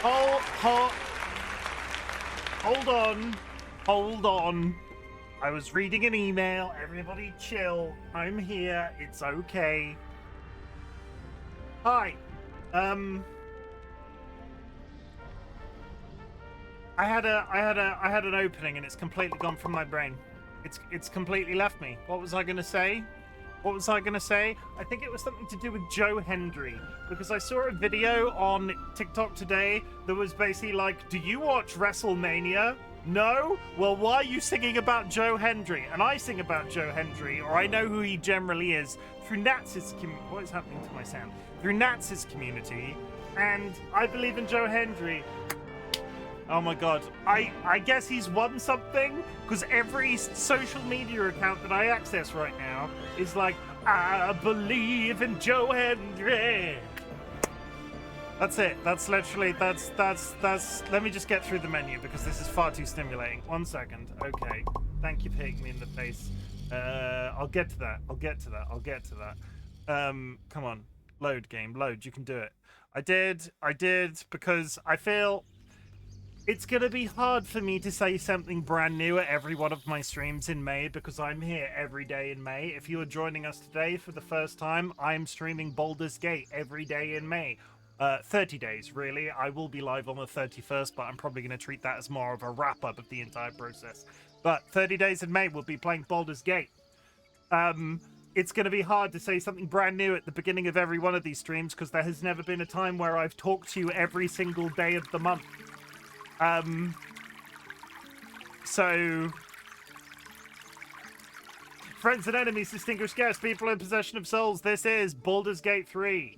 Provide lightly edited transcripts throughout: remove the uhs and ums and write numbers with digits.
Hold on. Hold on. I was reading an email. Everybody chill. I'm here. It's okay. Hi. I had an opening and it's completely gone from my brain. It's completely left me. What was I gonna say? What was I gonna say? I think it was something to do with Joe Hendry, because I saw a video on TikTok today that was basically like, do you watch WrestleMania? No? Well, why are you singing about Joe Hendry? And I sing about Joe Hendry, or I know who he generally is, through Nats's community. What is happening to my sound? Through Nats's community, and I believe in Joe Hendry. Oh my god. I guess he's won something, because every social media account that I access right now is like, I believe in Joe Hendry. That's it. That's literally, that's, let me just get through the menu, because this is far too stimulating. 1 second. Okay. Thank you for hitting me in the face. I'll get to that. I'll get to that. Come on. Load, game. Load. You can do it. I did, because I feel it's going to be hard for me to say something brand new at every one of my streams in May, because I'm here every day in May. If you are joining us today for the first time, I'm streaming Baldur's Gate every day in May. 30 days, really. I will be live on the 31st, but I'm probably going to treat that as more of a wrap-up of the entire process. But 30 days in May, we'll be playing Baldur's Gate. It's going to be hard to say something brand new at the beginning of every one of these streams, because there has never been a time where I've talked to you every single day of the month. So friends and enemies, distinguished guests, people in possession of souls, this is Baldur's Gate 3.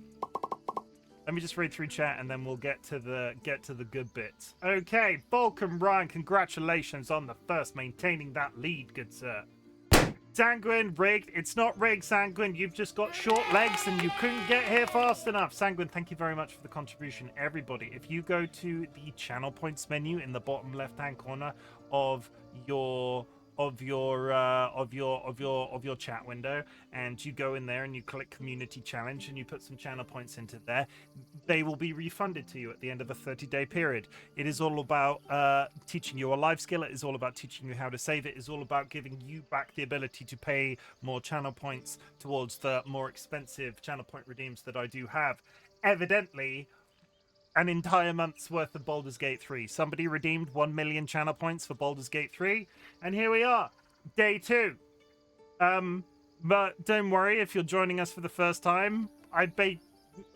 Let me just read through chat and then we'll get to the good bits. Okay, Vulcan Ryan, congratulations on the first, maintaining that lead, good sir. Sanguine, rigged. It's not rigged, Sanguine. You've just got short legs and you couldn't get here fast enough. Sanguine, thank you very much for the contribution. Everybody, if you go to the channel points menu in the bottom left-hand corner of your chat window, and you go in there and you click community challenge and you put some channel points into there, they will be refunded to you at the end of a 30-day period. It is all about teaching you a life skill. It is all about teaching you how to save. It is all about giving you back the ability to pay more channel points towards the more expensive channel point redeems that I do have. Evidently, an entire month's worth of Baldur's Gate 3. Somebody redeemed 1 million channel points for Baldur's Gate 3, and here we are, day 2. But don't worry if you're joining us for the first time. I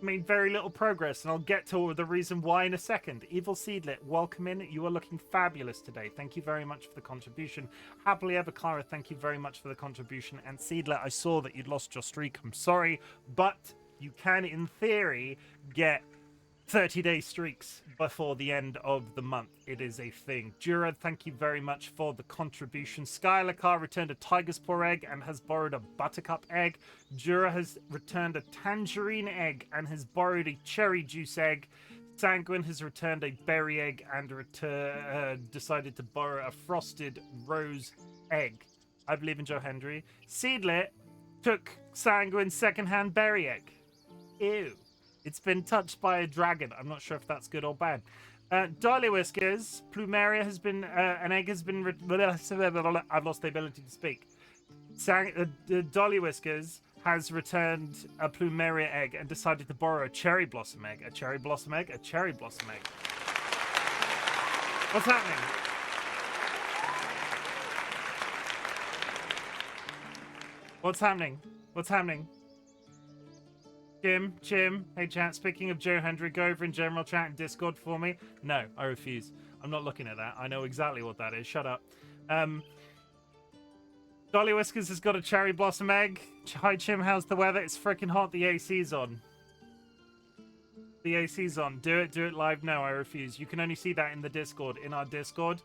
made very little progress, and I'll get to the reason why in a second. Evil Seedlet, welcome in. You are looking fabulous today. Thank you very much for the contribution. Happily Ever Clara, thank you very much for the contribution. And Seedlet, I saw that you'd lost your streak. I'm sorry, but you can, in theory, get 30-day streaks before the end of the month. It is a thing. Jura, thank you very much for the contribution. Skylar Carr returned a tiger's paw egg and has borrowed a buttercup egg. Jura has returned a tangerine egg and has borrowed a cherry juice egg. Sanguine has returned a berry egg and decided to borrow a frosted rose egg. I believe in Joe Hendry. Seedlet took Sanguine's secondhand berry egg. Ew. It's been touched by a dragon. I'm not sure if that's good or bad. DollyWhiskers, Plumeria has been, an egg has been, I've lost the ability to speak. DollyWhiskers has returned a Plumeria egg and decided to borrow a cherry blossom egg. A cherry blossom egg, a cherry blossom egg. What's happening? What's happening? What's happening? Chim, hey chat, speaking of Joe Hendry, go over in general chat and Discord for me. No, I refuse. I'm not looking at that. I know exactly what that is. Shut up. DollyWhiskers has got a cherry blossom egg. Hi Chim, how's the weather? It's freaking hot. The AC's on. The AC's on. Do it live. No, I refuse. You can only see that in the Discord, in our Discord.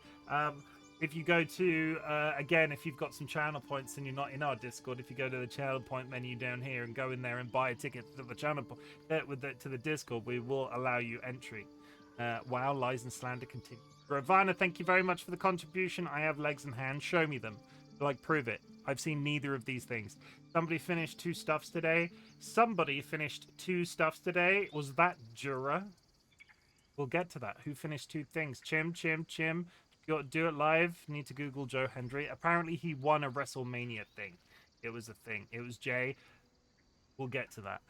If you go to, again, if you've got some channel points and you're not in our Discord, if you go to the channel point menu down here and go in there and buy a ticket to the channel to the Discord, we will allow you entry. Wow, lies and slander continue. Ravana, thank you very much for the contribution. I have legs and hands. Show me them. Like, prove it. I've seen neither of these things. Somebody finished 2 stuffs today. Was that Jura? We'll get to that. Who finished 2 things? Chim. Do it live. Need to Google Joe Hendry. Apparently, he won a WrestleMania thing. It was a thing. It was Jay. We'll get to that.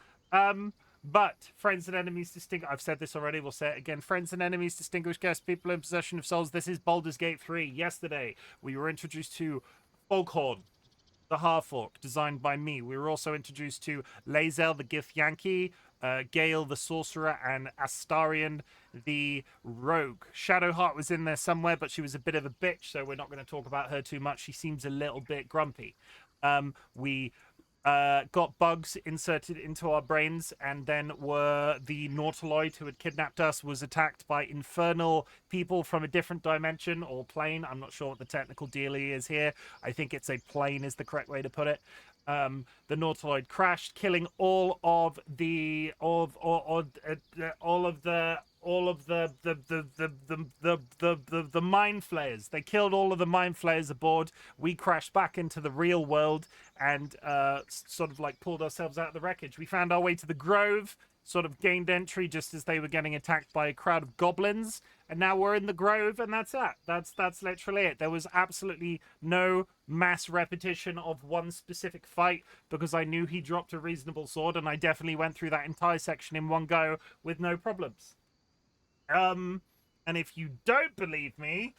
But friends and enemies distinguished. I've said this already. We'll say it again. Friends and enemies, distinguished guests, people in possession of souls. This is Baldur's Gate 3. Yesterday, we were introduced to Foghorn, the Half-Orc, designed by me. We were also introduced to Lae'zel, the Githyanki, Gale, the Sorcerer, and Astarion, the Rogue. Shadowheart was in there somewhere, but she was a bit of a bitch, so we're not going to talk about her too much. She seems a little bit grumpy. We got bugs inserted into our brains, and then were the Nautiloid who had kidnapped us was attacked by infernal people from a different dimension or plane. I'm not sure what the technical dealie is here. I think it's a plane is the correct way to put it. The Nautiloid crashed, killing all of the mind flayers. They killed all of the mind flayers aboard. We crashed back into the real world and sort of like pulled ourselves out of the wreckage. We found our way to the Grove, sort of gained entry just as they were getting attacked by a crowd of goblins, and now we're in the Grove, and that's it. That's literally it. There was absolutely no mass repetition of one specific fight because I knew he dropped a reasonable sword, and I definitely went through that entire section in one go with no problems. And if you don't believe me,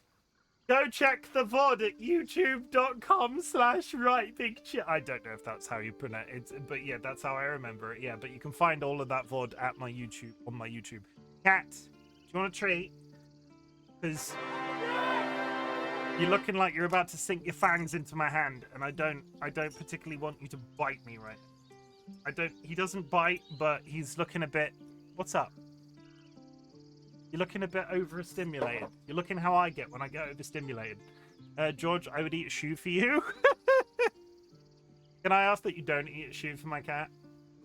go check the VOD at youtube.com/RightBigChimken. I don't know if that's how you pronounce it, but yeah, that's how I remember it. Yeah, but you can find all of that VOD at my YouTube, on my YouTube. Cat, do you want a treat? Because you're looking like you're about to sink your fangs into my hand, and I don't particularly want you to bite me, right? He doesn't bite, but he's looking a bit. What's up? You're looking a bit overstimulated. You're looking how I get when I get overstimulated. George, I would eat a shoe for you. Can I ask that you don't eat a shoe for my cat?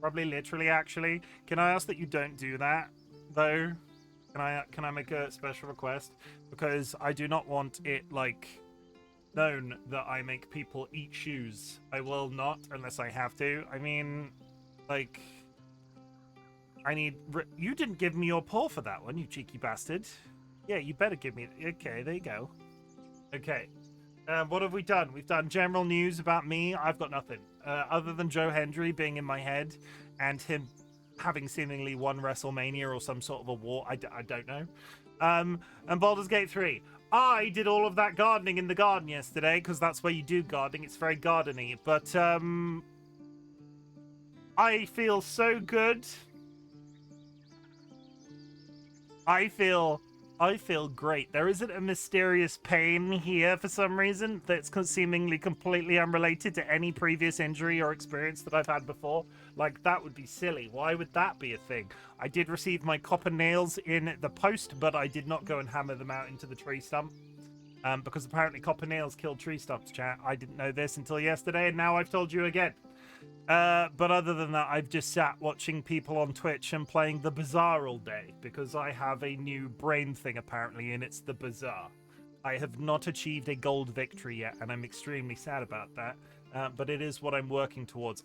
Probably literally, actually. Can I ask that you don't do that, though? Can I make a special request? Because I do not want it, like, known that I make people eat shoes. I will not, unless I have to. I mean, like... You didn't give me your paw for that one, you cheeky bastard. Yeah, you better give me... Okay, there you go. Okay. What have we done? We've done general news about me. I've got nothing. Other than Joe Hendry being in my head and him having seemingly won WrestleMania or some sort of a war. I don't know. And Baldur's Gate 3. I did all of that gardening in the garden yesterday, because that's where you do gardening. It's very garden-y. But, I feel so good. I feel great. There isn't a mysterious pain here for some reason that's seemingly completely unrelated to any previous injury or experience that I've had before. Like, that would be silly. Why would that be a thing? I did receive my copper nails in the post, but I did not go and hammer them out into the tree stump. Because apparently copper nails kill tree stumps, chat. I didn't know this until yesterday, and now I've told you again. But other than that, I've just sat watching people on Twitch and playing the Bazaar all day because I have a new brain thing apparently, and it's the Bazaar. I have not achieved a gold victory yet, and I'm extremely sad about that. But it is what I'm working towards.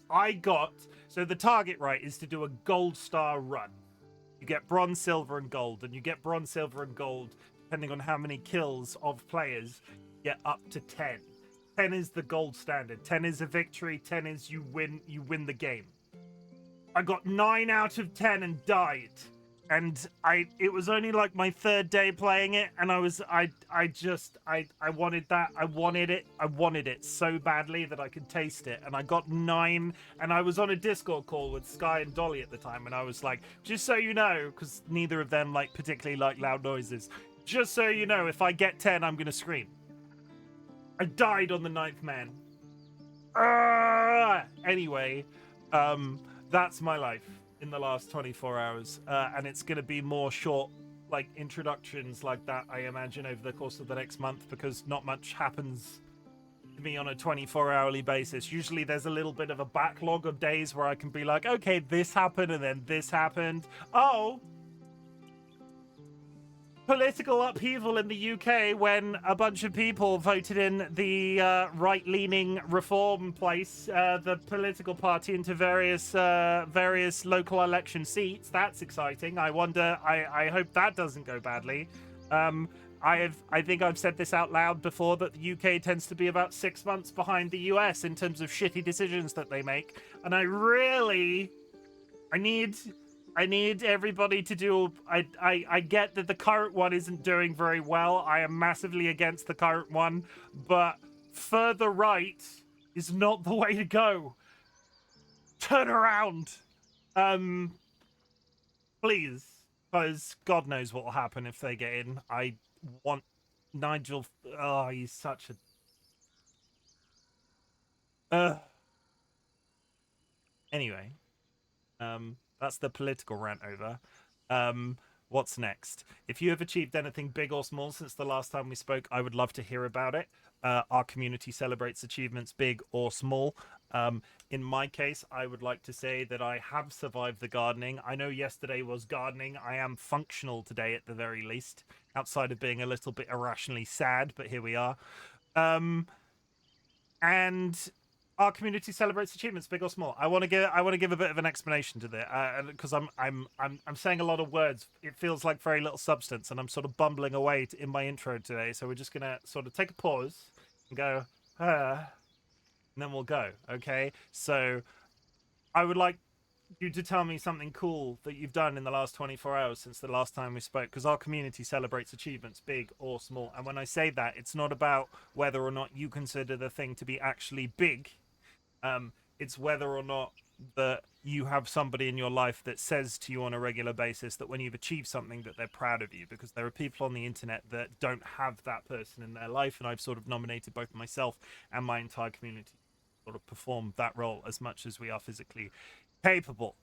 So the target, right, is to do a gold star run. You get bronze, silver, and gold, and you get bronze, silver, and gold depending on how many kills of players you get up to 10. 10 is the gold standard. 10 is a victory. 10 is you win the game. I got 9 out of 10 and died. And it was only like my 3rd day playing it, and I wanted that. I wanted it. I wanted it so badly that I could taste it. And I got 9, and I was on a Discord call with Sky and Dolly at the time, and I was like, just so you know, because neither of them like particularly like loud noises, just so you know, if I get 10, I'm gonna scream. I died on the 9th man. Anyway, that's my life in the last 24 hours. And it's going to be more short, like, introductions like that, I imagine, over the course of the next month, because not much happens to me on a 24-hourly basis. Usually there's a little bit of a backlog of days where I can be like, okay, this happened, and then this happened. Oh! political upheaval in the UK when a bunch of people voted in the right-leaning Reform place, the political party, into various local election seats. That's exciting. I wonder. I hope that doesn't go badly. I think I've said this out loud before, that the UK tends to be about 6 months behind the US in terms of shitty decisions that they make, and I need everybody to do. I get that the current one isn't doing very well. I am massively against the current one, but further right is not the way to go. Turn around, please, because God knows what will happen if they get in. I want Nigel. Oh, he's such a. Anyway, that's the political rant over. What's next? If you have achieved anything big or small since the last time we spoke, I would love to hear about it. Our community celebrates achievements big or small. In my case, I would like to say that I have survived the gardening. I know yesterday was gardening. I am functional today at the very least, outside of being a little bit irrationally sad, but here we are. And our community celebrates achievements, big or small. I want to give a bit of an explanation to that, because I'm saying a lot of words. It feels like very little substance, and I'm sort of bumbling away in my intro today. So we're just gonna sort of take a pause and go, and then we'll go. Okay. So I would like you to tell me something cool that you've done in the last 24 hours since the last time we spoke, because our community celebrates achievements, big or small. And when I say that, it's not about whether or not you consider the thing to be actually big. It's whether or not that you have somebody in your life that says to you on a regular basis that when you've achieved something that they're proud of you, because there are people on the internet that don't have that person in their life, and I've sort of nominated both myself and my entire community to sort of perform that role as much as we are physically capable.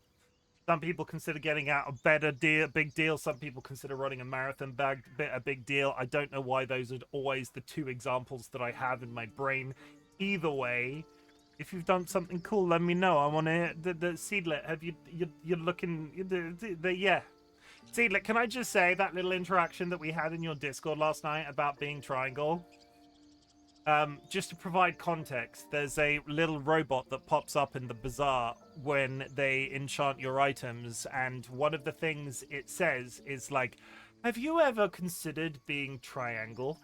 Some people consider getting out a big deal. Some people consider running a marathon a big deal. I don't know why those are always the two examples that I have in my brain. Either way, if you've done something cool, let me know. I want to hear the Seedlet. Have you're looking yeah. Seedlet, can I just say that little interaction that we had in your Discord last night about being triangle? Just to provide context, there's a little robot that pops up in the bazaar when they enchant your items, and one of the things it says is like, have you ever considered being triangle?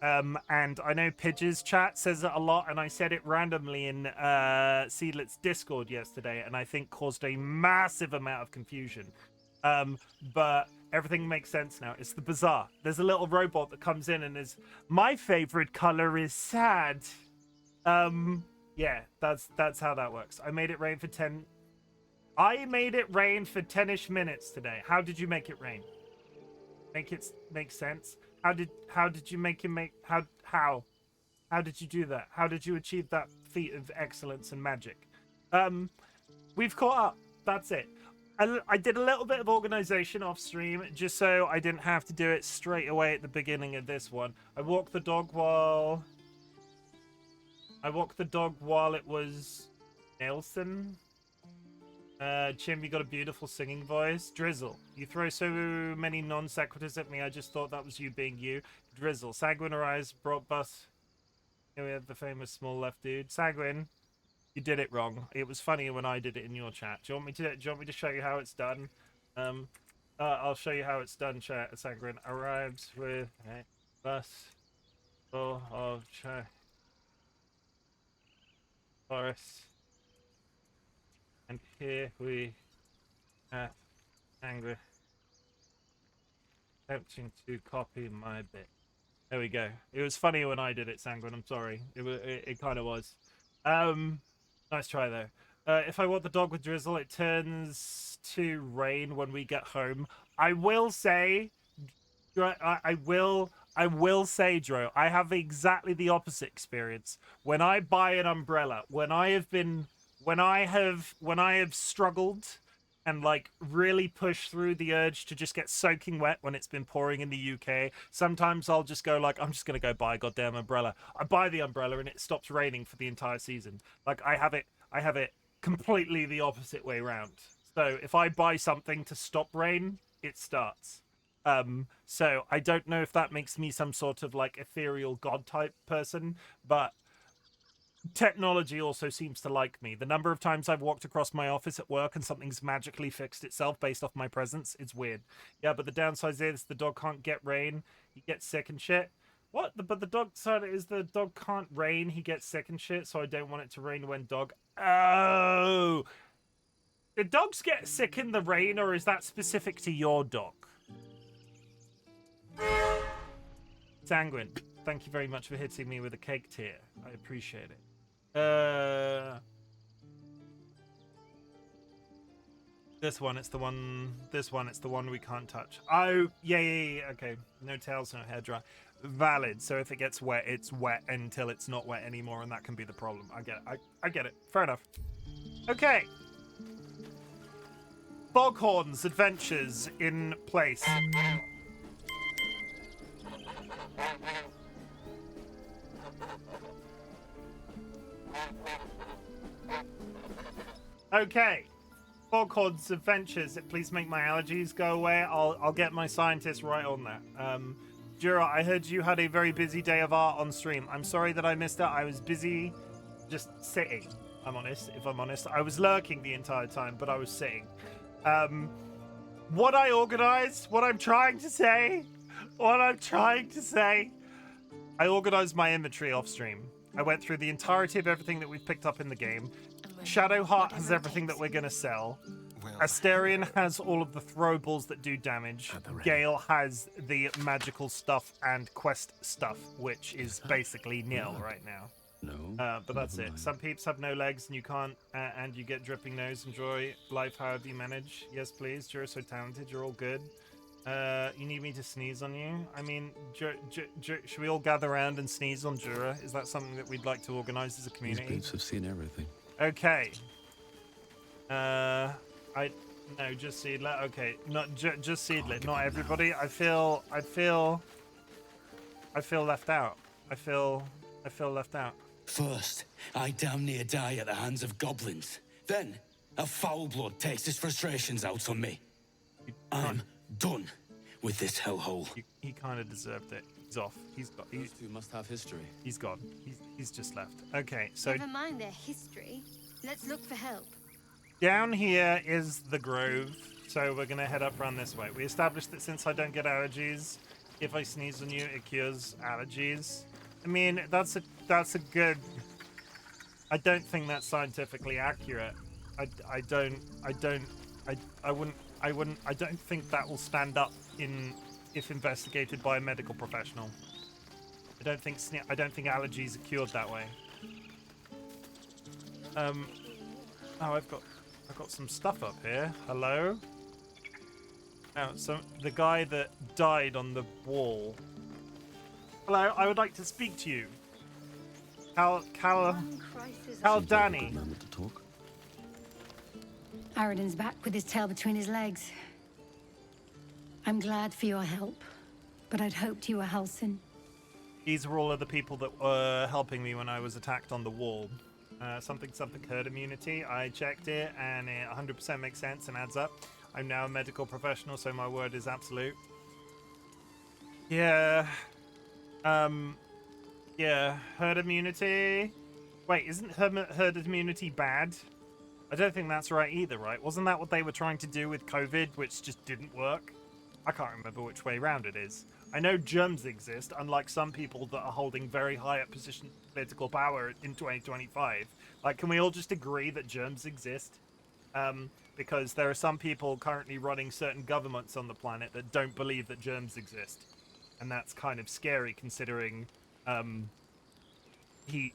And I know Pidge's chat says it a lot, and I said it randomly in Seedlet's Discord yesterday, and I think caused a massive amount of confusion. But everything makes sense now. It's the bazaar. There's a little robot that comes in and is, my favorite color is sad. Yeah, that's how that works. I made it rain for 10-ish minutes today. How did you make it rain? Make it make sense? How did you make how did you do that? How did you achieve that feat of excellence and magic? We've caught up. That's it. I did a little bit of organization off stream just so I didn't have to do it straight away at the beginning of this one. I walked the dog while it was Nelson. Chim, you got a beautiful singing voice. Drizzle, you throw so many non sequiturs at me, I just thought that was you being you. Drizzle, Sanguine Arise, brought bus. Here we have the famous small left dude. Sanguine, you did it wrong. It was funnier when I did it in your chat. Do you want me to show you how it's done? I'll show you how it's done, chat. Sanguine arrives with a bus full of forest. And here we have Angry attempting to copy my bit. There we go. It was funny when I did it, Sanguine. I'm sorry. It kind of was. Nice try though. If I want the dog with Drizzle, it turns to rain when we get home. I will say, I will say, Dro, I have exactly the opposite experience. When I buy an umbrella, when I have struggled and like really pushed through the urge to just get soaking wet when it's been pouring in the UK, sometimes I'll just go like, I'm just gonna go buy a goddamn umbrella. I buy the umbrella and it stops raining for the entire season. Like I have it completely the opposite way round. So if I buy something to stop rain, it starts. So I don't know if that makes me some sort of like ethereal god type person, but technology also seems to like me. The number of times I've walked across my office at work and something's magically fixed itself based off my presence, it's weird. Yeah, but the downside is the dog can't get rain. He gets sick and shit. What? But the dog side is the dog can't rain. He gets sick and shit, so I don't want it to rain when dog. Oh, do dogs get sick in the rain, or is that specific to your dog? Sanguine, thank you very much for hitting me with a cake tier. I appreciate it. This one, it's the one. This one, it's the one we can't touch. Oh, yeah. Okay, no tails, no hair dry. Valid. So if it gets wet, it's wet until it's not wet anymore, and that can be the problem. I get it. I get it. Fair enough. Okay. Foghorn's adventures in place. Okay. Foghorn's adventures. Please make my allergies go away. I'll get my scientist right on that. Jura, I heard you had a very busy day of art on stream. I'm sorry that I missed it. I was busy just sitting. If I'm honest. I was lurking the entire time, but I was sitting. What I organized, what I'm trying to say, I organized my inventory off stream. I went through the entirety of everything that we've picked up in the game. Shadowheart has everything that we're going to sell. Asterion has all of the throwables that do damage. Gale has the magical stuff and quest stuff, which is basically nil right now. No. But that's it. Some peeps have no legs and you can't, and you get dripping nose. Enjoy life however you manage. Yes, please. You're so talented. You're all good. You need me to sneeze on you? I mean, should we all gather around and sneeze on Jura? Is that something that we'd like to organize as a community? These peeps have seen everything. Okay. No, just Seedlet. Okay, not just Seedlet. Not everybody. I feel left out. I feel left out. First, I damn near die at the hands of goblins. Then, a foul blood takes his frustrations out on me. I'm done with this hellhole. He kind of deserved it. He's off. He's got. Those two must have history. He's gone. He's just left. Okay, so never mind their history. Let's look for help. down here is the grove. So we're gonna head up around this way. We established that since I don't get allergies, if I sneeze on you, it cures allergies. I mean, that's a good. I don't think that's scientifically accurate. I don't think that will stand up if investigated by a medical professional. I don't think allergies are cured that way. Oh, I've got some stuff up here. Hello. Now, so the guy that died on the wall. Hello, I would like to speak to you. Cal Danny. Moment to talk. Aradin's back with his tail between his legs. I'm glad for your help, but I'd hoped you were Halsin. These were all of the people that were helping me when I was attacked on the wall. Something herd immunity. I checked it, and it 100% makes sense and adds up. I'm now a medical professional, so my word is absolute. Yeah. Yeah, herd immunity. Wait, isn't herd immunity bad? I don't think that's right either, right? Wasn't that what they were trying to do with COVID, which just didn't work? I can't remember which way round it is. I know germs exist, unlike some people that are holding very high up position political power in 2025. Like, can we all just agree that germs exist? Because there are some people currently running certain governments on the planet that don't believe that germs exist. And that's kind of scary, considering he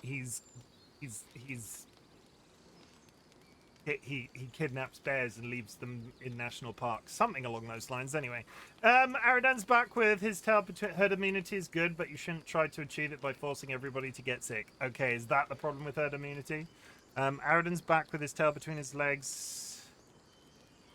kidnaps bears and leaves them in national parks. Something along those lines, anyway. Aradan's back with his tail between herd immunity is good, but you shouldn't try to achieve it by forcing everybody to get sick. Okay, is that the problem with herd immunity? Aradan's back with his tail between his legs.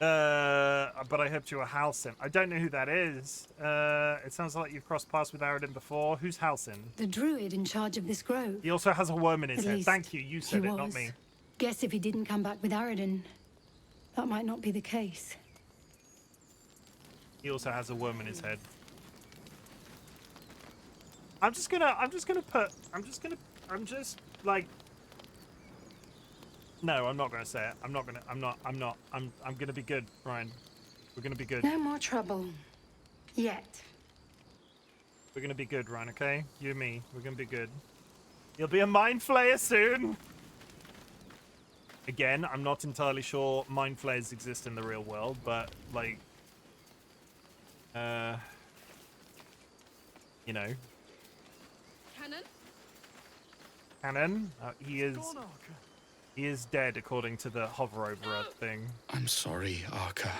But I hoped you were Halsin. I don't know who that is. It sounds like you've crossed paths with Aradin before. Who's Halsin? The druid in charge of this grove. He also has a worm in his At head. least Thank you. You said he it, not was. me. Guess if he didn't come back with Aradin, that might not be the case. He also has a worm in his head. I'm just like, no, I'm not gonna say it. I'm gonna be good, Ryan. We're gonna be good. No more trouble. Yet. We're gonna be good, Ryan, okay? You and me, we're gonna be good. You'll be a mind flayer soon! Again, I'm not entirely sure mind flayers exist in the real world, but, like, you know. Cannon? He is dead, according to the hover over thing. I'm sorry, Arca.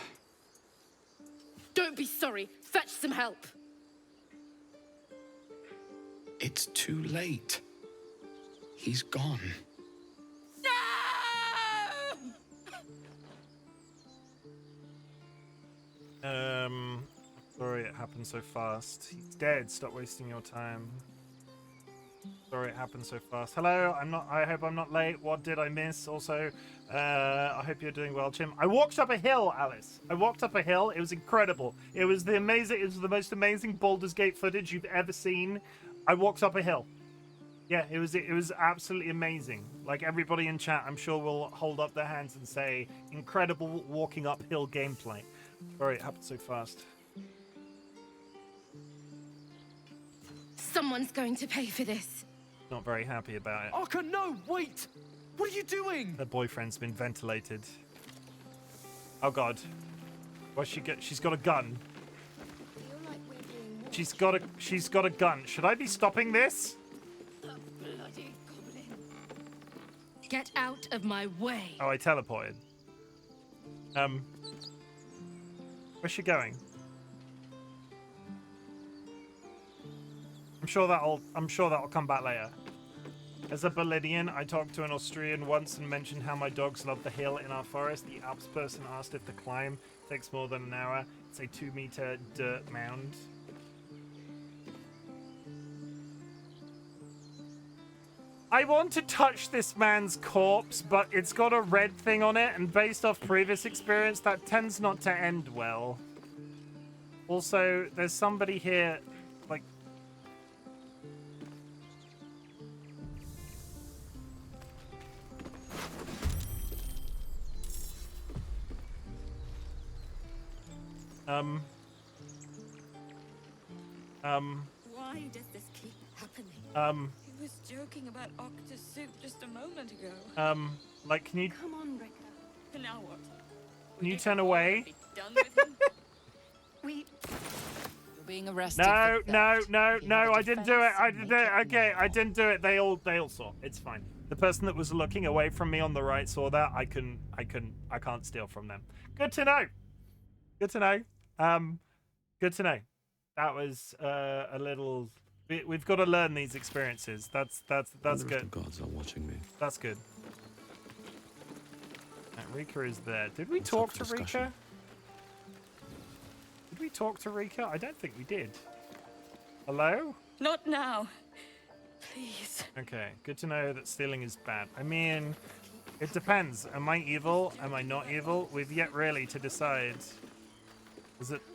Don't be sorry. Fetch some help. It's too late. He's gone. Sorry it happened so fast. He's dead. Stop wasting your time. Sorry it happened so fast. Hello, I hope I'm not late. What did I miss? Also, I hope you're doing well, Chim. I walked up a hill, Alice. I walked up a hill. It was incredible. It was the most amazing Baldur's Gate footage you've ever seen. I walked up a hill. Yeah, it was absolutely amazing. Like, everybody in chat, I'm sure will hold up their hands and say, incredible walking uphill gameplay. Sorry it happened so fast. Someone's going to pay for this. Not very happy about it. Arca, no, wait! What are you doing? Her boyfriend's been ventilated. Oh god. Well, she's got a gun. She's got a gun. Should I be stopping this? Bloody goblin. Get out of my way. Oh, I teleported. Where's she going? I'm sure that'll come back later. As a Bolidian, I talked to an Austrian once and mentioned how my dogs love the hill in our forest. The Alps person asked if the climb takes more than an hour. It's a 2-meter dirt mound. I want to touch this man's corpse, but it's got a red thing on it, and based off previous experience, that tends not to end well. Also, there's somebody here, like... Why does this keep happening? He was joking about octopus soup just a moment ago. Like, can you... Come on, Ricker. And now what? Can you turn away? Be done with him? We... You're being arrested. No, for no, theft. no, You no, have a I didn't do it. defense. I didn't do Make it. Okay, your I own. didn't do it. They all saw. It's fine. The person that was looking away from me on the right saw that. I can't steal from them. Good to know. Good to know. Good to know. That was a little... We've got to learn these experiences. That's Wonder if good. the gods are watching me. That's good. Rika is there. Did we What's talk up to for discussion? Rika? Did we talk to Rika? I don't think we did. Hello? Not now. Please. Okay, good to know that stealing is bad. I mean, it depends. Am I evil? Am I not evil? We've yet really to decide.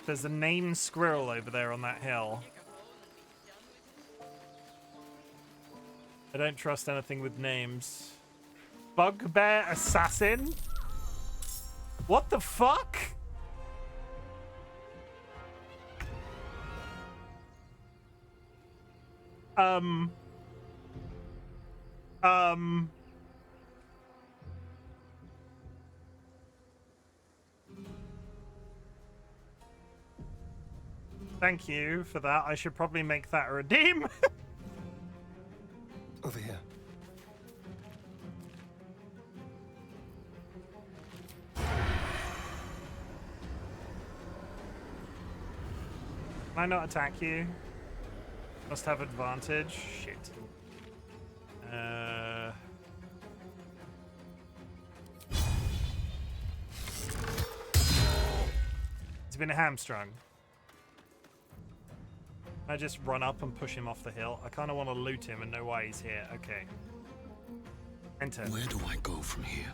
There's a named squirrel over there on that hill. I don't trust anything with names. Bugbear assassin? What the fuck? Thank you for that. I should probably make that a redeem. Over here. Can I not attack you? Must have advantage. Shit. He's been hamstrung. Can I just run up and push him off the hill? I kind of want to loot him and know why he's here. Okay. Enter. Where do I go from here?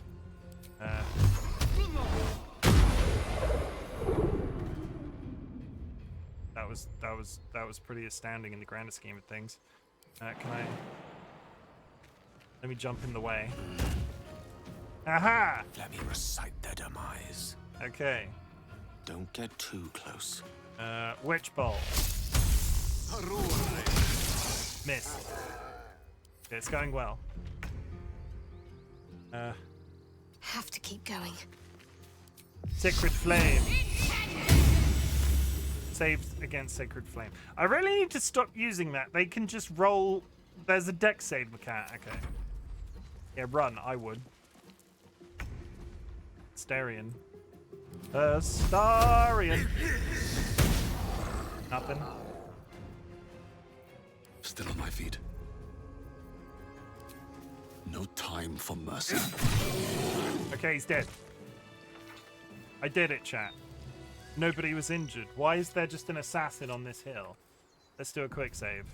was pretty astounding in the grander scheme of things. Let me jump in the way. Aha! Let me recite their demise. Okay. Don't get too close. Witch bolt. Miss. Okay, it's going well. Have to keep going. Sacred Flame. Saves against Sacred Flame. I really need to stop using that. They can just roll. There's a deck save mechanic. Okay. Yeah, run. I would. Astarion. Astarion. Nothing. Still on my feet. No time for mercy. Okay, he's dead. I did it, chat. Nobody was injured. Why is there just an assassin on this hill? Let's do a quick save.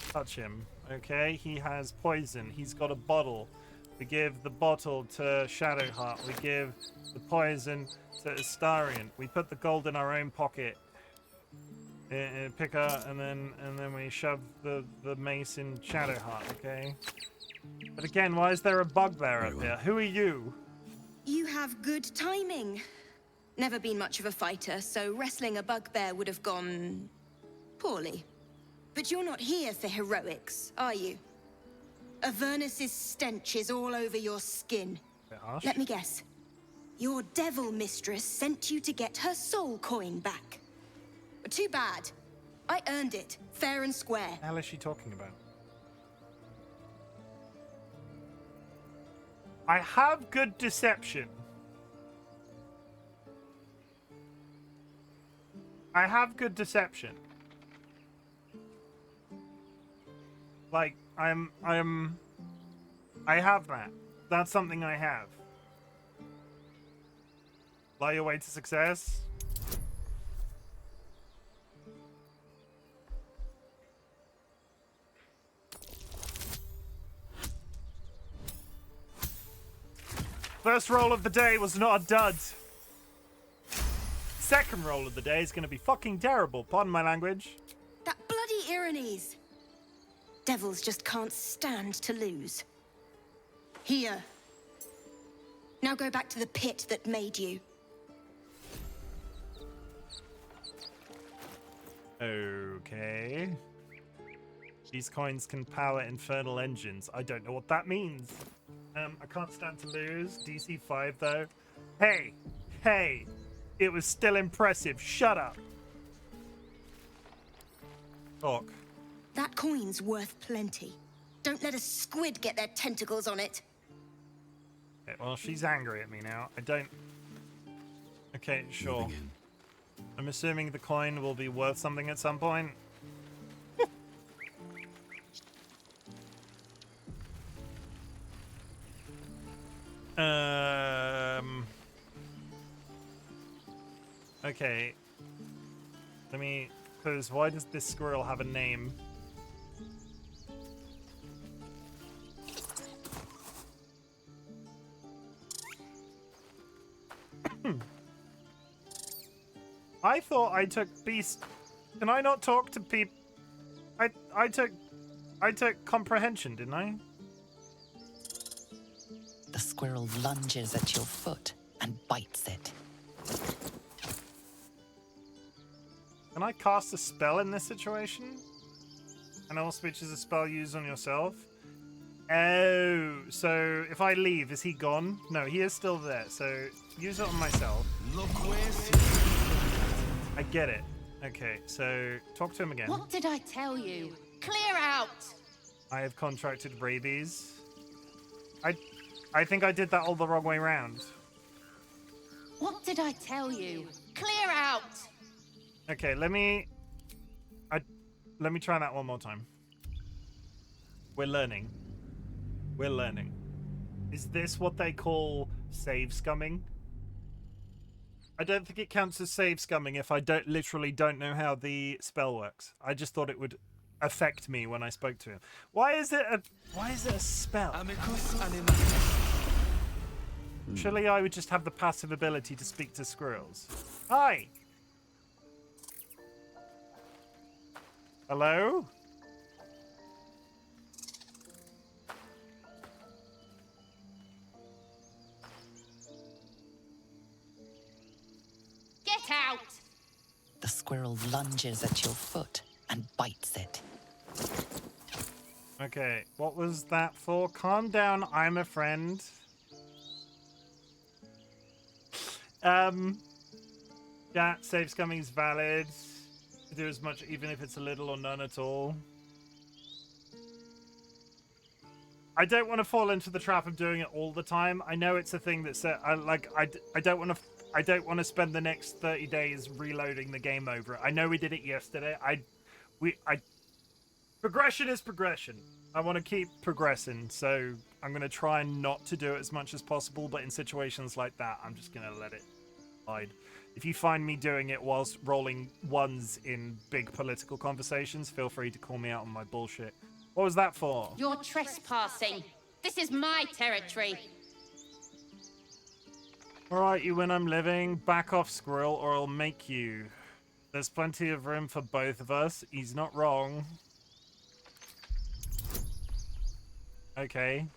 Touch him. Okay, he has poison. He's got a bottle. We give the bottle to Shadowheart. We give the poison to Astarion. We put the gold in our own pocket. Pick up, and then we shove the mace in Shadowheart. Okay. But again, why is there a bugbear up here? Who are you? You have good timing. Never been much of a fighter, so wrestling a bugbear would have gone poorly. But you're not here for heroics, are you? Avernus's stench is all over your skin. Let me guess. Your devil mistress sent you to get her soul coin back. But too bad. I earned it, fair and square. What the hell is she talking about? I have good deception. I have good deception. Like, I have that. That's something I have. Lie your way to success. First roll of the day was not a dud. Second roll of the day is going to be fucking terrible. Pardon my language. That bloody Irenes. Devils just can't stand to lose. Here. Now go back to the pit that made you. Okay. These coins can power infernal engines. I don't know what that means. I can't stand to lose. DC 5 though. Hey! Hey! It was still impressive. Shut up. Talk. That coin's worth plenty. Don't let a squid get their tentacles on it. Okay, well, she's angry at me now. I don't... Okay, sure. I'm assuming the coin will be worth something at some point. Okay. Let me... Because why does this squirrel have a name? I thought I took beast... Can I not talk to people? I took comprehension, didn't I? The squirrel lunges at your foot and bites it. Can I cast a spell in this situation? Animal speech is a spell used on yourself. Oh, so if I leave, is he gone? No, he is still there. So use it on myself. I get it. Okay, so talk to him again. What did I tell you? Clear out! I have contracted rabies. I think I did that all the wrong way round. What did I tell you? Clear out! Okay, let me try that one more time. We're learning. We're learning. Is this what they call save scumming? I don't think it counts as save scumming if I literally don't know how the spell works. I just thought it would affect me when I spoke to him. Why is it a spell? Surely I would just have the passive ability to speak to squirrels. Hi. Hello? Get out! The squirrel lunges at your foot and bites it. Okay, what was that for? Calm down, I'm a friend. Yeah, safe scumming is valid. Do as much, even if it's a little or none at all. I don't want to fall into the trap of doing it all the time. I know it's a thing that's I don't want to spend the next 30 days reloading the game over it. I know we did it yesterday. Progression is progression. I want to keep progressing, so I'm going to try not to do it as much as possible, but in situations like that, I'm just going to let it hide. If you find me doing it whilst rolling ones in big political conversations, feel free to call me out on my bullshit. What was that for? You're trespassing. This is my territory. Alright, you win, I'm living. Back off, squirrel, or I'll make you. There's plenty of room for both of us. He's not wrong. Okay.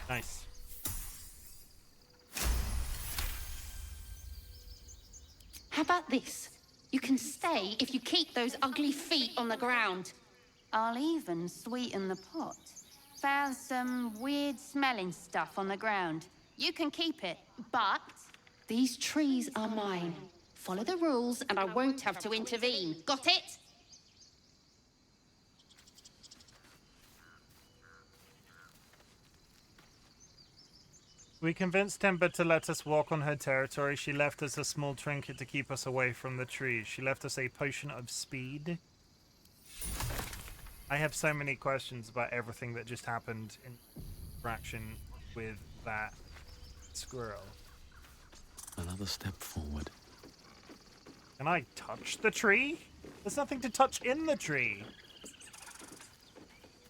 Nice. How about this? You can stay if you keep those ugly feet on the ground. I'll even sweeten the pot. Found some weird smelling stuff on the ground. You can keep it, but these trees are mine. Follow the rules and I won't have to intervene. Got it? We convinced Timber to let us walk on her territory. She left us a small trinket to keep us away from the trees. She left us a potion of speed. I have so many questions about everything that just happened in interaction with that squirrel. Another step forward. Can I touch the tree? There's nothing to touch in the tree.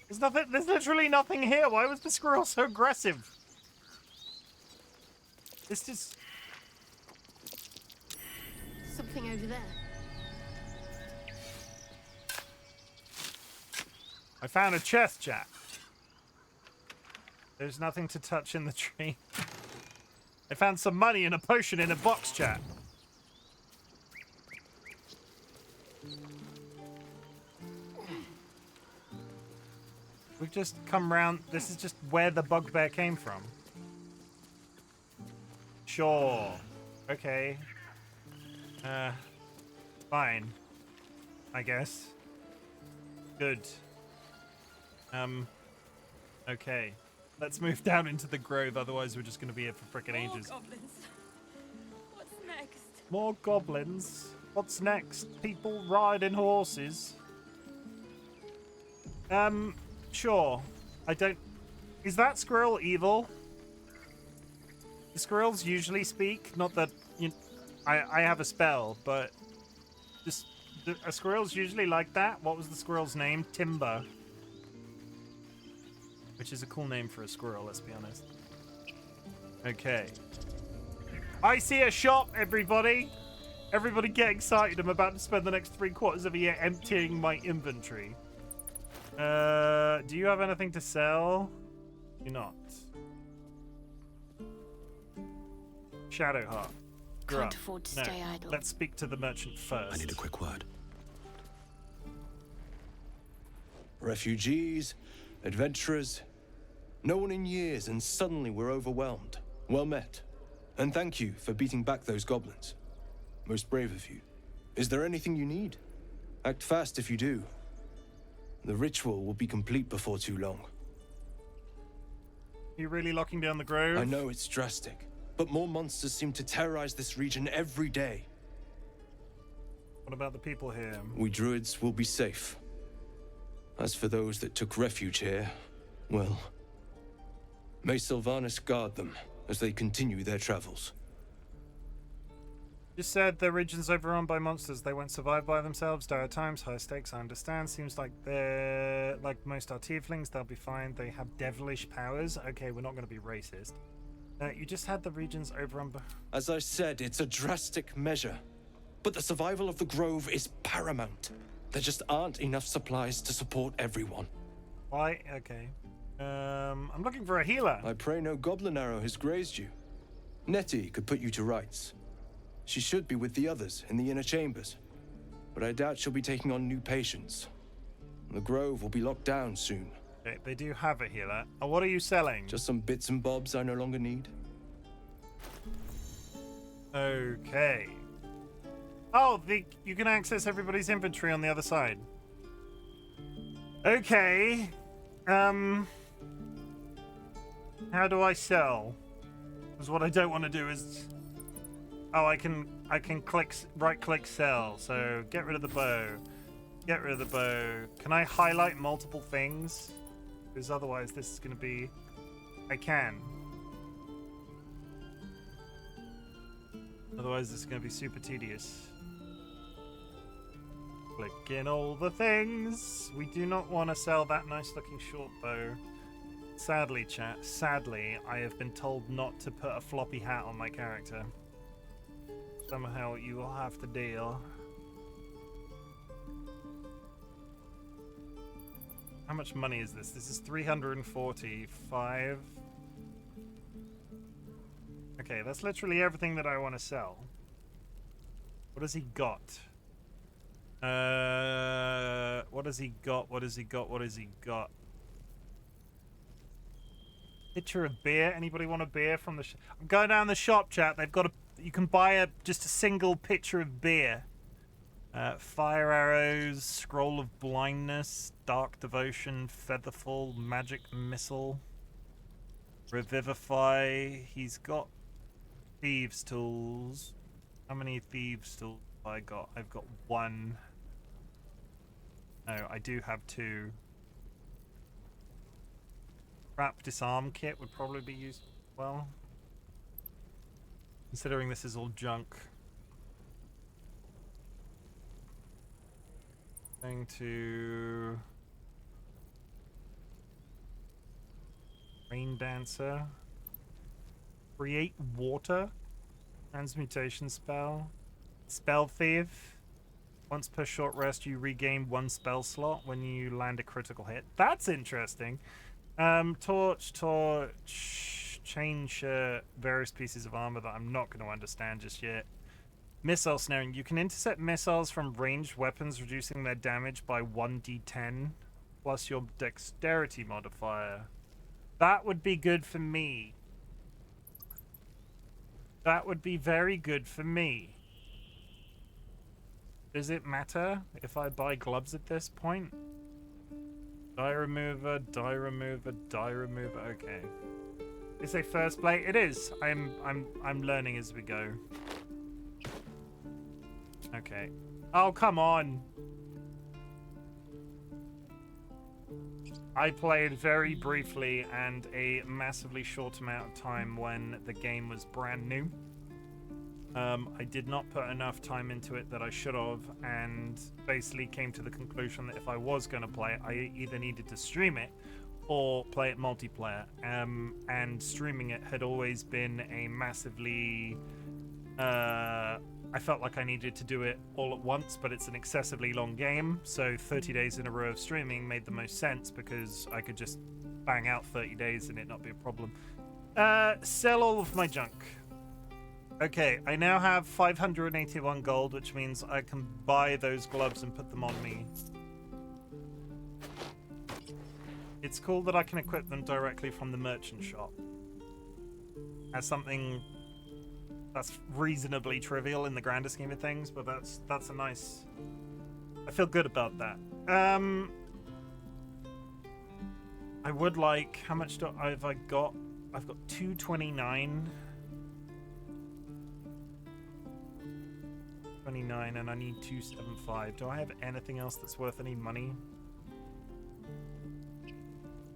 There's literally nothing here. Why was the squirrel so aggressive? This is... Something over there. I found a chest, chat. There's nothing to touch in the tree. I found some money and a potion in a box, chat. We've just come round. This is just where the bugbear came from. Sure. Okay. Fine. I guess. Good. Okay. Let's move down into the grove, otherwise we're just going to be here for frickin' ages. More goblins. What's next? More goblins? What's next? People riding horses? Sure. I don't... Is that squirrel evil? The squirrels usually speak. Not that... I have a spell, but... Just... Are squirrels usually like that? What was the squirrel's name? Timber. Which is a cool name for a squirrel, let's be honest. Okay. I see a shop, everybody! Everybody get excited. I'm about to spend the next 3/4 of a year emptying my inventory. Do you have anything to sell? Do not. Shadowheart. Can't afford to stay idle. Let's speak to the merchant first. I need a quick word. Refugees, adventurers, no one in years, and suddenly we're overwhelmed. Well met. And thank you for beating back those goblins. Most brave of you. Is there anything you need? Act fast if you do. The ritual will be complete before too long. You really locking down the grove? I know it's drastic, but more monsters seem to terrorize this region every day. What about the people here? We druids will be safe. As for those that took refuge here, well, may Sylvanas guard them as they continue their travels. You said the region's overrun by monsters. They won't survive by themselves. Dire times, high stakes, I understand. Seems like they're like most are tieflings. They'll be fine. They have devilish powers. Okay, we're not going to be racist. You just had the regions over. As I said, it's a drastic measure. But the survival of the Grove is paramount. There just aren't enough supplies to support everyone. Why? Okay. I'm looking for a healer. I pray no goblin arrow has grazed you. Nettie could put you to rights. She should be with the others in the inner chambers. But I doubt she'll be taking on new patients. The Grove will be locked down soon. Okay, they do have a healer. What are you selling? Just some bits and bobs I no longer need. Okay. Oh, you can access everybody's inventory on the other side. Okay. How do I sell? Because what I don't want to do is... Oh, I can right-click sell. So get rid of the bow. Get rid of the bow. Can I highlight multiple things? Because otherwise this is going to be... I can. Otherwise this is going to be super tedious. Click in all the things. We do not want to sell that nice looking short bow. Sadly, chat, sadly, I have been told not to put a floppy hat on my character. Somehow you will have to deal. How much money is this? This is 345. Okay, that's literally everything that I want to sell. What has he got? What has he got? What has he got? What has he got? Pitcher of beer. Anybody want a beer from the shop? I'm going down the shop, chat. They've got you can buy just a single pitcher of beer. Fire arrows, scroll of blindness, dark devotion, featherfall, magic missile, revivify. He's got thieves tools. How many thieves tools have I got? I've got one. No, I do have two. Trap disarm kit would probably be used well. Considering this is all junk. Going to Rain Dancer. Create water. Transmutation spell. Spell Thief. Once per short rest, you regain one spell slot when you land a critical hit. That's interesting. Torch, chain shirt, various pieces of armor that I'm not going to understand just yet. Missile snaring. You can intercept missiles from ranged weapons, reducing their damage by 1d10 plus your dexterity modifier. That would be good for me. That would be very good for me. Does it matter if I buy gloves at this point? Die remover, die remover, die remover. Okay. Is a first play? It is. I'm learning as we go. Okay. Oh, come on. I played very briefly and a massively short amount of time when the game was brand new. I did not put enough time into it that I should have, and basically came to the conclusion that if I was going to play it, I either needed to stream it or play it multiplayer. And streaming it had always been a massively... I felt like I needed to do it all at once, but it's an excessively long game, so 30 days in a row of streaming made the most sense because I could just bang out 30 days and it not be a problem. Sell all of my junk. Okay, I now have 581 gold, which means I can buy those gloves and put them on me. It's cool that I can equip them directly from the merchant shop. As something that's reasonably trivial in the grander scheme of things, but that's a nice... I feel good about that. I would like... How much have I got? I've got 229. 29, and I need 275. Do I have anything else that's worth any money?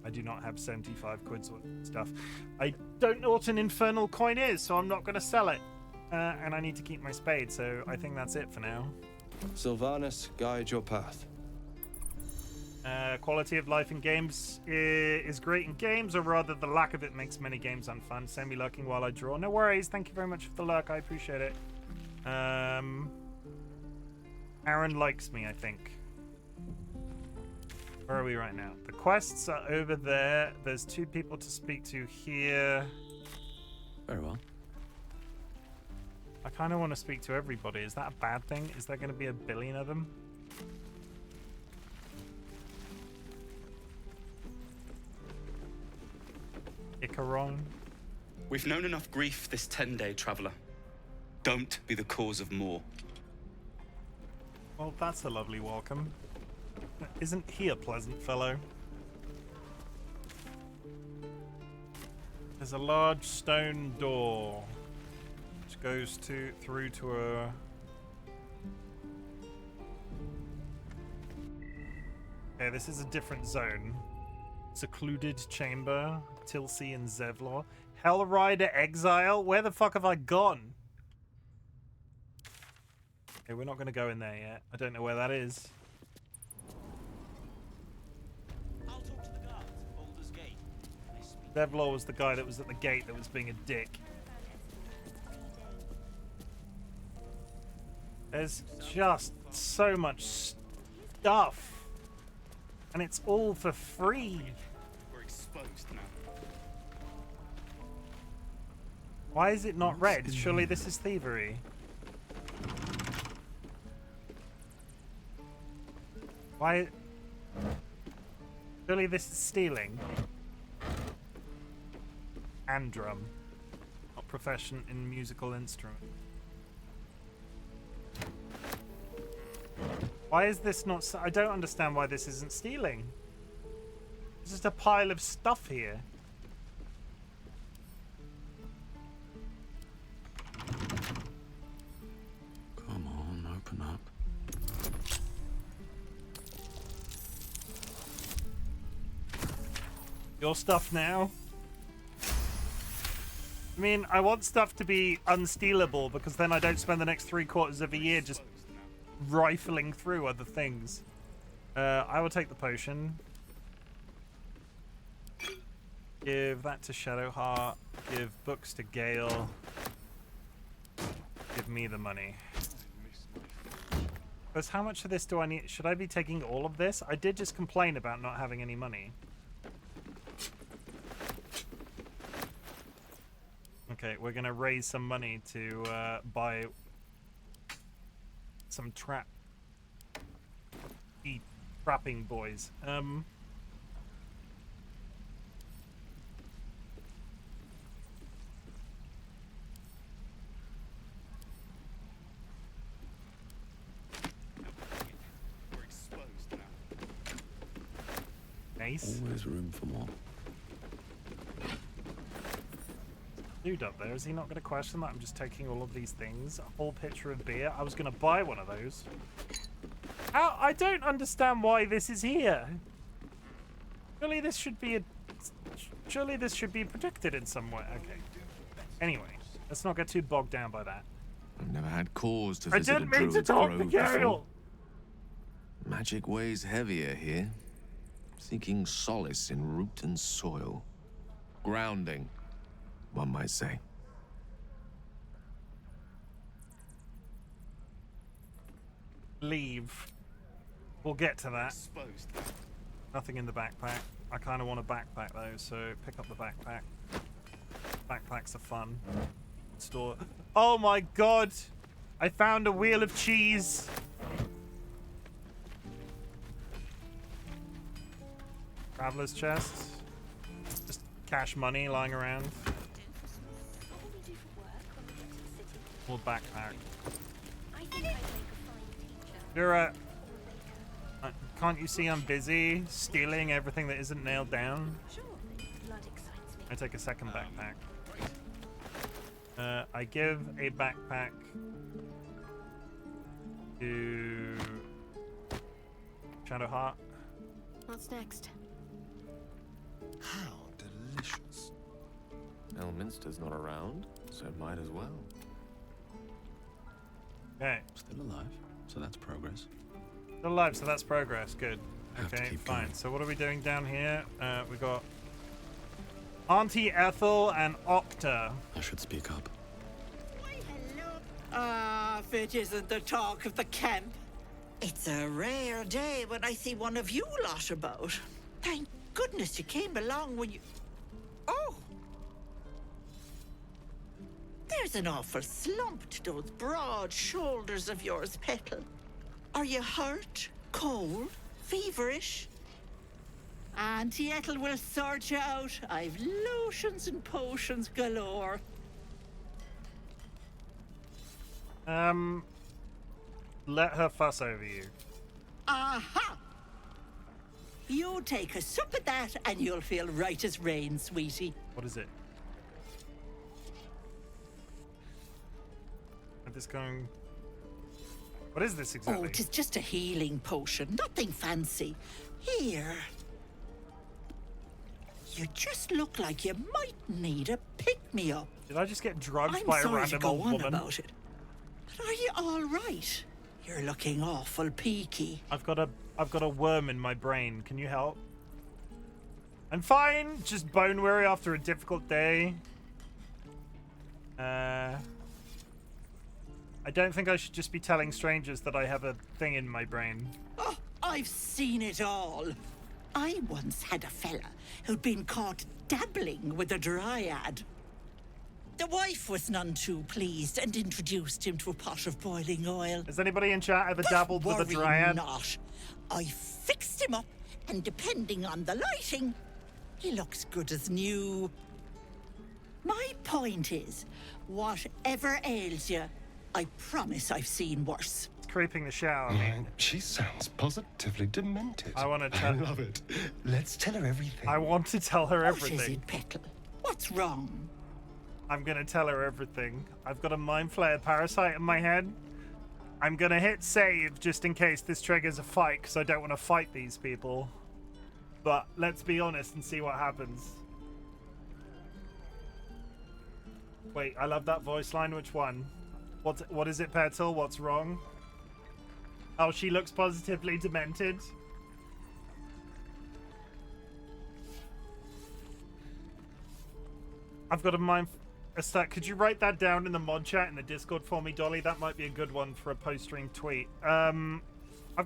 I do not have 75 quid's worth of stuff. I don't know what an infernal coin is, so I'm not going to sell it. And I need to keep my spade, so I think that's it for now. Sylvanus, guide your path. Quality of life in games is great in games, or rather the lack of it makes many games unfun. Send me lurking while I draw. No worries. Thank you very much for the lurk. I appreciate it. Aaron likes me, I think. Where are we right now? The quests are over there. There's 2 people to speak to here. Very well. I kind of want to speak to everybody. Is that a bad thing? Is there going to be a billion of them? Icaron? We've known enough grief this 10-day traveler. Don't be the cause of more. Well, that's a lovely welcome. Isn't he a pleasant fellow? There's a large stone door which goes through to a... Okay, this is a different zone. Secluded chamber, Tilsey and Zevlor. Hellrider Exile? Where the fuck have I gone? Okay, we're not going to go in there yet. I don't know where that is. I'll talk to the guards at Baldur's Gate. Zevlor was the guy that was at the gate that was being a dick. There's just so much stuff. And it's all for free. We're exposed now. Why is it not red? Surely this is thievery. Why? Surely this is stealing. And drum. Not profession in musical instrument. Why is this not... I don't understand why this isn't stealing. There's just a pile of stuff here. Come on, open up. Your stuff now? I mean, I want stuff to be unstealable because then I don't spend the next 3/4 of a year just rifling through other things. I will take the potion. Give that to Shadowheart. Give books to Gale. Give me the money. Because how much of this do I need? Should I be taking all of this? I did just complain about not having any money. Okay, we're gonna raise some money to buy some trapping boys. We're exposed now. Nice. Always room for more. Dude up there, is he not going to question that I'm just taking all of these things? A whole pitcher of beer? I was going to buy one of those. How? I don't understand why this is here. Surely this should be surely this should be protected in some way. Okay. Anyway, let's not get too bogged down by that. I've never had cause to I visit didn't a mean to druid's talk to grove Gale! before. Magic weighs heavier here. Seeking solace in root and soil. Grounding, one might say. Leave. We'll get to that. Exposed. Nothing in the backpack. I kind of want a backpack though, so pick up the backpack. Backpacks are fun. Store. Oh my god! I found a wheel of cheese! Traveler's chest. Just cash money lying around. More backpack. You're can't you see I'm busy stealing everything that isn't nailed down? I take a second backpack. I give a backpack to Shadowheart. What's next? How delicious. Elminster's not around, so might as well. Okay. Still alive, so that's progress. Still alive, so that's progress. Good. have to Okay, keep fine. going. So what are we doing down here? We got Auntie Ethel and Octa. I should speak up. If it isn't the talk of the camp. It's a rare day when I see one of you lot about. Thank goodness you came along when you... Oh! There's an awful slump to those broad shoulders of yours, Petal. Are you hurt? Cold? Feverish? Auntie Ethel will sort you out. I've lotions and potions galore. Let her fuss over you. Aha! You take a sup at that and you'll feel right as rain, sweetie. What is it? Is this going... What is this exactly? Oh, it is just a healing potion. Nothing fancy. Here. You just look like you might need a pick-me-up. Did I just get drugged I'm by a sorry random to go old on woman? about it. But are you all right? You're looking awful peaky. I've got a worm in my brain. Can you help? I'm fine. Just bone weary after a difficult day. I don't think I should just be telling strangers that I have a thing in my brain. Oh, I've seen it all. I once had a fella who'd been caught dabbling with a dryad. The wife was none too pleased and introduced him to a pot of boiling oil. Has anybody in chat ever dabbled with a Worry dryad? not. I fixed him up, and depending on the lighting, he looks good as new. My point is, whatever ails you, I promise I've seen worse. It's creeping the shit out of me. Man, she sounds positively demented. I want to I tell. love it. Let's tell her everything. I want to tell her What is everything. it, Petal? What's wrong? I'm gonna tell her everything. I've got a mind flayer parasite in my head. I'm gonna hit save just in case this triggers a fight, because I don't want to fight these people. But let's be honest and see what happens. Wait, I love that voice line. Which one? What is it, Petal? What's wrong? Oh, she looks positively demented. I've got a mind... A stat. Could you write that down in the mod chat in the Discord for me, Dolly? That might be a good one for a post-stream tweet. I've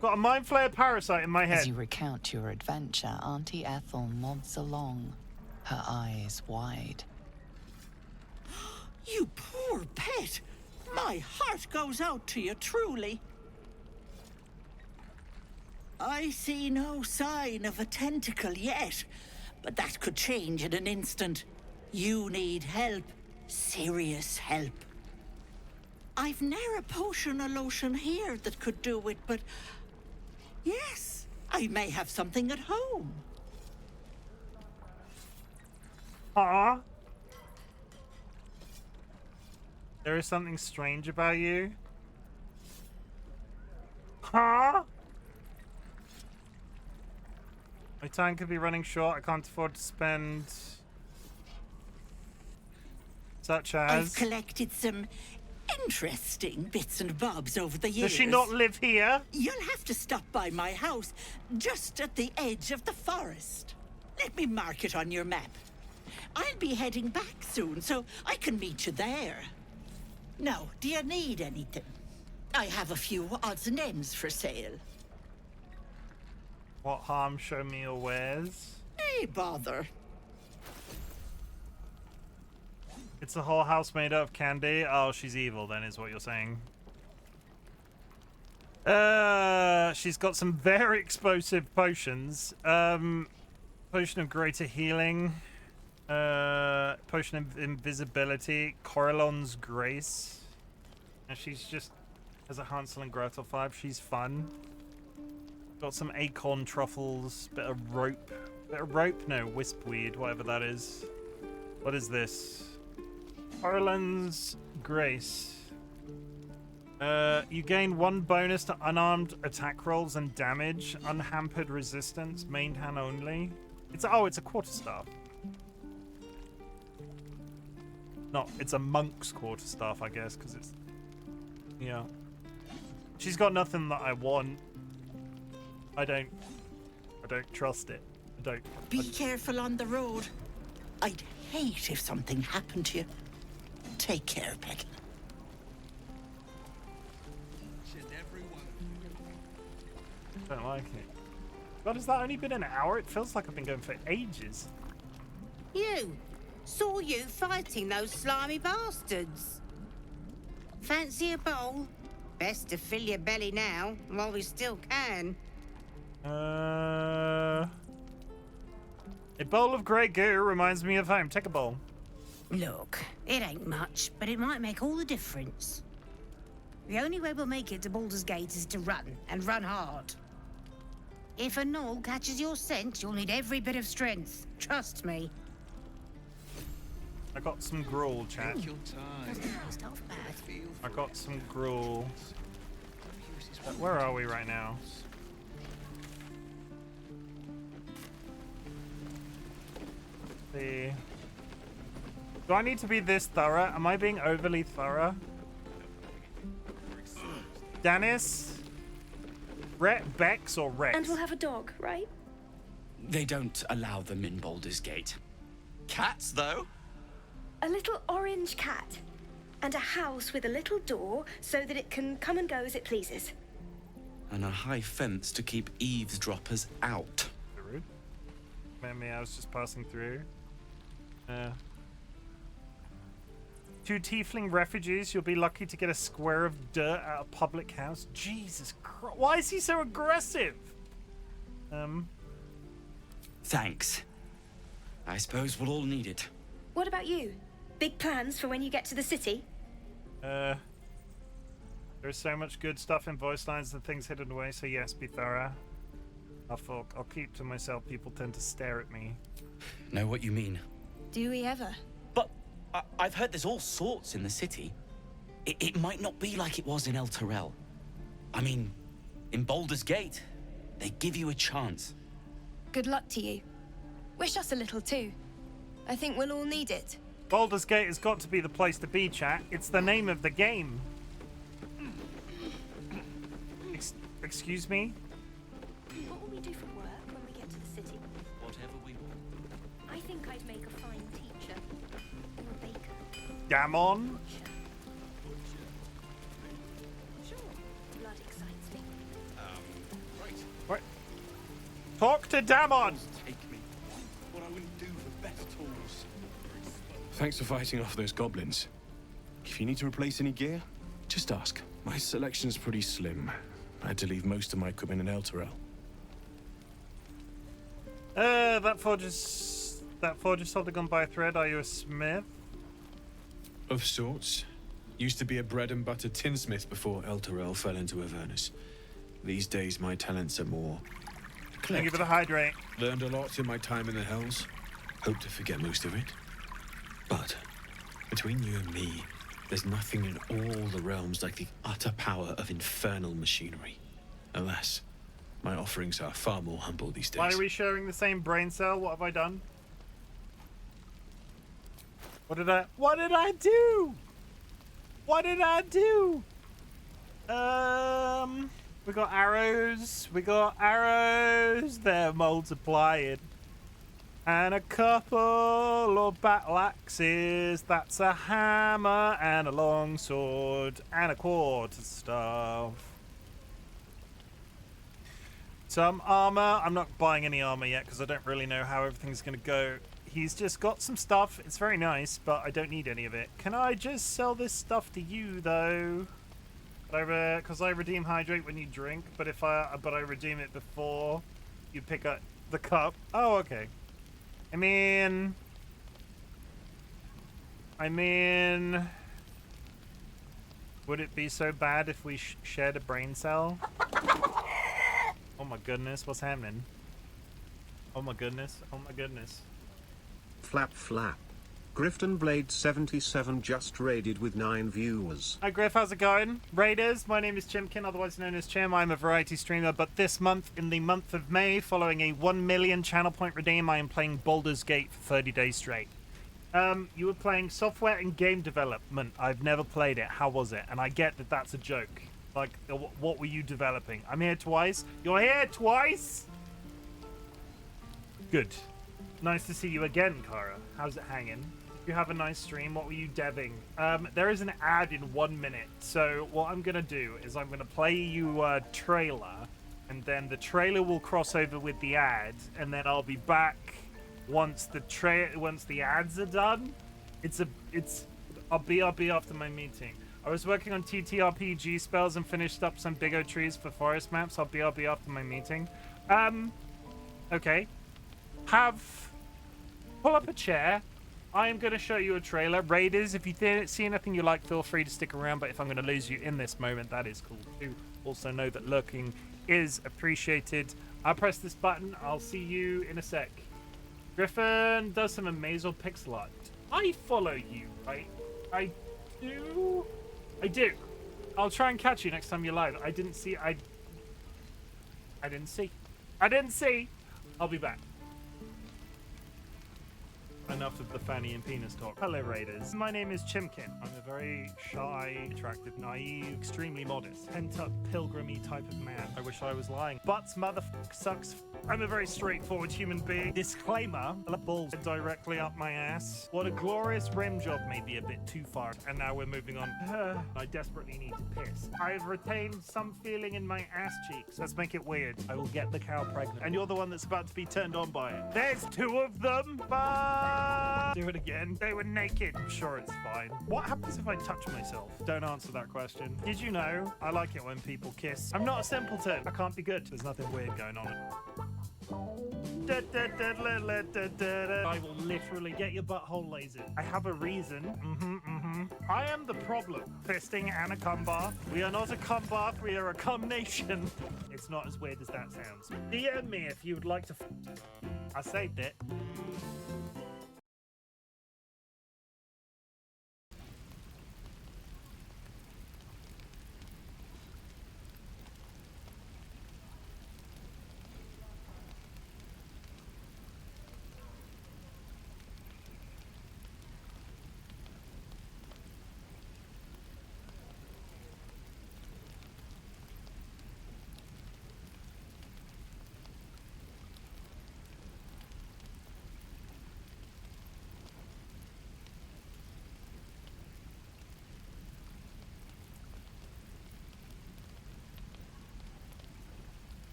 got a mind flayer parasite in my head. As you recount your adventure, Auntie Ethel nods along, her eyes wide. You poor pet. My heart goes out to you, truly. I see no sign of a tentacle yet, but that could change in an instant. You need help. Serious help. I've ne'er a potion or lotion here that could do it, but... Yes, I may have something at home. There is something strange about you. Huh? My time could be running short. I can't afford to spend... Such as... I've collected some interesting bits and bobs over the years. Does she not live here? You'll have to stop by my house, just at the edge of the forest. Let me mark it on your map. I'll be heading back soon, so I can meet you there. Now, do you need anything? I have a few odds and ends for sale. What harm? Show me your wares. Hey, bother. It's a whole house made of candy. Oh, she's evil then, is what you're saying. She's got some very explosive potions. Potion of greater healing. Potion of invisibility. Corellon's grace. And she's just has a Hansel and Gretel vibe. She's fun. Got some acorn truffles. Bit of rope. Bit of rope? No, wispweed. Whatever that is. What is this? Corellon's grace. You gain 1 bonus to unarmed attack rolls and damage. Unhampered resistance. Main hand only. It's a quarterstaff. No, it's a monk's quarterstaff, I guess, because it's... Yeah. She's got nothing that I want. I don't don't trust it. I don't. Be careful on the road. I'd hate if something happened to you. Take care, Pet. Don't like it. God, has that only been an hour? It feels like I've been going for ages. You! Saw you fighting those slimy bastards. Fancy a bowl? Best to fill your belly now, while we still can. A bowl of grey goo reminds me of home. Take a bowl. Look, it ain't much, but it might make all the difference. The only way we'll make it to Baldur's Gate is to run, and run hard. If a gnoll catches your scent, you'll need every bit of strength. Trust me. I got some gruel, chat. I got some gruel. Where are we right now? See. Do I need to be this thorough? Am I being overly thorough? Dennis? Bex or Rex? And we'll have a dog, right? They don't allow them in Baldur's Gate. Cats, though? A little orange cat. And a house with a little door so that it can come and go as it pleases. And a high fence to keep eavesdroppers out. Rude. Me, I was just passing through. 2 tiefling refugees. You'll be lucky to get a square of dirt at a public house. Jesus Christ. Why is he so aggressive? Thanks. I suppose we'll all need it. What about you? Big plans for when you get to the city? There's so much good stuff in voice lines and things hidden away, so yes, be thorough. I'll keep to myself. People tend to stare at me. Know what you mean. Do we ever? But I've heard there's all sorts in the city. It might not be like it was in El Terrell. I mean, in Baldur's Gate, they give you a chance. Good luck to you. Wish us a little too. I think we'll all need it. Baldur's Gate has got to be the place to be, chat. It's the name of the game. Excuse me? What will we do for work when we get to the city? Whatever we want. I think I'd make a fine teacher. Or a baker. Damon? Sure. Blood excites me. Right. What? Talk to Damon! Take me. What I wouldn't do for better tools. Thanks for fighting off those goblins. If you need to replace any gear, just ask. My selection's pretty slim. I had to leave most of my equipment in El Terrell. That forge is holding on by a thread. Are you a smith? Of sorts. Used to be a bread and butter tinsmith before El Terrell fell into Avernus. These days, my talents are more... Thank you for the hydrate. Learned a lot in my time in the Hells. Hope to forget most of it. But, between you and me, there's nothing in all the realms like the utter power of infernal machinery. Alas, my offerings are far more humble these days. Why are we sharing the same brain cell? What have I done? What did I do? What did I do? We got arrows. They're multiplying. And a couple of battle axes. That's a hammer and a long sword and a quarterstaff. Some armor. I'm not buying any armor yet because I don't really know how everything's going to go. He's just got some stuff. It's very nice, but I don't need any of it. Can I just sell this stuff to you though? Because I redeem hydrate when you drink, but I redeem it before you pick up the cup. Oh, okay. I mean, would it be so bad if we shared a brain cell? Oh my goodness, what's happening? Oh my goodness, oh my goodness. Flap flap. Grifton Blade 77 just raided with 9 viewers. Hi Griff, how's it going? Raiders, my name is Chimken, otherwise known as Chim. I'm a variety streamer, but this month, in the month of May, following a 1 million channel point redeem, I am playing Baldur's Gate for 30 days straight. You were playing software and game development. I've never played it. How was it? And I get that that's a joke. Like, what were you developing? I'm here twice. You're here twice? Good. Nice to see you again, Kara. How's it hanging? Did you have a nice stream? What were you deving? There is an ad in 1 minute. So what I'm going to do is I'm going to play you a trailer, and then the trailer will cross over with the ad, and then I'll be back once the ads are done. I'll be after my meeting. I was working on TTRPG spells and finished up some big O trees for forest maps. I'll be after my meeting. Okay. Pull up a chair. I am going to show you a trailer. Raiders, if you see anything you like, feel free to stick around. But if I'm going to lose you in this moment, that is cool too. Also know that lurking is appreciated. I'll press this button. I'll see you in a sec. Griffin does some amazing pixel art. I follow you, right? I do. I'll try and catch you next time you're live. I didn't see. I'll be back. Enough of the fanny and penis talk. Hello, Raiders. My name is Chimken. I'm a very shy, attractive, naive, extremely modest, pent-up, pilgrimy type of man. I wish I was lying. Butts, motherfucker, sucks. I'm a very straightforward human being. Disclaimer, balls directly up my ass. What a glorious rim job, may be a bit too far. And now we're moving on. I desperately need to piss. I've retained some feeling in my ass cheeks. Let's make it weird. I will get the cow pregnant. And you're the one that's about to be turned on by it. There's 2 of them. Bye. Do it again. They were naked. I'm sure it's fine. What happens if I touch myself? Don't answer that question. Did you know? I like it when people kiss. I'm not a simpleton. I can't be good. There's nothing weird going on. I will literally get your butthole lasered. I have a reason. I am the problem. Fisting and a cum bath. We are not a cum bath. We are a cum nation. It's not as weird as that sounds. DM me if you would like to. I saved it.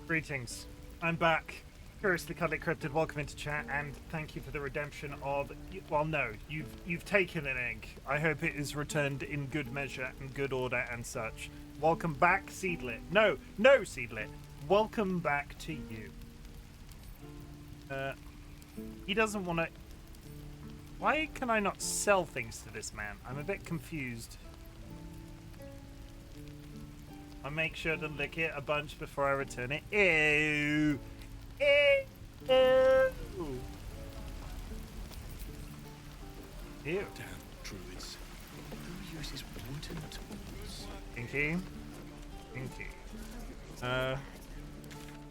Greetings. I'm back. Curiously Cuddly Cryptid, welcome into chat, and thank you for the redemption of... Well, no, you've taken an egg. I hope it is returned in good measure and good order and such. Welcome back, Seedlit. No, Seedlit. Welcome back to you. He doesn't want to... Why can I not sell things to this man? I'm a bit confused. I'll make sure to lick it a bunch before I return it. Ew! Ew! Ew. Damn druids. Who uses wooden tools? Inky. So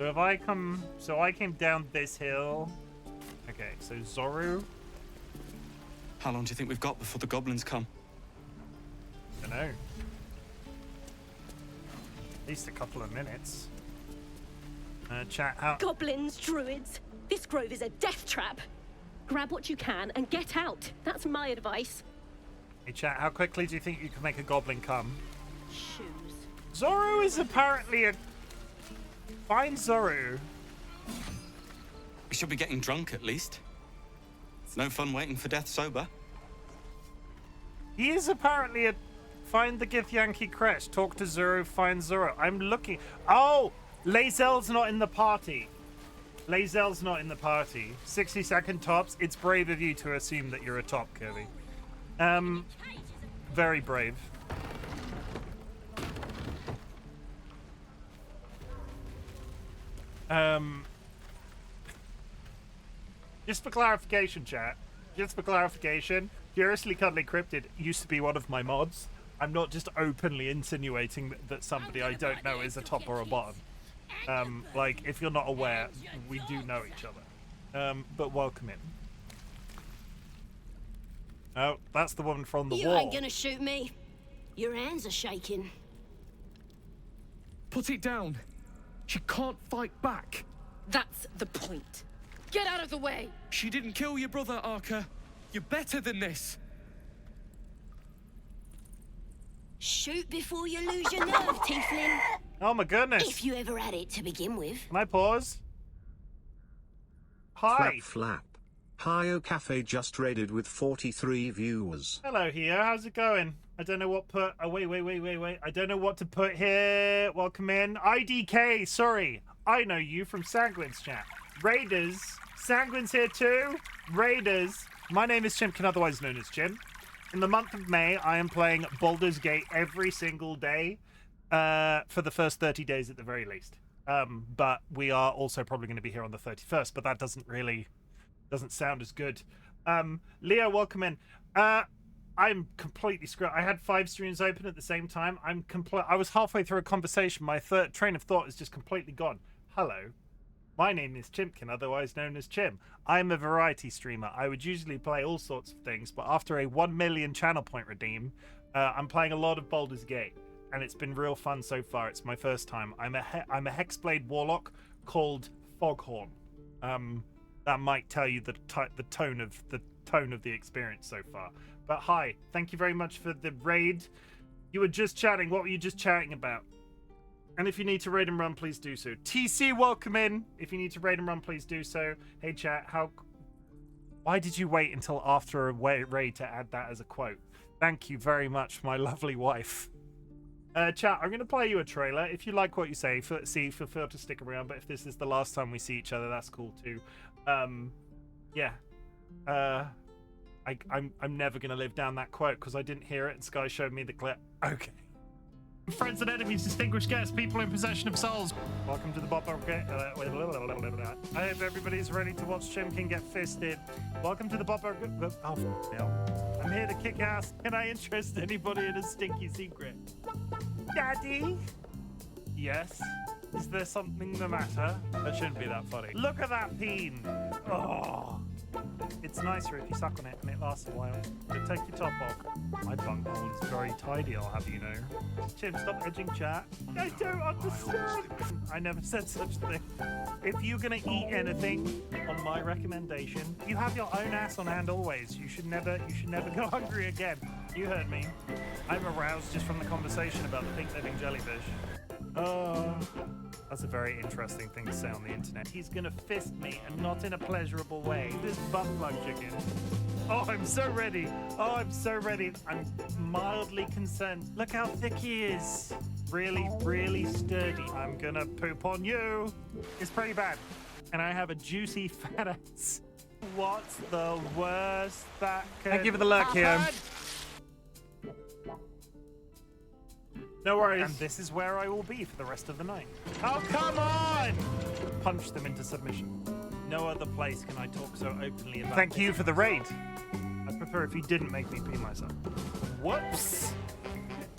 if I come... So I came down this hill. Okay, so Zoru. How long do you think we've got before the goblins come? I don't know. At least a couple of minutes. Chat, how... Goblins, druids. This grove is a death trap. Grab what you can and get out. That's my advice. Hey, chat, how quickly do you think you can make a goblin come? Shoes. Zoru is apparently a... Fine Zoru. We should be getting drunk at least. It's no fun waiting for death sober. He is apparently a... Find the Gith Yankee Crash. Talk to Zoro. Find Zoro. I'm looking... Oh! Lae'zel's not in the party. Lae'zel's not in the party. 60-second tops. It's brave of you to assume that you're a top, Kirby. Very brave. Just for clarification, chat. Just for clarification, Curiously Cuddly Cryptid used to be one of my mods. I'm not just openly insinuating that somebody I don't know is a top or a bottom. Like, if you're not aware, we do know each other. But welcome in. Oh, that's the woman from the wall. You ain't gonna shoot me. Your hands are shaking. Put it down. She can't fight back. That's the point. Get out of the way. She didn't kill your brother, Arca. You're better than this. Shoot before you lose your nerve, Tiefling. Oh my goodness. If you ever had it to begin with. Can I pause? Hi. Flap flap. Hi-O Cafe just raided with 43 viewers. Hello here, how's it going? I don't know what put... Oh, wait. I don't know what to put here. Welcome in. IDK, sorry. I know you from Sanguine's chat. Raiders. Sanguine's here too. Raiders. My name is Chimken, otherwise known as Chim. In the month of May, I am playing Baldur's Gate every single day for the first 30 days at the very least. But we are also probably going to be here on the 31st, but that doesn't sound as good. Leo, welcome in. I'm completely screwed. I had 5 streams open at the same time. I was halfway through a conversation. My third train of thought is just completely gone. Hello. My name is Chimken, otherwise known as Chim. I'm a variety streamer. I would usually play all sorts of things, but after a 1 million channel point redeem, I'm playing a lot of Baldur's Gate, and it's been real fun so far. It's my first time. I'm a Hexblade Warlock called Foghorn. That might tell you the tone of the experience so far. But hi, thank you very much for the raid. You were just chatting. What were you just chatting about? And if you need to raid and run, please do so. TC, welcome in. If you need to raid and run, please do so. Hey, chat, why did you wait until after a raid to add that as a quote? Thank you very much, my lovely wife. Chat, I'm going to play you a trailer. If you like what you say, feel free to stick around. But if this is the last time we see each other, that's cool too. Yeah. I'm never going to live down that quote because I didn't hear it and Sky showed me the clip. Okay. Friends and enemies, distinguished guests, people in possession of souls. Welcome to the Bop. I hope everybody's ready to watch Chimken get fisted. Welcome to the Bop. Oh, no. I'm here to kick ass. Can I interest anybody in a stinky secret? Daddy? Yes? Is there something the matter? That shouldn't be that funny. Look at that peen. Oh. It's nicer if you suck on it and it lasts a while. But take your top off. My bunghole is very tidy, I'll have you know. Chim, stop edging chat. I don't understand. I never said such a thing. If you're gonna eat anything, on my recommendation, you have your own ass on hand always. You should never go hungry again. You heard me. I'm aroused just from the conversation about the pink living jellyfish. Oh. That's a very interesting thing to say on the internet. He's gonna fist me, and not in a pleasurable way. This butt plug chicken. Oh, I'm so ready. Oh, I'm so ready. I'm mildly concerned. Look how thick he is. Really, really sturdy. I'm gonna poop on you. It's pretty bad. And I have a juicy fat ass. What's the worst that could Thank you for the luck, Hero. No worries. And this is where I will be for the rest of the night. Oh, come on! Punch them into submission. No other place can I talk so openly about Thank you for the raid. I'd prefer if you didn't make me pee myself. Whoops!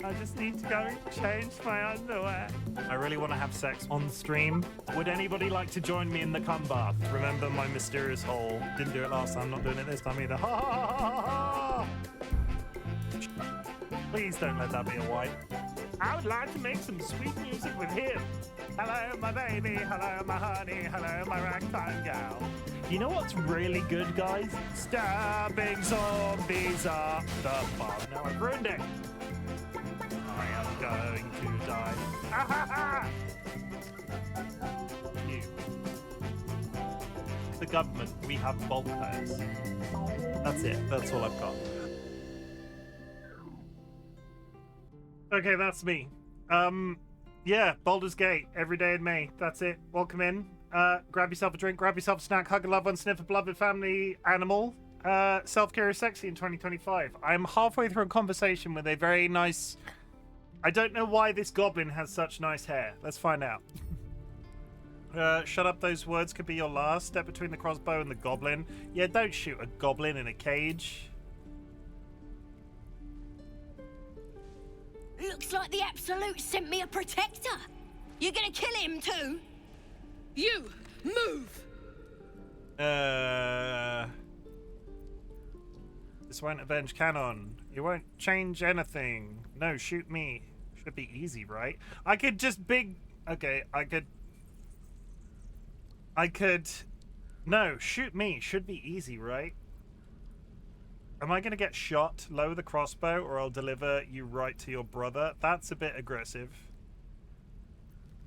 I just need to go and change my underwear. I really want to have sex on stream. Would anybody like to join me in the cum bath? Remember my mysterious hole. Didn't do it last time, not doing it this time either. Ha ha ha ha ha! Please don't let that be a wipe. I would like to make some sweet music with him. Hello, my baby. Hello, my honey. Hello, my ragtime gal. You know what's really good, guys? Stabbing zombies up the bum. Now I've ruined it. I am going to die. Ah, ha, ha. You. The government, we have bulk players. That's it. That's all I've got. Okay, that's me. Yeah, Baldur's Gate, every day in May. That's it. Welcome in. Grab yourself a drink, grab yourself a snack, hug a loved one, sniff a beloved family animal. Self-care is sexy in 2025. I'm halfway through a conversation with a very nice... I don't know why this goblin has such nice hair. Let's find out. Shut up, those words could be your last. Step between the crossbow and the goblin. Yeah, don't shoot a goblin in a cage. Looks like the Absolute sent me a protector. You're gonna kill him too? You, move! This won't avenge canon. It won't change anything. No, shoot me. Should be easy, right? I could just big... Okay, I could... No, shoot me. Should be easy, right? Am I going to get shot? Lower the crossbow or I'll deliver you right to your brother? That's a bit aggressive.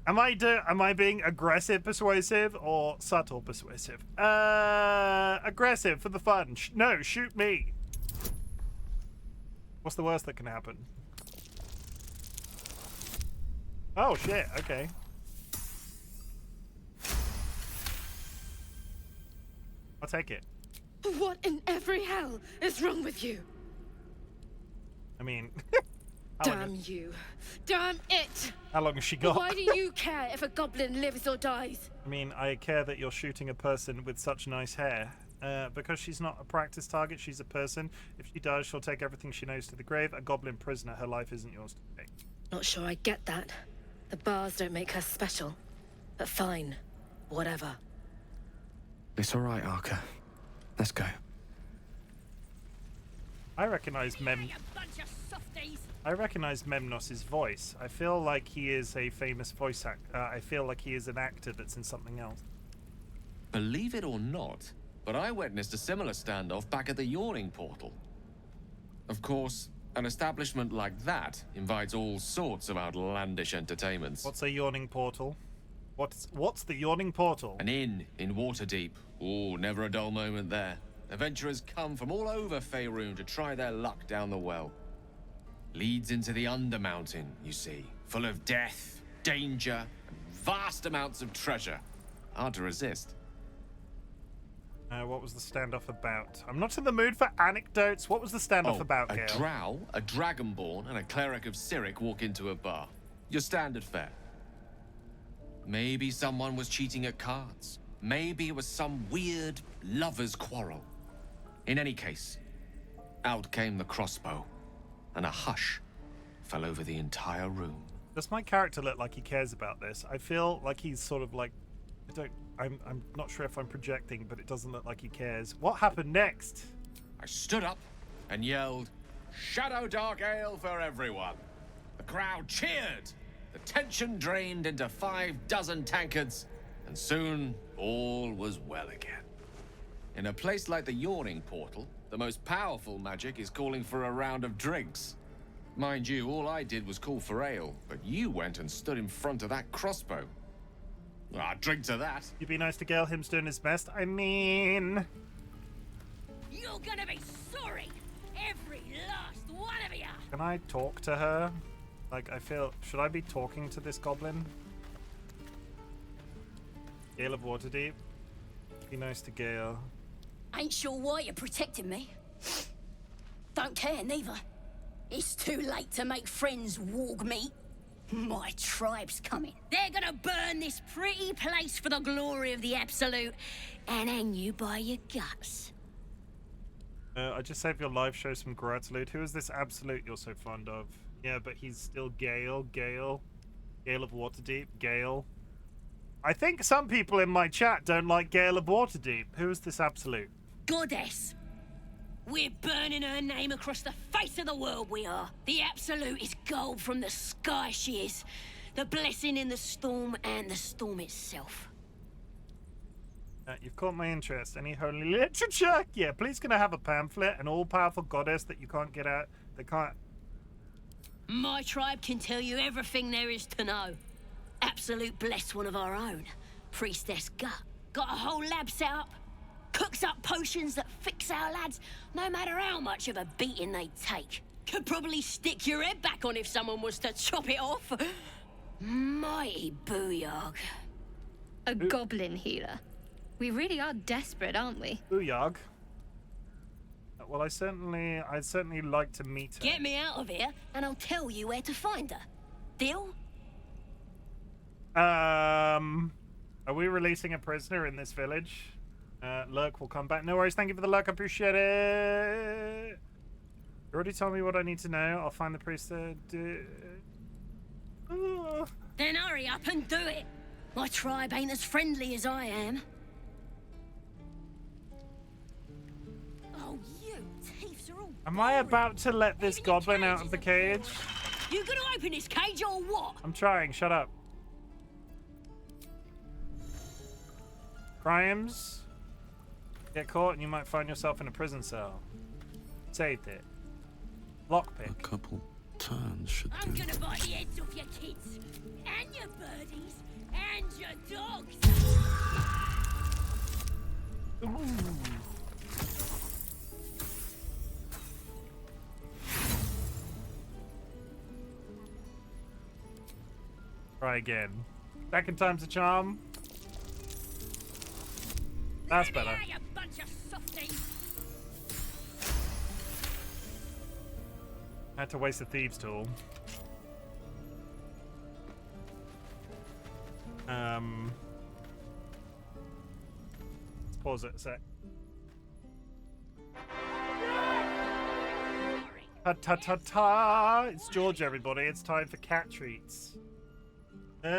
Am I being aggressive persuasive or subtle persuasive? Aggressive for the fun. No, shoot me. What's the worst that can happen? Oh shit, okay. I'll take it. What in every hell is wrong with you? I mean... Damn you. Damn it! How long has she got? Why do you care if a goblin lives or dies? I mean, I care that you're shooting a person with such nice hair. Because she's not a practice target, she's a person. If she does, she'll take everything she knows to the grave. A goblin prisoner, her life isn't yours to take. Not sure I get that. The bars don't make her special. But fine. Whatever. It's all right, Arca. Let's go. I recognize Memnos's voice. I feel like he is a famous voice actor. I feel like he is an actor that's in something else. Believe it or not, but I witnessed a similar standoff back at the Yawning Portal. Of course, an establishment like that invites all sorts of outlandish entertainments. What's a Yawning Portal? What's the Yawning Portal? An inn in Waterdeep. Ooh, never a dull moment there. Adventurers come from all over Faerun to try their luck down the well. Leads into the Undermountain, you see. Full of death, danger, and vast amounts of treasure. Hard to resist. What was the standoff about? I'm not in the mood for anecdotes. What was the standoff about, a Gale? drow, a dragonborn, and a cleric of Cyric walk into a bar. Your standard fare. Maybe someone was cheating at cards. Maybe it was some weird lover's quarrel. In any case, out came the crossbow, and a hush fell over the entire room. Does my character look like he cares about this? I feel like he's sort of like... I'm not sure if I'm projecting, but it doesn't look like he cares. What happened next? I stood up and yelled, "Shadow Dark Ale for everyone!" The crowd cheered. The tension drained into 6 tankards, and soon all was well again. In a place like the Yawning Portal, the most powerful magic is calling for a round of drinks. Mind you, all I did was call for ale, but you went and stood in front of that crossbow. Well, I'd drink to that. You'd be nice to Gale. Him's doing his best. I mean... You're gonna be sorry. Every last one of you. Can I talk to her? Like, I feel... Should I be talking to this goblin? Gale of Waterdeep. Be nice to Gale. Ain't sure why you're protecting me. Don't care, neither. It's too late to make friends, warg meat. My tribe's coming. They're gonna burn this pretty place for the glory of the Absolute and hang you by your guts. I just saved your life, show some gratitude. Who is this Absolute you're so fond of? Yeah, but he's still Gale of Waterdeep, Gale. I think some people in my chat don't like Gale of Waterdeep. Who is this Absolute? Goddess. We're burning her name across the face of the world, we are. The Absolute is gold from the sky, she is. The blessing in the storm and the storm itself. You've caught my interest. Any holy literature? Yeah, please can I have a pamphlet? An all-powerful goddess that you can't get out? They can't... My tribe can tell you everything there is to know. Absolute bless one of our own. Priestess Gut. Got a whole lab set up. Cooks up potions that fix our lads, no matter how much of a beating they take. Could probably stick your head back on if someone was to chop it off. Mighty booyog. A goblin healer. We really are desperate, aren't we? Booyog. Well, I'd certainly like to meet her. Get me out of here, and I'll tell you where to find her. Deal? Are we releasing a prisoner in this village? Lurk will come back. No worries, thank you for the lurk, I appreciate it. You already told me what I need to know. I'll find the priest there. Then hurry up and do it. My tribe ain't as friendly as I am. Oh, you thieves are all... Am I about to let this goblin out of the cage? You gonna open this cage or what? I'm trying, shut up. Crimes. Get caught and you might find yourself in a prison cell. Saved it. Lockpick. A couple turns should do. I'm gonna bite the heads off your kids, and your birdies, and your dogs. Try again. Second time's a charm. That's better. You bunch of softies. I had to waste a thieves tool. Let's pause it a sec. Ta ta ta ta! It's George, everybody. It's time for cat treats. We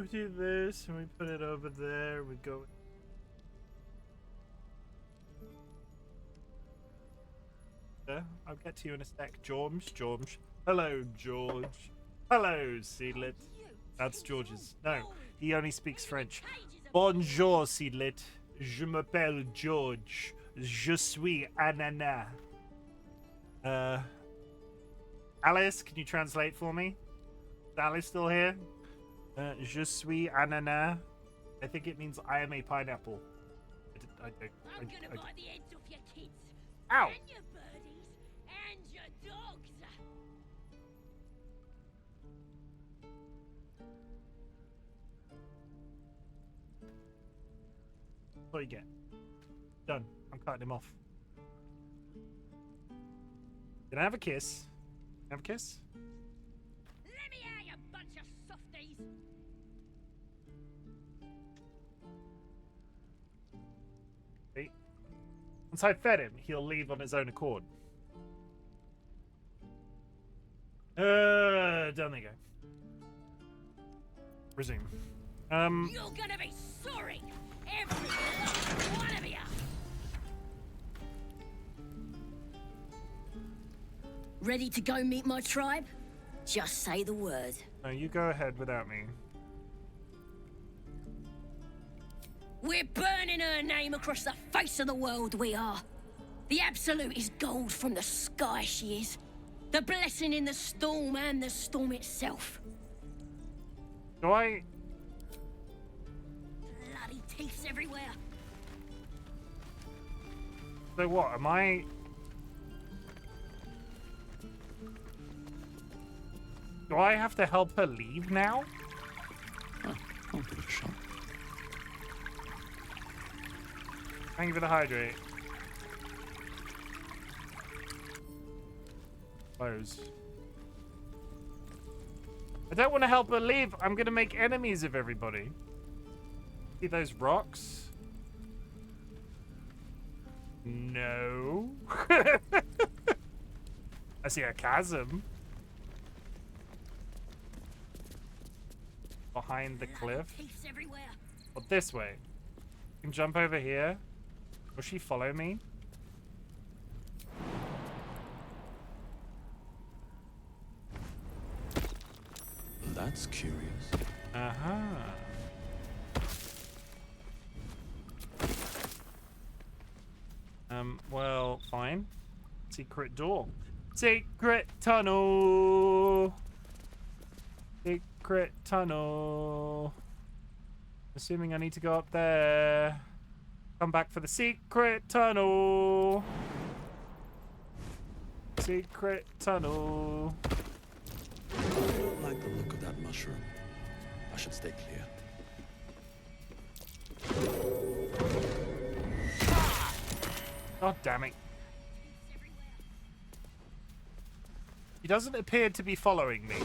do this and we put it over there. We go. I'll get to you in a sec. George. Hello, George. Hello, Seedlit. That's George's. No, he only speaks French. Bonjour, Seedlit. Je m'appelle George. Je suis ananas. Alice, can you translate for me? Is Alice still here? Je suis ananas. I think it means I am a pineapple. I'm gonna bite the heads off your kids. Ow! And your birdies, and your dogs. That's what you get. Done. I'm cutting him off. Can I have a kiss? Can I have a kiss? Let me out, you bunch of softies. See? Once I fed him, he'll leave on his own accord. Down they go. Resume. You're gonna be sorry, every last one of you. Ready to go meet my tribe? Just say the word. No, you go ahead without me. We're burning her name across the face of the world, we are. The Absolute is gold from the sky, she is. The blessing in the storm and the storm itself. Do I... teeth's everywhere. So what, am I... Do I have to help her leave now? Oh, I'll give it a shot. Thank you for the hydrate. Close. I don't want to help her leave. I'm going to make enemies of everybody. See those rocks? No. I see a chasm. Behind the cliff. Or this way. You can jump over here. Will she follow me? That's curious. Uh-huh. Well, fine. Secret door. Secret tunnel. Secret tunnel. Assuming I need to go up there. Come back for the secret tunnel. Secret tunnel. I don't like the look of that mushroom. I should stay clear. God damn it. He doesn't appear to be following me.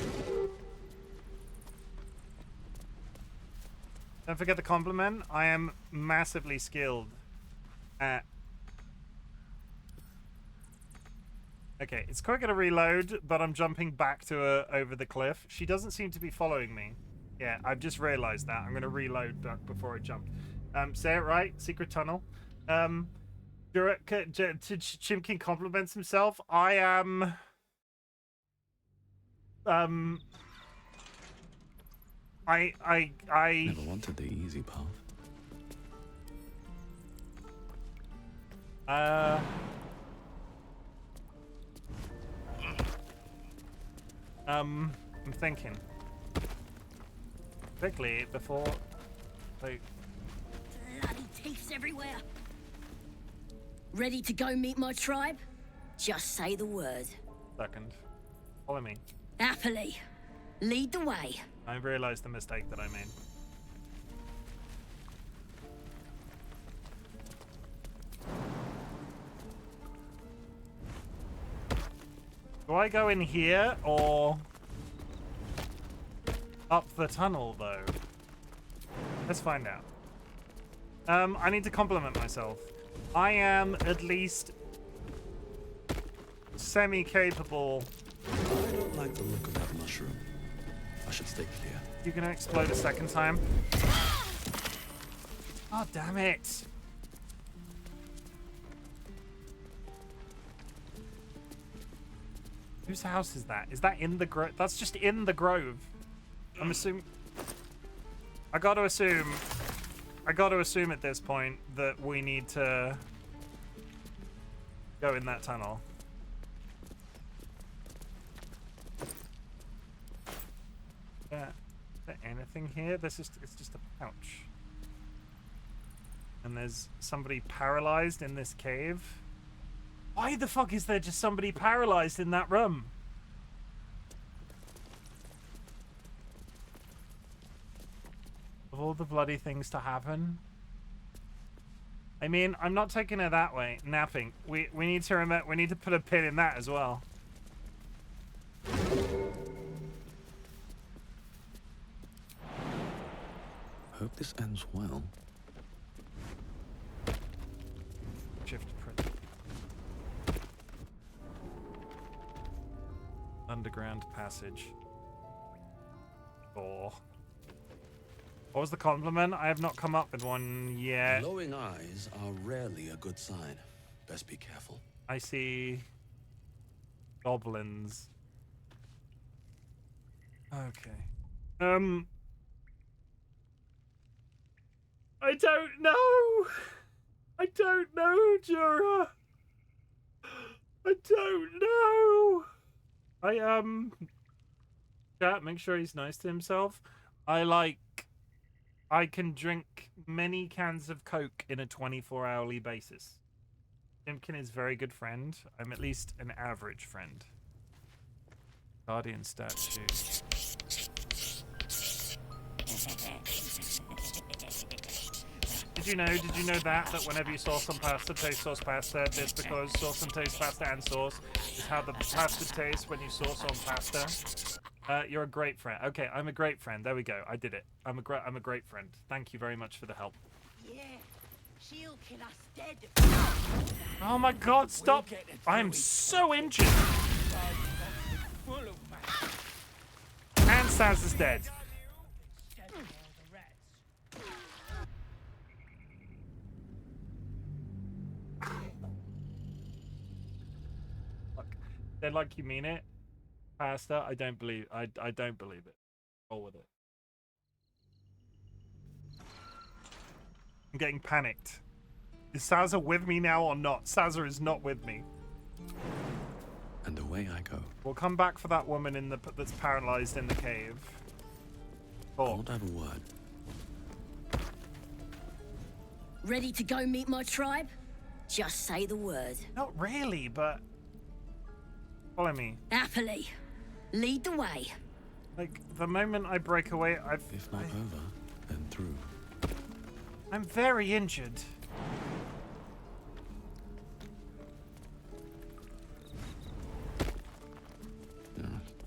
Don't forget the compliment. I am massively skilled at... Okay, it's quite gonna reload, but I'm jumping back to her over the cliff. She doesn't seem to be following me. Yeah, I've just realized that. I'm gonna reload back before I jump. Say it right. Secret tunnel. Chimken compliments himself. I am... I never wanted the easy path. I'm thinking quickly before they... Bloody teeth's everywhere. Ready to go meet my tribe? Just say the word. Second. Follow me. Happily. Lead the way. I realized the mistake that I made. Do I go in here or up the tunnel though? Let's find out. I need to compliment myself. I am at least semi-capable. I don't like the look of that mushroom. I should stay clear. You gonna explode a second time? Oh, damn it. Whose house is that? Is that in the grove? That's just in the grove. I'm assuming... I gotta assume at this point that we need to go in that tunnel. Yeah. Is there anything here? It's just a pouch. And there's somebody paralyzed in this cave. Why the fuck is there just somebody paralyzed in that room? Of all the bloody things to happen. I mean, I'm not taking her that way. Napping. We need to remember. We need to put a pin in that as well. Hope this ends well. Shift print. Underground passage. Oh. What was the compliment? I have not come up with one yet. Glowing eyes are rarely a good sign. Best be careful. I see goblins. Okay. I don't know. I don't know, Jura. I don't know. Chat, make sure he's nice to himself. I like I can drink many cans of Coke in a 24-hourly basis. Chimken is a very good friend. I'm at least an average friend. Guardian statue. Did you know that whenever you sauce on pasta, taste sauce pasta, it's because sauce and taste pasta and sauce is how the pasta tastes when you sauce on pasta? You're a great friend. Okay, I'm a great friend. There we go. I did it. I'm a great friend. Thank you very much for the help. Yeah, she'll kill us dead. Oh my god, stop! I'm so injured! And Saz is dead. Look, they're like you mean it. Pasta, I don't believe it. Roll with it. I'm getting panicked. Is Sazza with me now or not? Sazza is not with me. And away I go. We'll come back for that woman in the that's paralyzed in the cave. I want to have a word. Ready to go meet my tribe? Just say the word. Not really, but follow me. Happily. Lead the way. Like the moment I break away, If not over, then through. I'm very injured.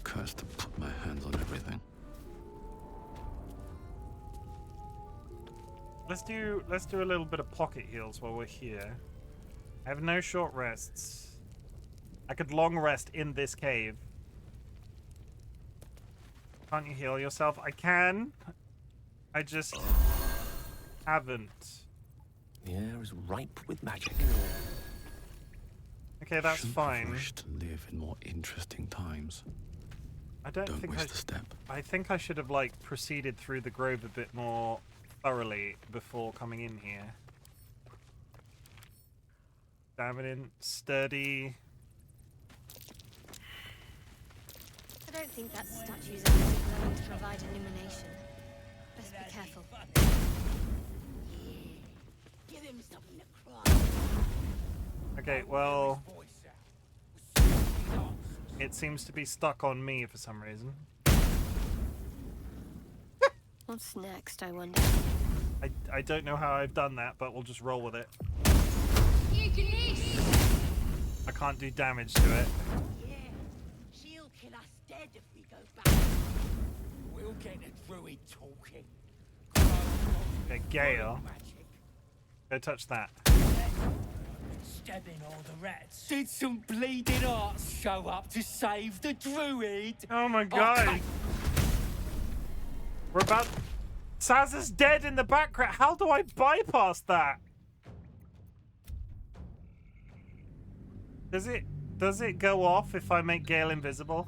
Cursed to put my hands on everything. Let's do a little bit of pocket heals while we're here. I have no short rests. I could long rest in this cave. Can't you heal yourself? I can. I just haven't. The air is ripe with magic. Okay, that's fine. Have wished to live in more interesting times. I don't think waste a step. I think I should have like proceeded through the grove a bit more thoroughly before coming in here. Stamina, sturdy. I don't think that statue's able to provide illumination. Best be careful. Give him something to cry. Okay, well, it seems to be stuck on me for some reason. What's next, I wonder? I don't know how I've done that, but we'll just roll with it. I can't do damage to it. Yeah, she'll kill us dead if we go back. We'll get a druid talking. Okay, Gale. Go touch that. Stabbing all the rats. Did some bleeding arts show up to save the druid? Oh my god. We're about... Saz is dead in the background. How do I bypass that? Does it go off if I make Gale invisible?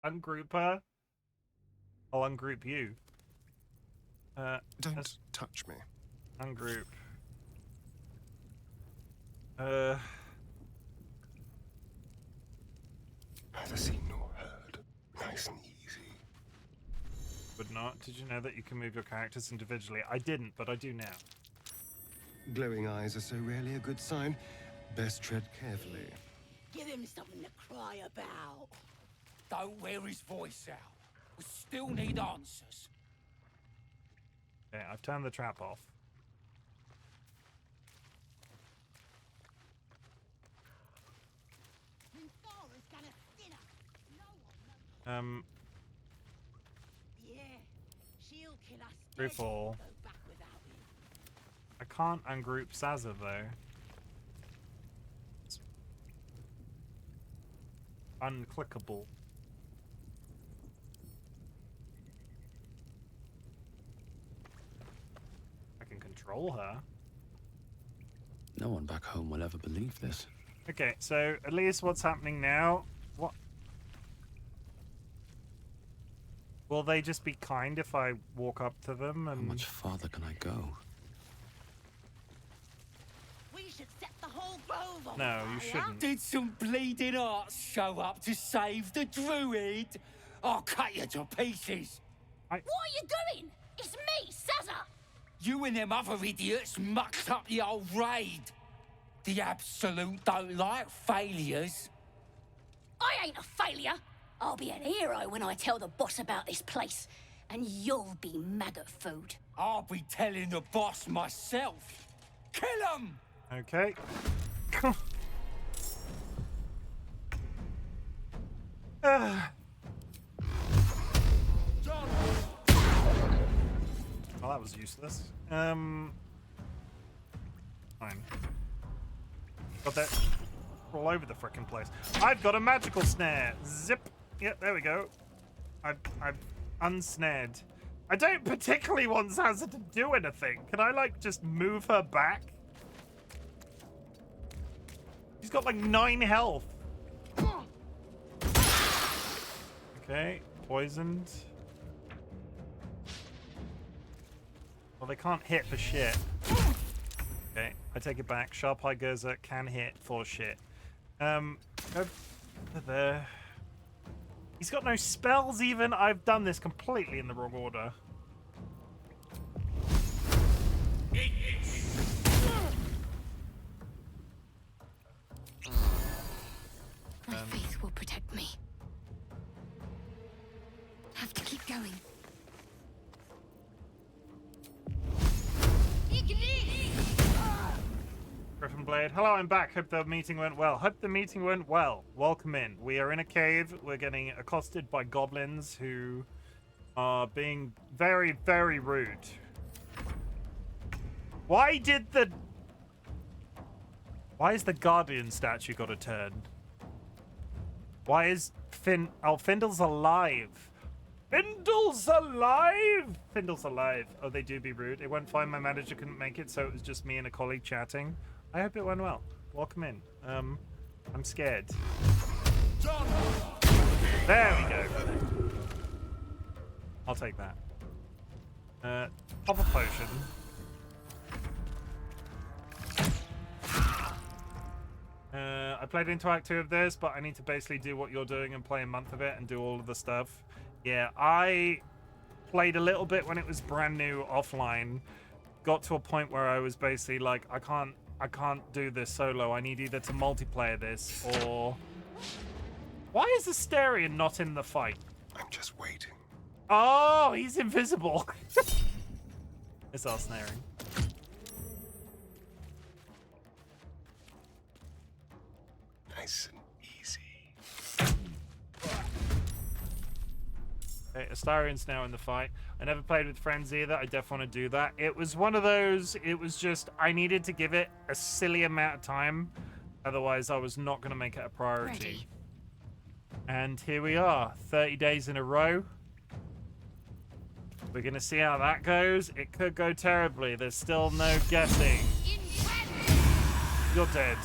Ungroup her. I'll ungroup you. Don't touch me. Ungroup. Neither seen nor heard. Nice and easy. Would not. Did you know that you can move your characters individually? I didn't, but I do now. Glowing eyes are so rarely a good sign. Best tread carefully. Give him something to cry about. Don't wear his voice out. We still need answers. Okay, I've turned the trap off. Yeah, she'll kill us. Free fall. I can't ungroup Sazza though. It's unclickable. I can control her. No one back home will ever believe this. Okay, so at least what's happening now? What? Will they just be kind if I walk up to them and... How much farther can I go? We should set the whole grove No, you shouldn't. Did some bleeding arts show up to save the druid? I'll cut you to pieces. What are you doing? It's me, Sazza! You and them other idiots mucked up the old raid. The Absolute don't like failures. I ain't a failure. I'll be an hero when I tell the boss about this place. And you'll be maggot food. I'll be telling the boss myself. Kill him! Okay. Well, that was useless. Fine. Got that all over the frickin' place. I've got a magical snare. Zip. Yep, there we go. I've unsnared. I don't particularly want Zaza to do anything. Can I, like, just move her back? She's got, like, 9 health. Okay, poisoned. Well, they can't hit for shit. Okay, I take it back. Sharp Eye Gerzer can hit for shit. Over there. He's got no spells even. I've done this completely in the wrong order. My faith will protect me. Have to keep going. Griffin Blade. Hello, I'm back. Hope the meeting went well. Hope the meeting went well. Welcome in. We are in a cave. We're getting accosted by goblins who are being very, very rude. Why is the Guardian statue got a turn? Why is Findle's alive. Findle's alive! Findle's alive. Oh, they do be rude. It went fine. My manager couldn't make it, so it was just me and a colleague chatting. I hope it went well. Welcome in. I'm scared. There we go. I'll take that. Pop a potion. I played into Act 2 of this, but I need to basically do what you're doing and play a month of it and do all of the stuff. Yeah, I played a little bit when it was brand new offline. Got to a point where I was basically like, I can't do this solo. I need either to multiplayer this or... Why is Asterion not in the fight? I'm just waiting. Oh, he's invisible. It's our snaring. Nice and easy. Okay, Astarion's now in the fight. I never played with friends either. I definitely want to do that. It was one of those, it was just, I needed to give it a silly amount of time. Otherwise, I was not going to make it a priority. Ready. And here we are, 30 days in a row. We're going to see how that goes. It could go terribly. There's still no guessing. You're dead.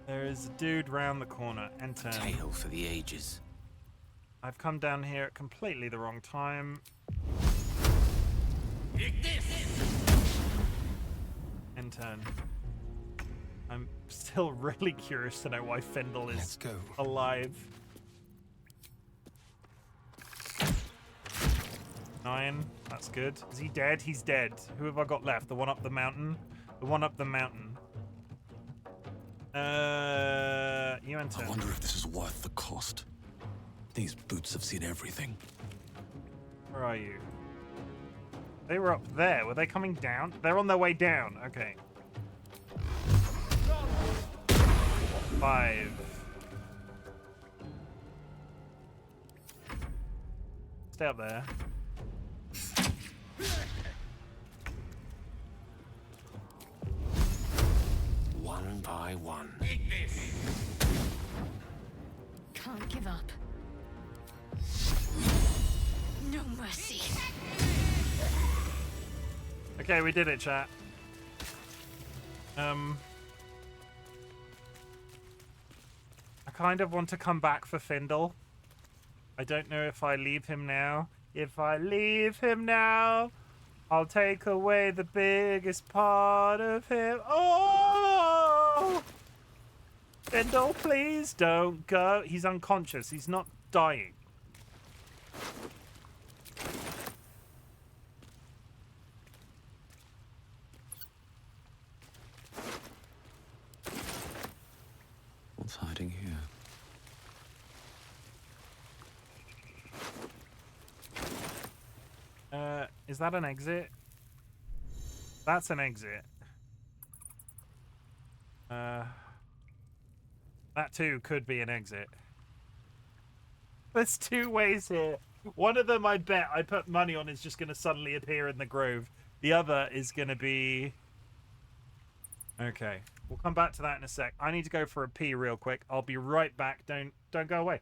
There is a dude round the corner. Enter. Tale for the ages. I've come down here at completely the wrong time. Intern. I'm still really curious to know why Fendel is alive. 9. That's good. Is he dead? He's dead. Who have I got left? The one up the mountain? The one up the mountain. You enter. I wonder if this is worth the cost. These boots have seen everything. Where are you? They were up there. Were they coming down? They're on their way down. Okay. 5. Stay up there. One by one. Can't give up. No mercy. Okay, we did it, chat. I kind of want to come back for Findle. I don't know if I leave him now. If I leave him now, I'll take away the biggest part of him. Oh! Findle, please don't go. He's unconscious. He's not dying. What's hiding here? Is that an exit? That's an exit. That too could be an exit. There's two ways here. One of them I bet I put money on is just going to suddenly appear in the grove. The other is going to be... Okay. We'll come back to that in a sec. I need to go for a pee real quick. I'll be right back. Don't go away.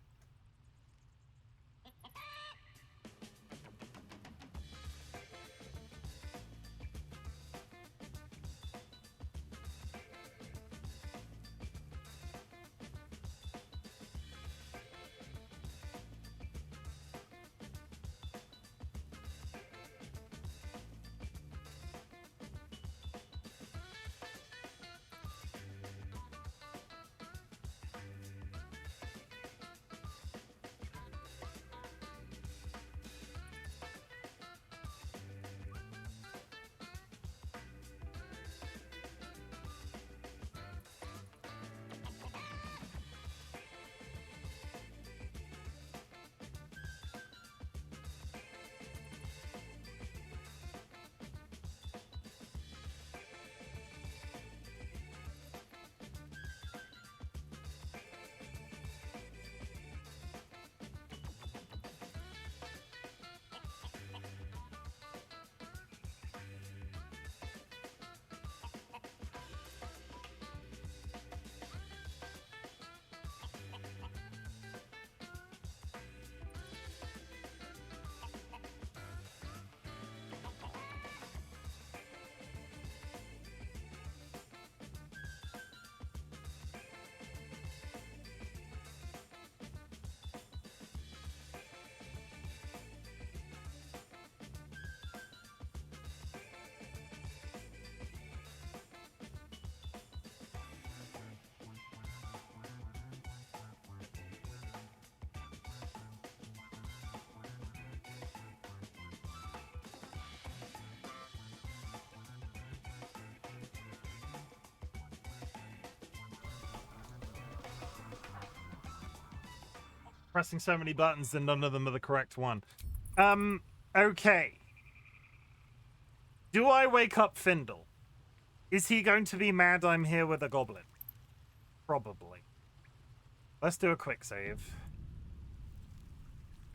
Pressing so many buttons and none of them are the correct one. Okay. Do I wake up Findle? Is he going to be mad I'm here with a goblin? Probably. Let's do a quick save.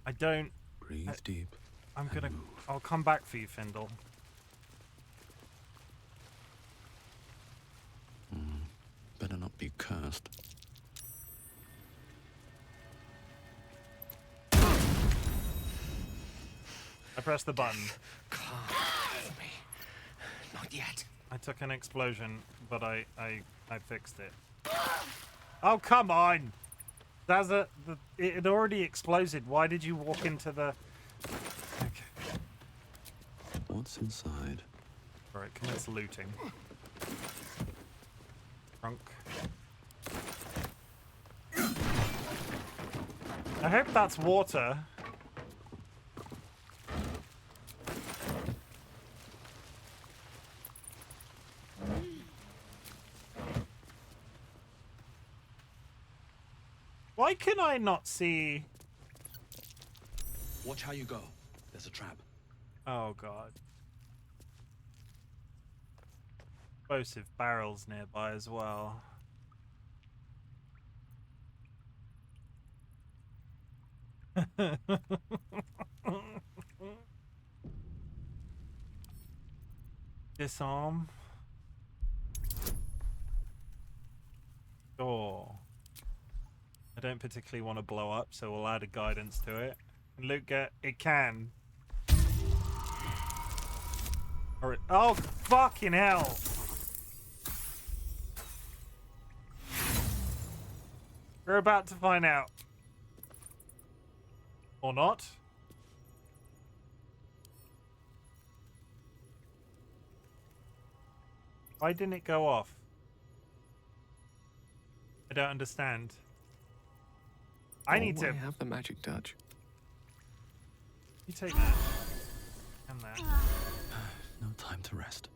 I don't... Breathe deep. I'll come back for you, Findle. Better not be cursed. I pressed the button. Not yet. I took an explosion, but I fixed it. Oh, come on! It had already exploded. Why did you walk into the... Okay. What's inside? Alright, commence looting. Trunk. I hope that's water. Why can I not see... Watch how you go. There's a trap. Oh, God. Explosive barrels nearby as well. Disarm. Door. I don't particularly want to blow up, so we'll add a guidance to it. And Luke, it can. Oh, fucking hell! We're about to find out. Or not. Why didn't it go off? I don't understand. I need to have the magic touch. You take that. And that. No time to rest.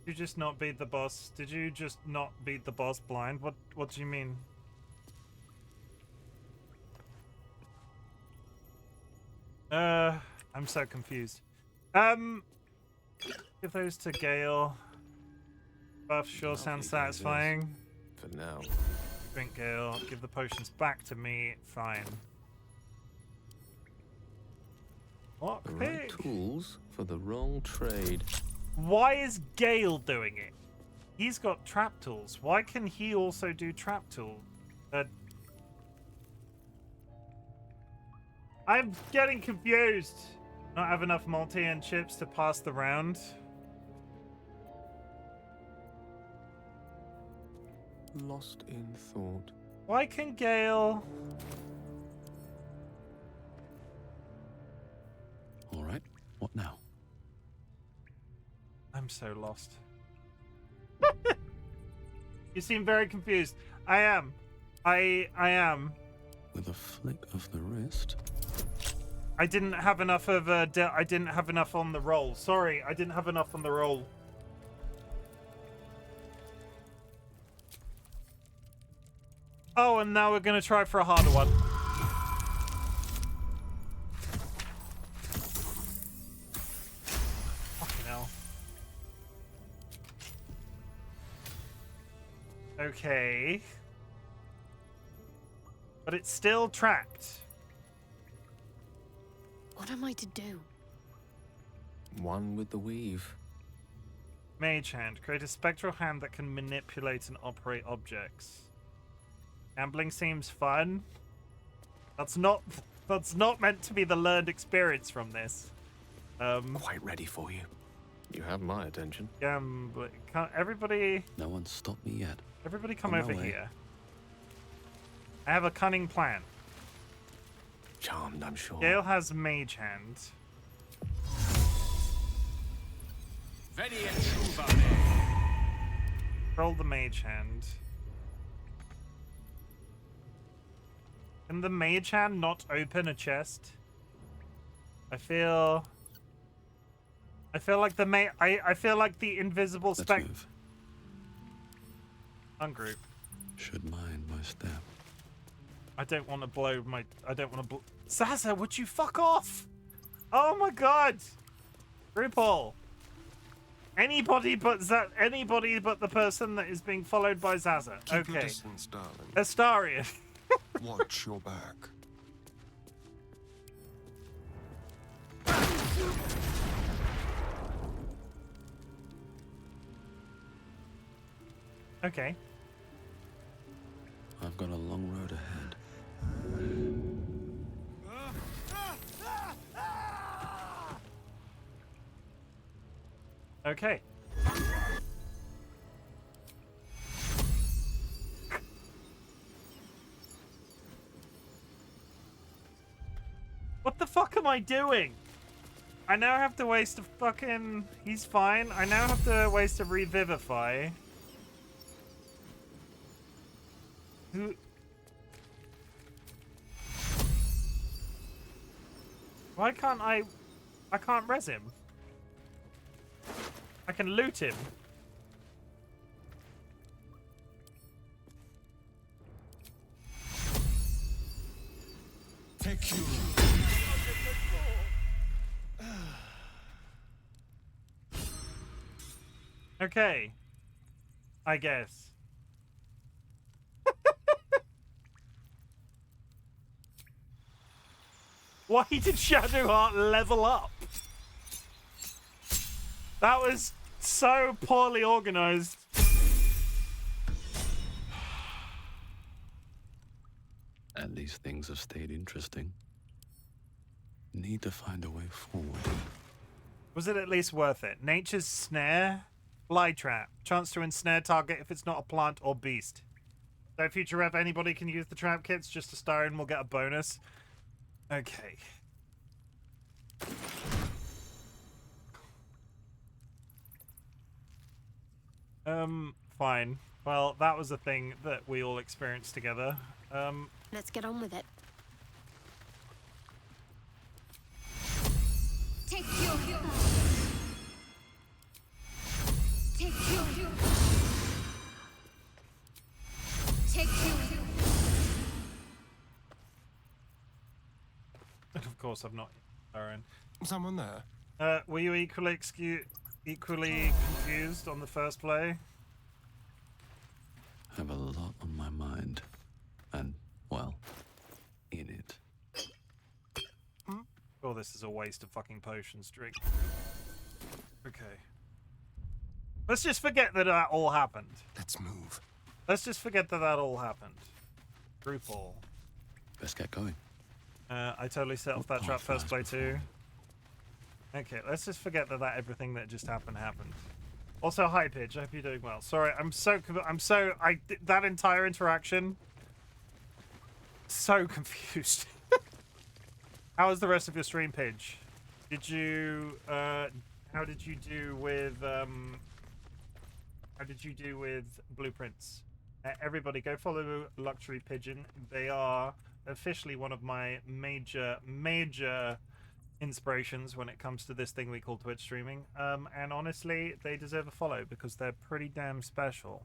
Did you just not beat the boss? Did you just not beat the boss blind? What do you mean? I'm so confused. Give those to Gale. Buff sure sounds satisfying. For now. Drink Gale. Give the potions back to me. Fine. What? The right tools for the wrong trade. Why is Gale doing it? He's got trap tools. Why can he also do trap tool? I'm getting confused. Not have enough multi and chips to pass the round. Lost in thought. Why can Gale... All right, what now? I'm so lost. You seem very confused. I am. I am. With a flick of the wrist. I didn't have enough of I didn't have enough on the roll. Sorry, I didn't have enough on the roll. Oh, and now we're gonna try for a harder one. Fucking hell. Okay. But it's still trapped. What am I to do? One with the weave. Mage hand. Create a spectral hand that can manipulate and operate objects. Gambling seems fun. That's not meant to be the learned experience from this. Quite ready for you. You have my attention. Gambling. Everybody. No one's stopped me yet. Everybody come On my over way. here. I have a cunning plan. Charmed, I'm sure. Gale has mage hand. Roll the mage hand. Can the mage hand not open a chest? I feel like the I feel like the invisible spec. Ungroup. Should mind my step. I don't want to blow my. I don't want to. Zaza, would you fuck off? Oh my god! RuPaul. Anybody but the person that is being followed by Zaza. Keep your Okay. distance, darling. Astarion. Watch your back. Okay. I've got a long road ahead. Okay. What the fuck am I doing? I now have to waste a fucking... He's fine. I now have to waste a revivify. Who... Why can't I can't res him. I can loot him. Take you. Okay. I guess. Why did Shadowheart level up? That was so poorly organized. At least things have stayed interesting. Need to find a way forward. Was it at least worth it? Nature's Snare? Fly Trap. Chance to ensnare target if it's not a plant or beast. So future rep, anybody can use the trap kits. Just a Starion will get a bonus. Okay. Fine. Well, that was a thing that we all experienced together. Let's get on with it. Take your... Take your... Take your... Of course, I've not. Aaron. Someone there? Were you equally confused on the first play? I have a lot on my mind. And, well, in it. Oh, this is a waste of fucking potions. Drink. Okay. Let's just forget that that all happened. Let's move. Let's just forget that that all happened. Group all. Let's get going. I totally set off that trap first play too. Okay, let's just forget that everything that just happened. Also, hi Pidge. I hope you're doing well. Sorry, that entire interaction. So confused. How was the rest of your stream, Pidge? Did you how did you do with blueprints? Everybody go follow Luxury Pigeon. They are officially one of my major inspirations when it comes to this thing we call Twitch streaming. And honestly, they deserve a follow because they're pretty damn special.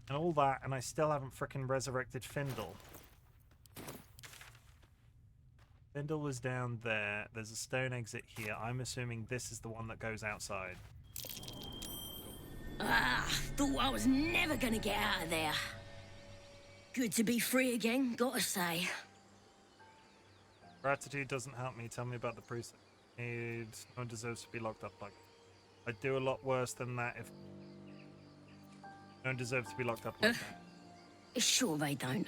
And all that, and I still haven't frickin' resurrected Findle. Findle was down there. There's a stone exit here. I'm assuming this is the one that goes outside. Ah, thought I was never gonna get out of there. Good to be free again, gotta say. Gratitude doesn't help me. Tell me about the priest. No one deserves to be locked up like that. I'd do a lot worse than that if... No one deserves to be locked up like that. Sure they don't.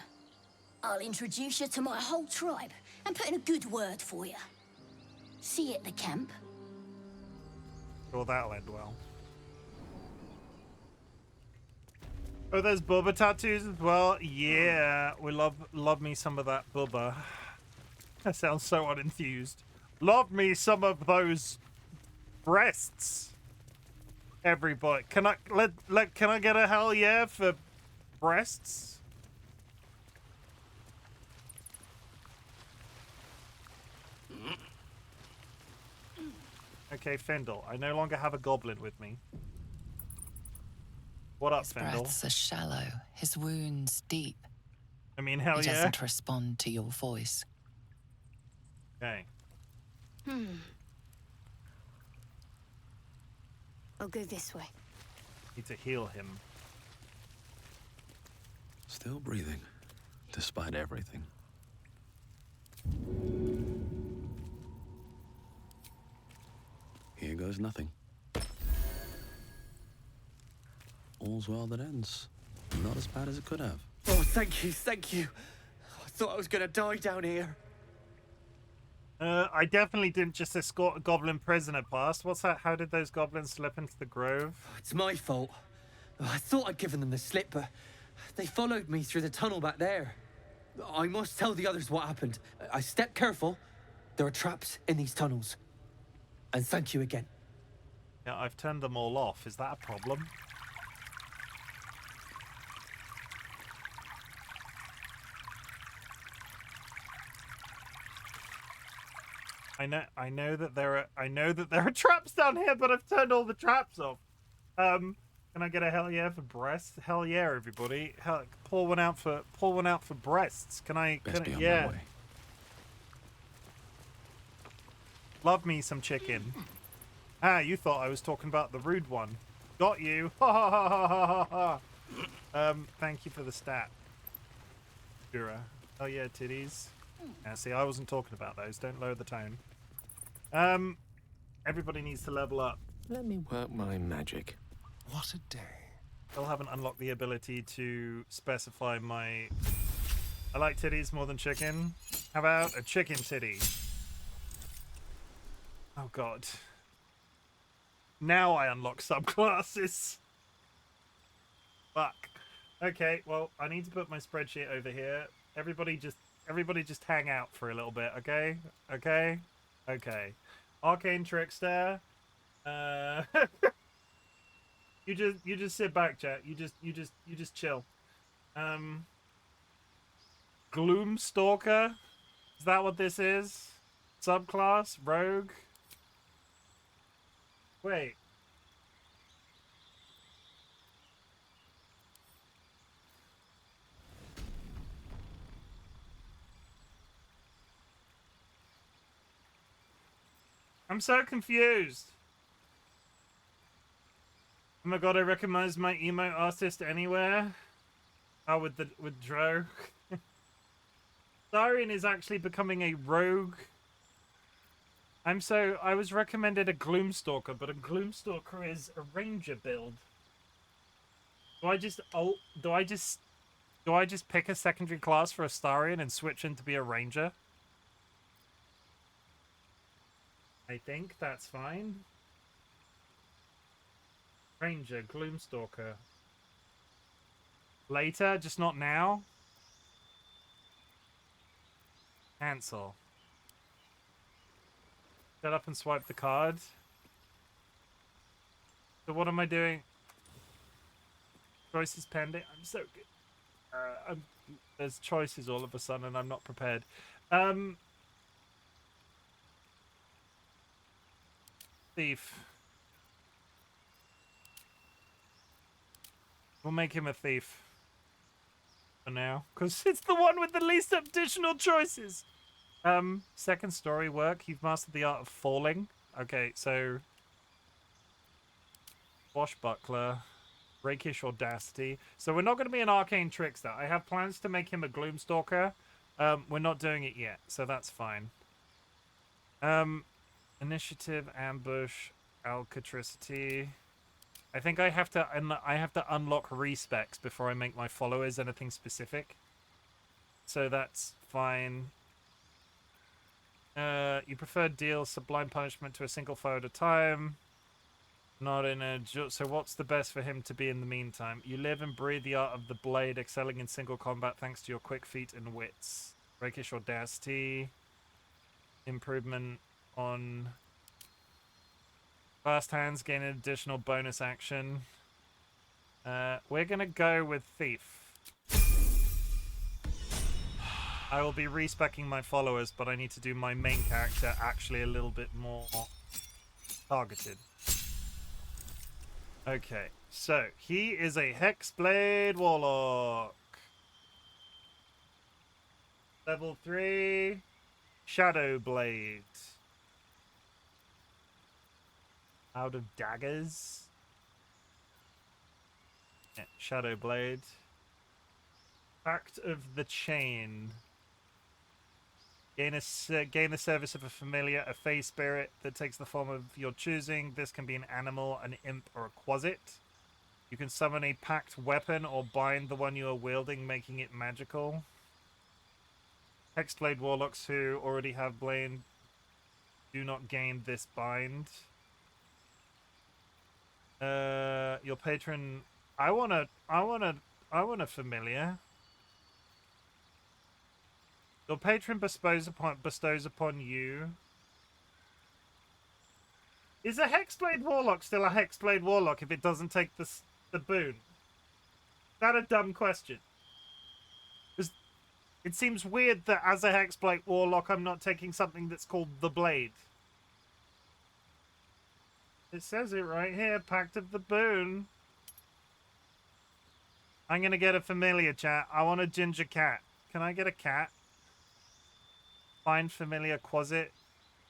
I'll introduce you to my whole tribe and put in a good word for you. See you at the camp. Sure, that'll end well. Oh, there's Bubba tattoos as well. Yeah, we love me some of that Bubba. That sounds so unenthused. Love me some of those breasts. Everybody, can I get a hell yeah for breasts? Okay, Fendel, I no longer have a goblin with me. What up, His Fendel? breaths are shallow, his wounds deep. I mean, hell he yeah. doesn't respond to your voice. Okay. I'll go this way. Need to heal him. Still breathing, despite everything. Here goes nothing. All's well that ends. Not as bad as it could have. Oh, thank you, thank you. I thought I was gonna die down here. I definitely didn't just escort a goblin prisoner past. What's that? How did those goblins slip into the grove? It's my fault. I thought I'd given them the slip, but they followed me through the tunnel back there. I must tell the others what happened. I stepped careful. There are traps in these tunnels. And thank you again. Yeah, I've turned them all off. Is that a problem? I know that there are traps down here, but I've turned all the traps off. Can I get a hell yeah for breasts? Hell yeah, everybody! Hell, pour one out for breasts. Can I? Yeah. My way. Love me some chicken. Ah, you thought I was talking about the rude one. Got you. Ha ha ha ha ha ha. Thank you for the stat. Jura. Oh yeah, titties. Yeah, see, I wasn't talking about those. Don't lower the tone. Everybody needs to level up. Let me work my magic. What a day. Still haven't unlocked the ability to specify my... I like titties more than chicken. How about a chicken titty? Oh god. Now I unlock subclasses. Fuck. Okay, well, I need to put my spreadsheet over here. Everybody just hang out for a little bit, okay? Okay? Okay. Arcane Trickster. You just sit back, chat. You just chill. Gloomstalker? Is that what this is? Subclass? Rogue? Wait. I'm so confused. Oh my god, I recognize my emo artist anywhere. Oh, with Dro. Darian is actually becoming a rogue. I was recommended a Gloomstalker, but a Gloomstalker is a ranger build. Do I just pick a secondary class for Astarion and switch in to be a ranger? I think that's fine. Ranger, Gloomstalker. Later, just not now. Cancel. Shut up and swipe the card. So what am I doing? Choices pending. I'm so good. There's choices all of a sudden and I'm not prepared. Thief. We'll make him a thief. For now. Because it's the one with the least additional choices. Second story work. You've mastered the art of falling. Okay, so... Swashbuckler. Rakish Audacity. So we're not going to be an Arcane Trickster. I have plans to make him a Gloomstalker. We're not doing it yet, so that's fine. Initiative, Ambush, Alcatricity. I think I have to unlock respecs before I make my followers anything specific. So that's fine. You prefer deal Sublime Punishment to a single foe at a time. Not in a... So what's the best for him to be in the meantime? You live and breathe the art of the blade, excelling in single combat thanks to your quick feet and wits. Rakish Audacity. Improvement on... Fast hands, gain an additional bonus action. We're gonna go with Thief. I will be respecking my followers, but I need to do my main character actually a little bit more targeted. Okay, so he is a Hexblade Warlock. Level 3, Shadow Blade. Out of daggers. Yeah, Shadow Blade. Pact of the Chain. Gain the service of a familiar, a fey spirit that takes the form of your choosing. This can be an animal, an imp, or a quasit. You can summon a packed weapon or bind the one you are wielding, making it magical. Hexblade Warlocks who already have Blade do not gain this bind. Your patron... I want a familiar. Your patron bestows upon you. Is a Hexblade Warlock still a Hexblade Warlock if it doesn't take the boon? Is that a dumb question? It seems weird that as a Hexblade Warlock I'm not taking something that's called the Blade. It says it right here, Pact of the Boon. I'm gonna get a familiar, chat. I want a ginger cat. Can I get a cat? Find familiar quasit.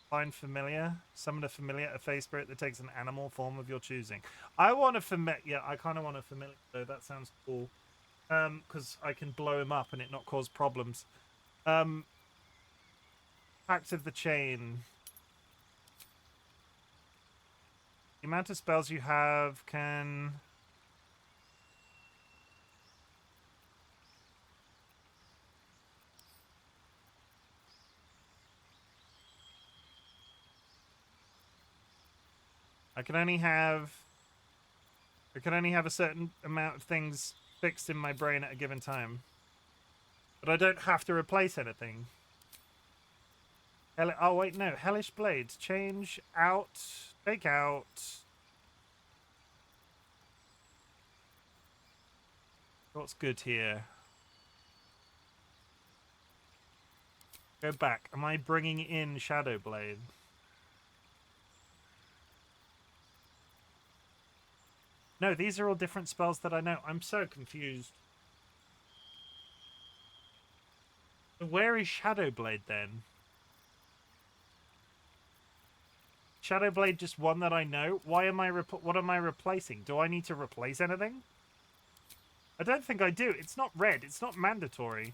Find familiar. Summon a familiar, a fey spirit that takes an animal form of your choosing. I want a familiar. Yeah, I kind of want a familiar, though. That sounds cool. Because I can blow him up and it not cause problems. Pact of the Chain. The amount of spells you have can... I can only have a certain amount of things fixed in my brain at a given time. But I don't have to replace anything. Oh, wait, no. Hellish Blades. Change out. Take out. What's good here? Go back. Am I bringing in Shadowblade? No, these are all different spells that I know. I'm so confused. Where is Shadowblade then? Shadowblade just one that I know? Why am I what am I replacing? Do I need to replace anything? I don't think I do. It's not red. It's not mandatory.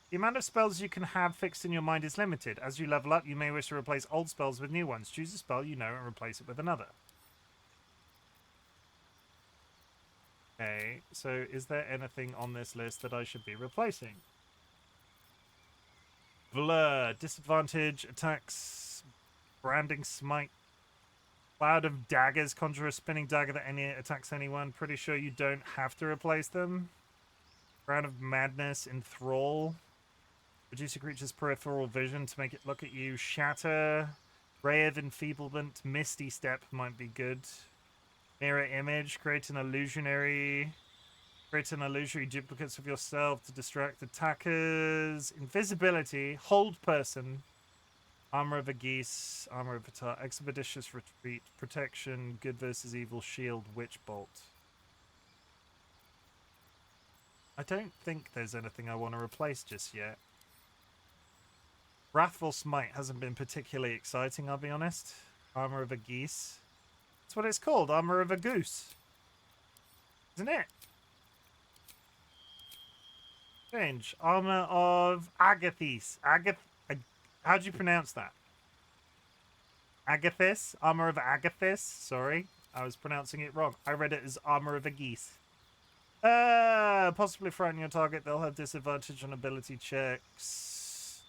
The amount of spells you can have fixed in your mind is limited. As you level up, you may wish to replace old spells with new ones. Choose a spell you know and replace it with another. Okay, so is there anything on this list that I should be replacing? Blur, disadvantage, attacks, branding smite, cloud of daggers, conjure a spinning dagger that attacks anyone. Pretty sure you don't have to replace them. Crown of madness, enthrall, reduce a creature's peripheral vision to make it look at you. Shatter, ray of enfeeblement, misty step might be good. Mirror image, create an illusionary duplicates of yourself to distract attackers. Invisibility, hold person, armor of a geese, armor of a tar, expeditious retreat, protection, good versus evil, shield, witch bolt. I don't think there's anything I want to replace just yet. Wrathful smite hasn't been particularly exciting, I'll be honest. Armor of a geese. That's what it's called, armor of a goose. Isn't it? Strange. Armor of Agathis. How do you pronounce that? Agathis? Armor of Agathis? Sorry, I was pronouncing it wrong. I read it as armor of a geese. Possibly frighten your target. They'll have disadvantage on ability checks.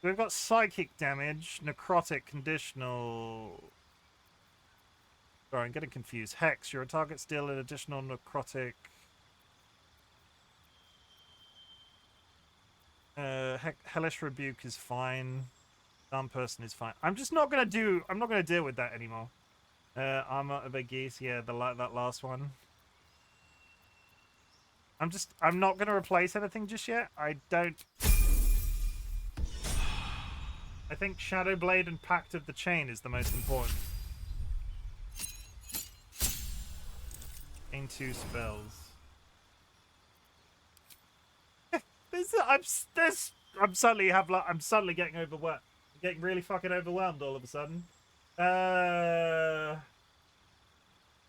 We've got psychic damage, necrotic, conditional. Sorry, I'm getting confused. Hex. Your target's deal an additional necrotic. Hellish Rebuke is fine. Dumb person is fine. I'm not gonna deal with that anymore. Armor of a geese, yeah, that last one. I'm not gonna replace anything just yet. I think Shadowblade and Pact of the Chain is the most important. Gain 2 spells. I'm suddenly getting overwhelmed. I'm getting really fucking overwhelmed all of a sudden.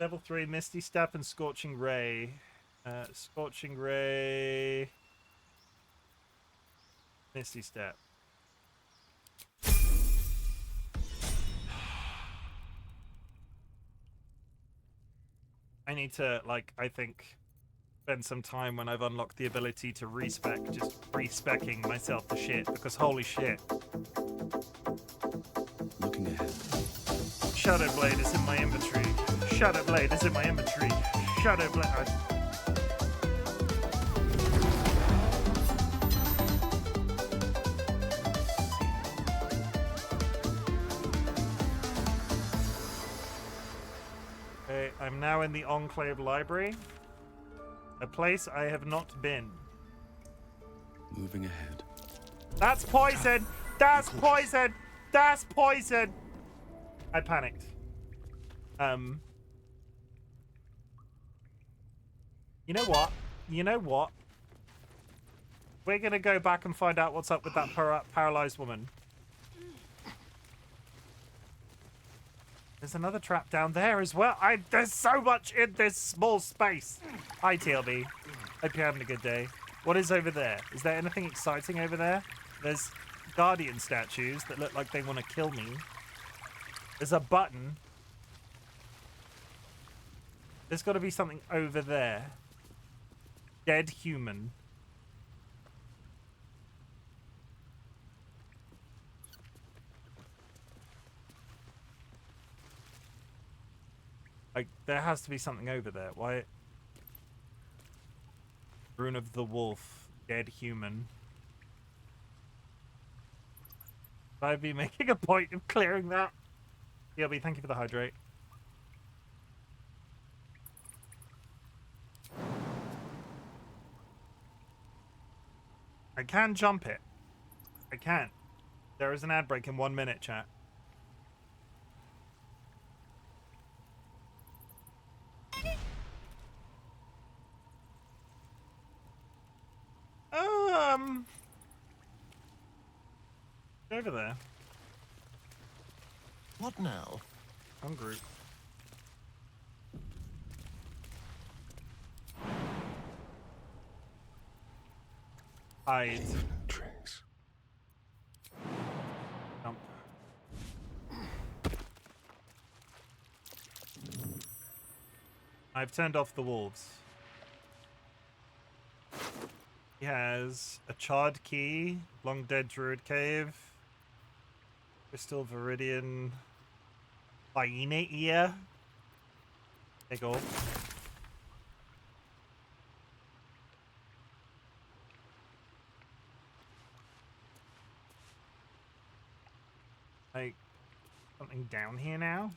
Level 3, Misty Step and Scorching Ray. Scorching Ray. Misty Step. I need to, I think, spend some time when I've unlocked the ability to respec, just respecking myself to shit, because holy shit. Looking ahead. Shadowblade is in my inventory. Shadowblade is in my inventory. Shadowblade. Okay, I'm now in the Enclave Library. A place I have not been. Moving ahead. That's poison! That's poison! That's poison! I panicked. You know what? You know what? We're gonna go back and find out what's up with that paralyzed woman. There's another trap down there as well. There's so much in this small space. Hi, TLB. Hope you're having a good day. What is over there? Is there anything exciting over there? There's guardian statues that look like they want to kill me. There's a button. There's got to be something over there. Dead human. There has to be something over there. Why? Rune of the Wolf. Dead human. Should I be making a point of clearing that? DLB, thank you for the hydrate. I can jump it. I can. There is an ad break in 1 minute, chat. Over there. What now? Hungry. Hide. Tricks. Jump. I've turned off the wolves. He has a charred key, long dead druid cave, crystal viridian, hyena ear. There you go. Like, something down here now?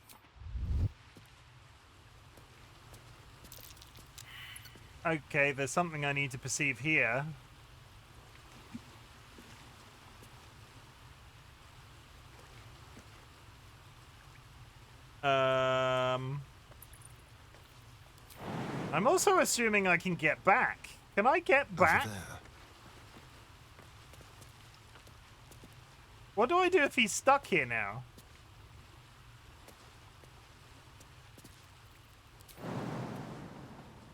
Okay, there's something I need to perceive here. I'm also assuming I can get back. Can I get back? What do I do if he's stuck here now?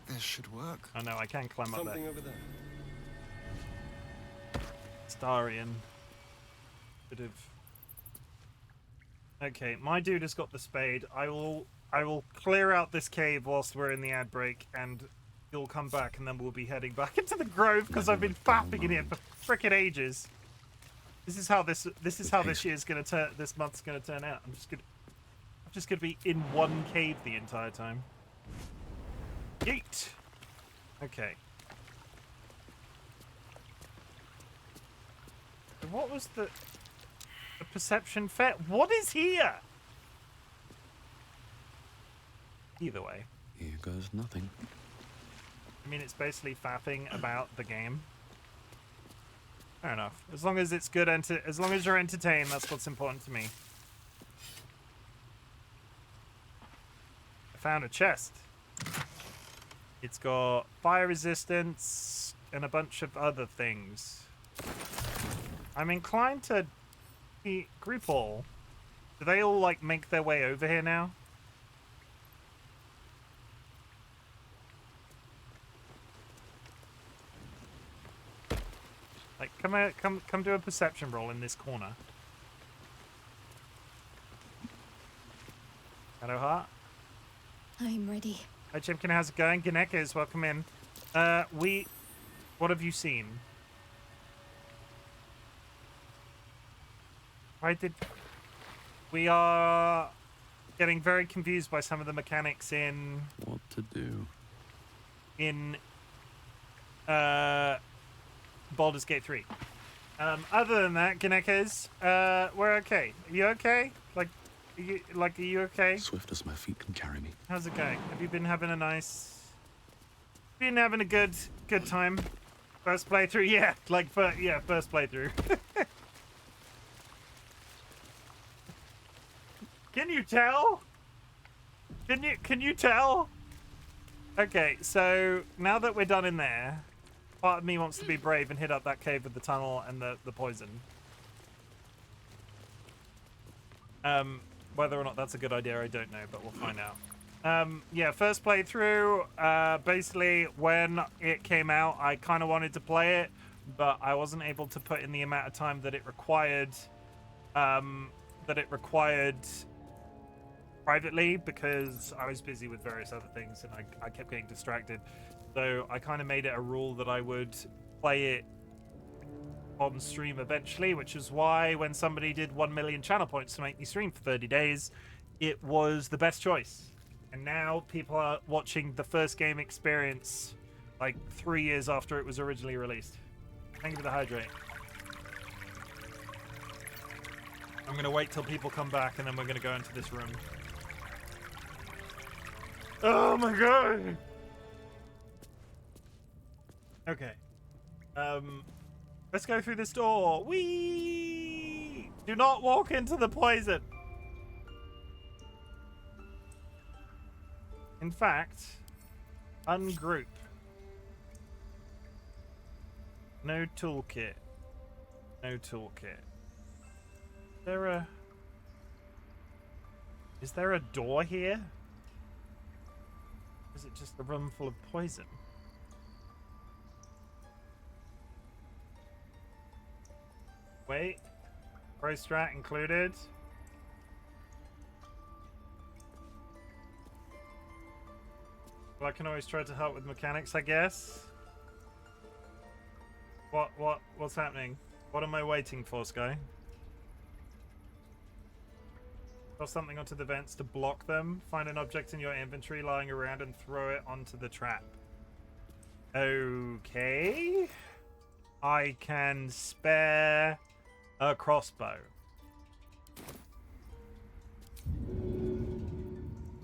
This should work. Oh no, I can climb up there. Something over there. Starian. Bit of... Okay, my dude has got the spade. I will clear out this cave whilst we're in the ad break, and you'll come back, and then we'll be heading back into the grove because I've been fapping in here for frickin' ages. This is how this year's gonna turn. This month's gonna turn out. I'm just gonna be in one cave the entire time. Yeet. Okay. So what was the perception fair? What is here? Either way. Here goes nothing. I mean, it's basically fapping about the game. Fair enough. As long as it's good, as long as you're entertained, that's what's important to me. I found a chest. It's got fire resistance and a bunch of other things. I'm inclined to group all. Do they all like make their way over here now? Like, come do a perception roll in this corner. Hello, Heart. I'm ready. Hi, Chimken. How's it going? Gnekers, welcome in. What have you seen? We are getting very confused by some of the mechanics in... What to do? In, Baldur's Gate 3. Other than that, Gnekers, we're okay. Are you okay? Are you okay? Swift as my feet can carry me. How's it going? Have you been having a nice... Been having a good time? First playthrough? Yeah, first playthrough. Can you tell? Can you tell? Okay, so now that we're done in there, part of me wants to be brave and hit up that cave with the tunnel and the poison. Whether or not that's a good idea, I don't know, but we'll find out. Yeah, first playthrough. Basically, when it came out, I kind of wanted to play it, but I wasn't able to put in the amount of time that it required. Privately, because I was busy with various other things and I kept getting distracted. So I kind of made it a rule that I would play it on stream eventually, which is why when somebody did 1 million channel points to make me stream for 30 days, it was the best choice. And now people are watching the first game experience like 3 years after it was originally released. Thank you for the hydrate. I'm going to wait till people come back and then we're going to go into this room. Oh my god! Okay. Let's go through this door. Whee! Do not walk into the poison. In fact, ungroup. No toolkit. No toolkit. Is there a door here? Or is it just a room full of poison? Wait. Pro strat included. Well, I can always try to help with mechanics, I guess. What's happening? What am I waiting for, Sky? Toss something onto the vents to block them. Find an object in your inventory lying around and throw it onto the trap. Okay. I can spare a crossbow.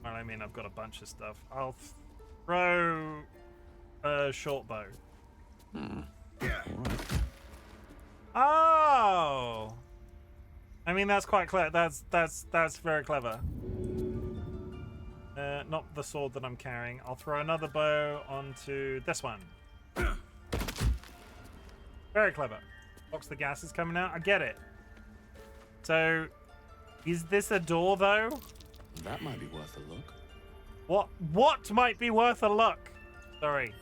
Well, I mean, I've got a bunch of stuff. I'll throw a short bow. Oh! I mean, that's quite clever. That's very clever. Not the sword that I'm carrying. I'll throw another bow onto this one. Very clever. Blocks the gases coming out. I get it. So, is this a door, though? That might be worth a look. What might be worth a look? Sorry.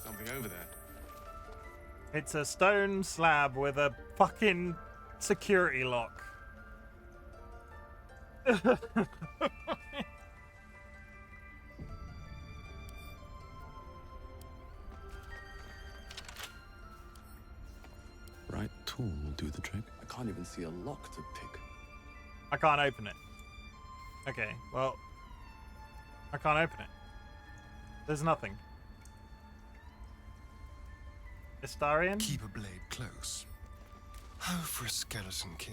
Something over there. It's a stone slab with a fucking security lock. Right tool will do the trick. I can't even see a lock to pick. I can't open it. Okay, well, I can't open it. There's nothing. Astarian? Keep a blade close. How for a skeleton key?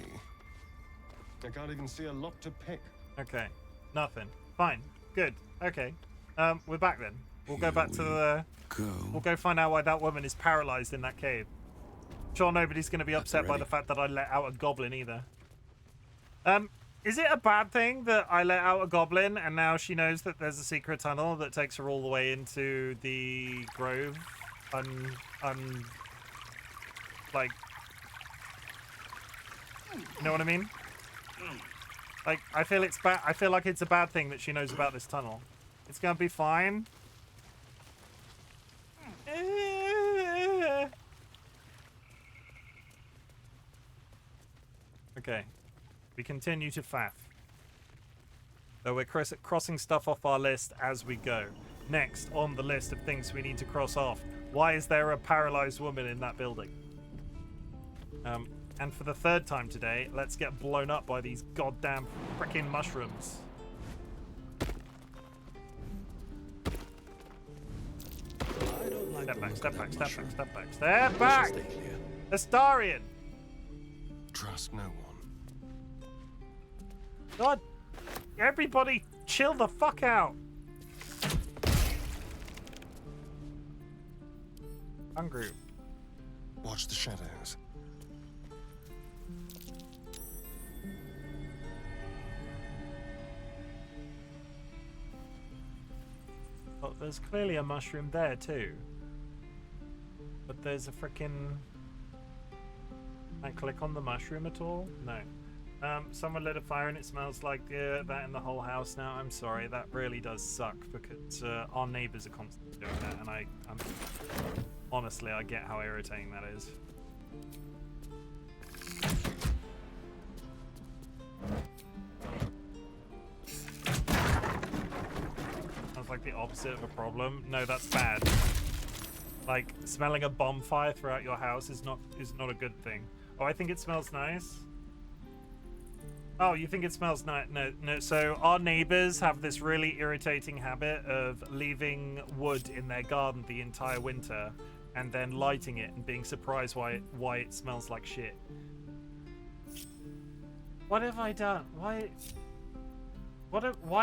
I can't even see a lock to pick. Okay, nothing. Fine, good. Okay, we're back then. We'll go back to the. We'll go find out why that woman is paralyzed in that cave. Sure, nobody's going to be upset by the fact that I let out a goblin either. Is it a bad thing that I let out a goblin and now she knows that there's a secret tunnel that takes her all the way into the grove? Like, you know what I mean? Like, I feel it's bad. I feel like it's a bad thing that she knows about this tunnel. It's gonna be fine. Okay, we continue to faff. So we're crossing stuff off our list as we go. Next on the list of things we need to cross off. Why is there a paralyzed woman in that building? And for the third time today, let's get blown up by these goddamn frickin' mushrooms. Step back, step back, step back, step back, step back! Astarian! Trust no one. God, everybody chill the fuck out. Hungry. Watch the shadows. Well, there's clearly a mushroom there too. But there's a frickin'... Can I click on the mushroom at all? No. Someone lit a fire and it smells like that in the whole house now. I'm sorry, that really does suck because our neighbors are constantly doing that, and I'm honestly, I get how irritating that is. Sounds like the opposite of a problem. No, that's bad. Like, smelling a bonfire throughout your house is not a good thing. Oh, I think it smells nice. Oh, you think it smells nice? No. So our neighbors have this really irritating habit of leaving wood in their garden the entire winter and then lighting it and being surprised why it smells like shit. What have I done? Why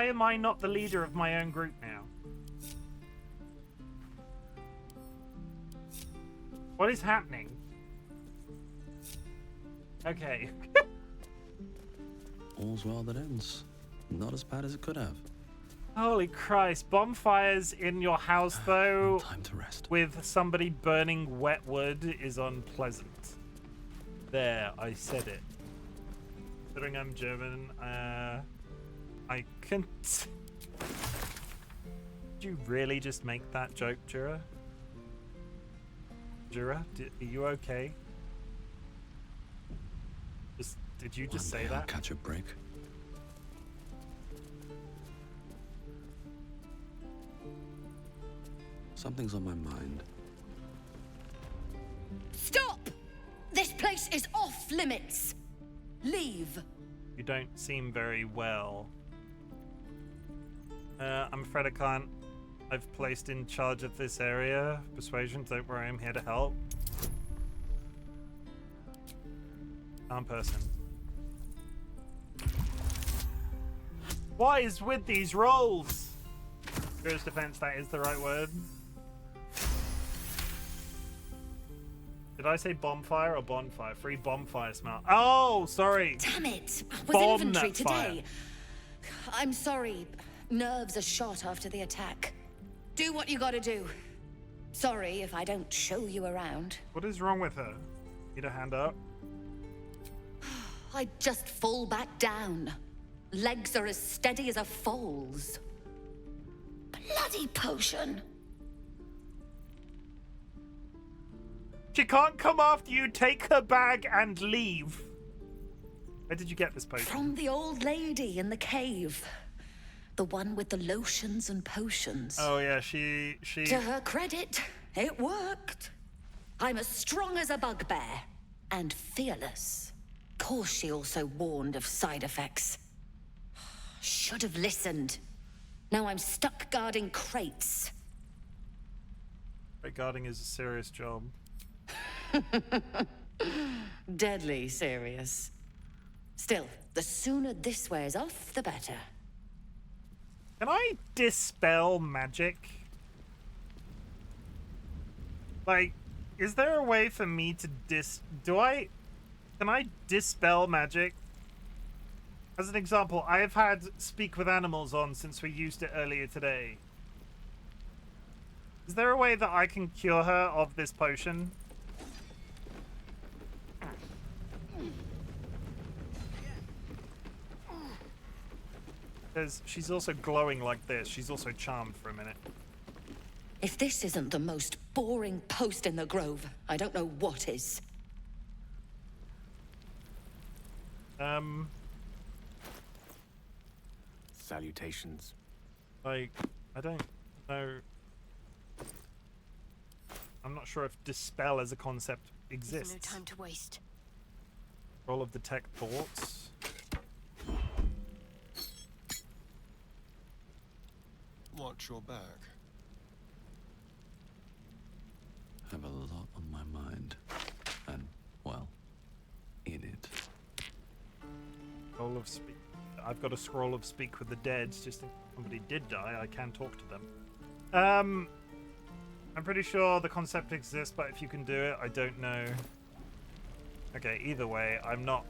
am I not the leader of my own group now? What is happening? Okay. All's well that ends. Not as bad as it could have. Holy Christ. Bonfires in your house, though, Time to rest. with somebody burning wet wood is unpleasant. There, I said it. Considering I'm German, I can't... Did you really just make that joke, Jura? Jura, are you okay? Did you just say I'll that? catch a break. Something's on my mind. Stop! This place is off limits. Leave. You don't seem very well. I'm afraid I can't. I've placed in charge of this area. Persuasion, don't worry, I'm here to help. Arm person. What is with these rolls? Jura's defense, that is the right word. Did I say bonfire or bonfire? Free bonfire smell. Oh, sorry. Damn it. With Bomb infantry that fire. today. I'm sorry. Nerves are shot after the attack. Do what you gotta do. Sorry if I don't show you around. What is wrong with her? Need a hand up? I just fall back down. Legs are as steady as a foal's. Bloody potion. She can't come after you. Take her bag and leave. Where did you get this potion? From the old lady in the cave. The one with the lotions and potions. Oh yeah, she... To her credit, it worked. I'm as strong as a bugbear. And fearless. Course she also warned of side effects. Should have listened. Now I'm stuck guarding crates. Crate guarding is a serious job. Deadly serious. Still, the sooner this wears off, the better. Can I dispel magic? Like, is there a way for me to can I dispel magic? As an example, I have had Speak with Animals on since we used it earlier today. Is there a way that I can cure her of this potion? Because she's also glowing like this. She's also charmed for a minute. If this isn't the most boring post in the Grove, I don't know what is. Salutations. Like, I don't know. I'm not sure if dispel as a concept exists. There's no time to waste. Roll of detect thoughts. Watch your back. Have a lot on my mind. And, well, in it. Scroll of speak. I've got a scroll of speak with the dead. Just in case somebody did die, I can talk to them. I'm pretty sure the concept exists, but if you can do it, I don't know. Okay, either way, I'm not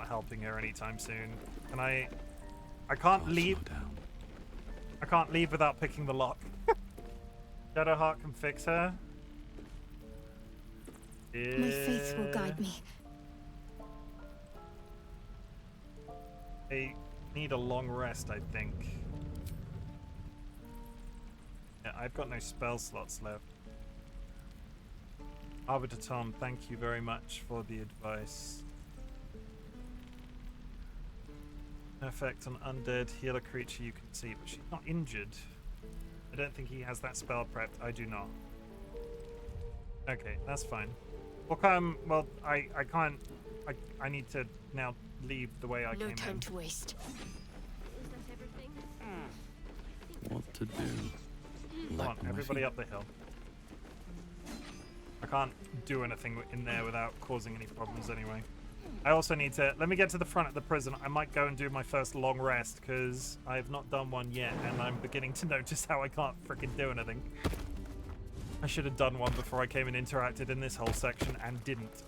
helping her anytime soon. Can I can't leave. I can't leave without picking the lock. Shadowheart can fix her. My faith will guide me. I need a long rest, I think. Yeah, I've got no spell slots left. Arbiter Tom, thank you very much for the advice. Effect on undead, heal a creature you can see, but she's not injured. I don't think he has that spell prepped. I do not. Okay, that's fine. Well, I can't. I need to now leave the way I came in. No time to waste. What to do? Come on, everybody up the hill. I can't do anything in there without causing any problems anyway. I also need to... Let me get to the front of the prison. I might go and do my first long rest, because I have not done one yet, and I'm beginning to notice how I can't freaking do anything. I should have done one before I came and interacted in this whole section and didn't.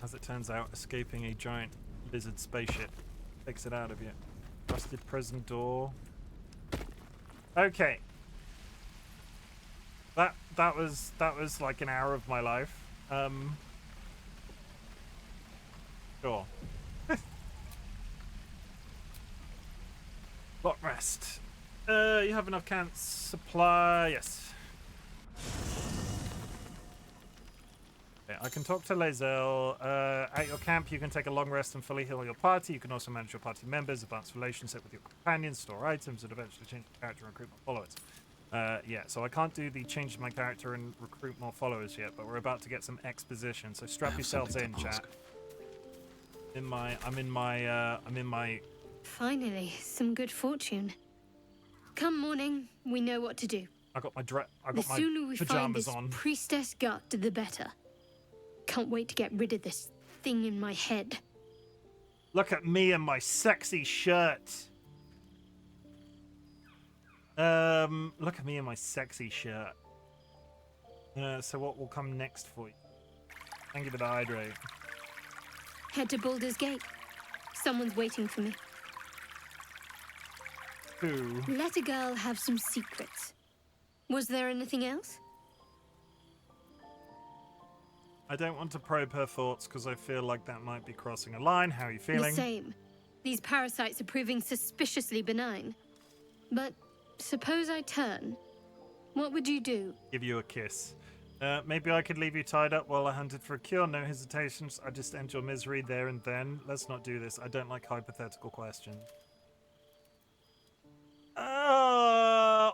As it turns out, escaping a giant lizard spaceship takes it out of you. Rusted prison door. Okay. That was like an hour of my life. Sure. Lot rest. You have enough camp supply. Yes. Okay, I can talk to Lae'zel. At your camp, you can take a long rest and fully heal your party. You can also manage your party members, advance relationship with your companions, store items, and eventually change your character and recruit more followers. Yeah, so I can't do the change my character and recruit more followers yet, but we're about to get some exposition. So strap yourselves in, chat. I'm in my. Finally, some good fortune. Come morning, we know what to do. I got my The sooner we find pajamas this on. priestess gut, the better. Can't wait to get rid of this thing in my head. Look at me and my sexy shirt. Look at me and my sexy shirt. So what will come next for you? Thank you for the hydrate. Head to Baldur's Gate. Someone's waiting for me. Who? Let a girl have some secrets. Was there anything else? I don't want to probe her thoughts because I feel like that might be crossing a line. How are you feeling? The same. These parasites are proving suspiciously benign. But suppose I turn. What would you do? Give you a kiss. Maybe I could leave you tied up while I hunted for a cure. No hesitations. I just end your misery there and then. Let's not do this. I don't like hypothetical questions.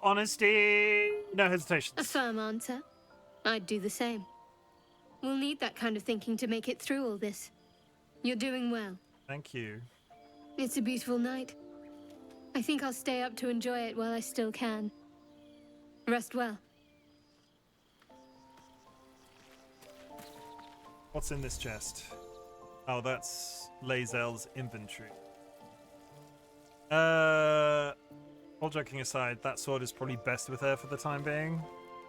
Honesty. No hesitations. A firm answer. I'd do the same. We'll need that kind of thinking to make it through all this. You're doing well. Thank you. It's a beautiful night. I think I'll stay up to enjoy it while I still can. Rest well. What's in this chest? Oh, that's Lae'zel's inventory. All joking aside, that sword is probably best with her for the time being.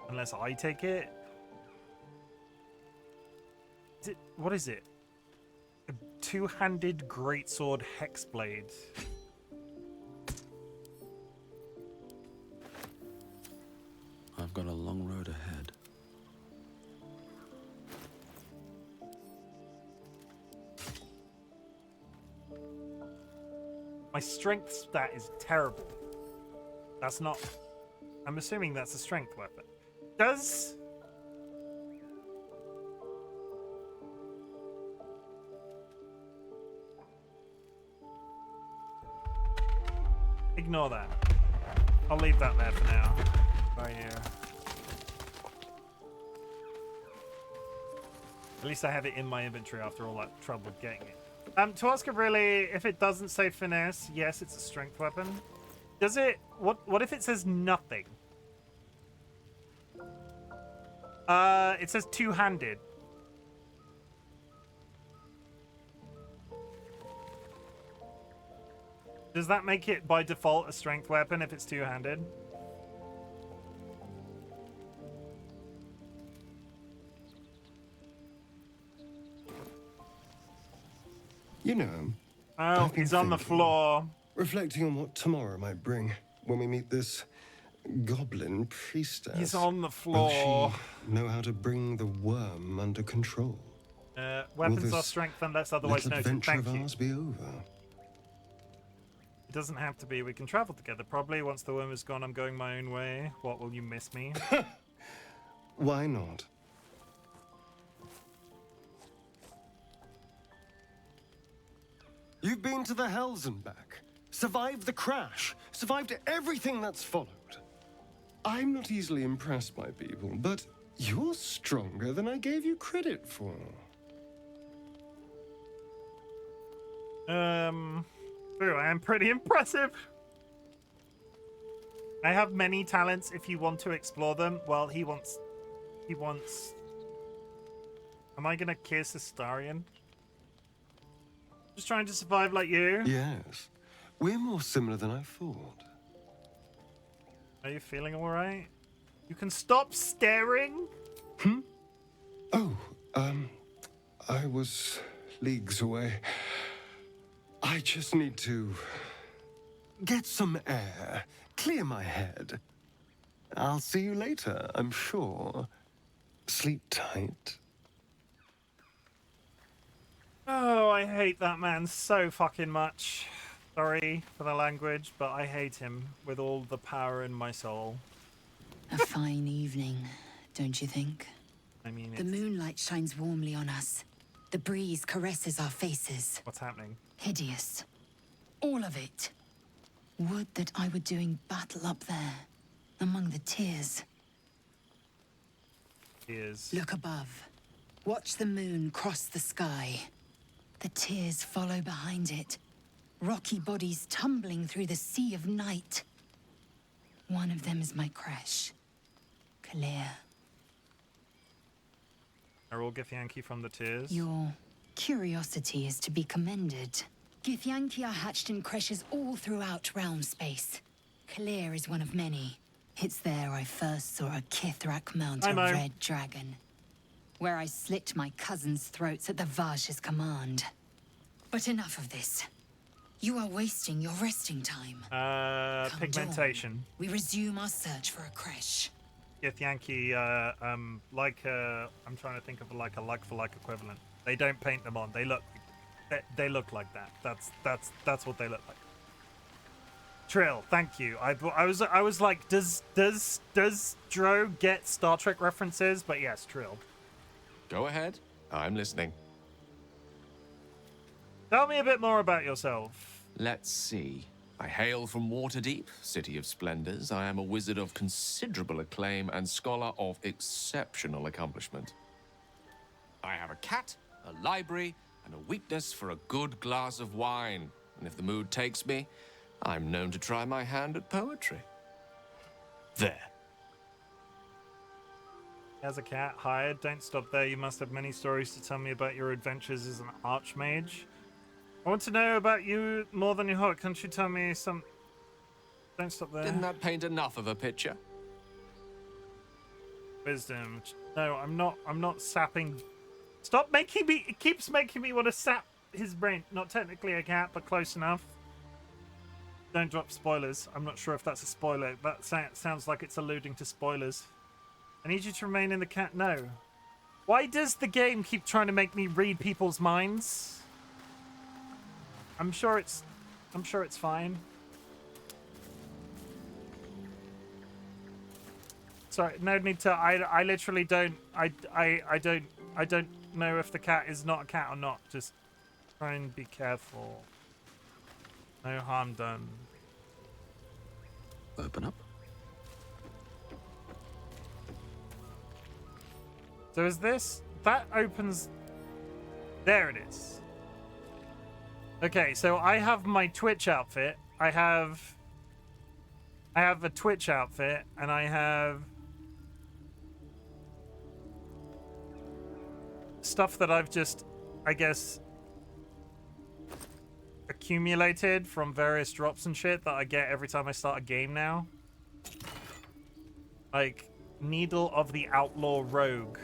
Unless I take it. What is it? A two-handed greatsword hexblade. I've got a long road ahead. My strength stat is terrible. That's not... I'm assuming that's a strength weapon. Does... Ignore that. I'll leave that there for now. Right here. At least I have it in my inventory after all that trouble getting it. To ask it really, if it doesn't say finesse, yes, it's a strength weapon. Does it... What if it says nothing? It says two-handed. Does that make it by default a strength weapon if it's two-handed? You know... Oh, he's on the floor. Reflecting on what tomorrow might bring when we meet this goblin priestess. He's on the floor. Will she know how to bring the worm under control? Weapons are strength unless otherwise noted. Adventure Thank of you. ours be over? It doesn't have to be. We can travel together, probably. Once the worm is gone, I'm going my own way. What, will you miss me? Why not? You've been to the Hells and back. Survived the crash. Survived everything that's followed. I'm not easily impressed by people, but you're stronger than I gave you credit for. True, I am pretty impressive. I have many talents if you want to explore them. Well, he wants... Am I gonna kiss Astarion? Just trying to survive like you? Yes. We're more similar than I thought. Are you feeling all right? You can stop staring? Oh, I was leagues away. I just need to get some air, clear my head. I'll see you later, I'm sure. Sleep tight. Oh, I hate that man so fucking much. Sorry for the language, but I hate him with all the power in my soul. A fine evening, don't you think? I mean, The moonlight shines warmly on us. The breeze caresses our faces. What's happening? Hideous. All of it. Would that I were doing battle up there, among the tears. Tears. Look above. Watch the moon cross the sky. The tears follow behind it. Rocky bodies tumbling through the sea of night. One of them is my creche. Clear. Are all Githyanki from the tears? Your curiosity is to be commended. Githyanki are hatched in creches all throughout realm space. Clear is one of many. It's there I first saw a Kithrak mount a red dragon. Where I slit my cousins' throats at the Vaj's command. But enough of this. You are wasting your resting time. Come Pigmentation. dawn, we resume our search for a creche. Githyanki, I'm trying to think of like a like-for-like equivalent. They don't paint them on. They look like that. That's what they look like. Trill, thank you. I was like, does Dro get Star Trek references? But yes, Trill. Go ahead. I'm listening. Tell me a bit more about yourself. Let's see. I hail from Waterdeep, City of Splendors. I am a wizard of considerable acclaim and scholar of exceptional accomplishment. I have a cat, a library, and a weakness for a good glass of wine. And if the mood takes me, I'm known to try my hand at poetry. There. As a cat, hired. Don't stop there. You must have many stories to tell me about your adventures as an archmage. I want to know about you more than your heart. Can't you tell me some... Don't stop there. Didn't that paint enough of a picture? Wisdom. No, I'm not sapping... Stop making me... It keeps making me want to sap his brain. Not technically a cat, but close enough. Don't drop spoilers. I'm not sure if that's a spoiler. That sounds like it's alluding to spoilers. I need you to remain in the cat... No. Why does the game keep trying to make me read people's minds? I'm sure it's fine. Sorry, no need to. I literally don't. I don't know if the cat is not a cat or not. Just try and be careful. No harm done. Open up. So is this that opens? There it is. Okay, so I have my Twitch outfit. I have a Twitch outfit, and I have stuff that I've just, I guess, accumulated from various drops and shit that I get every time I start a game now. Like Needle of the Outlaw Rogue,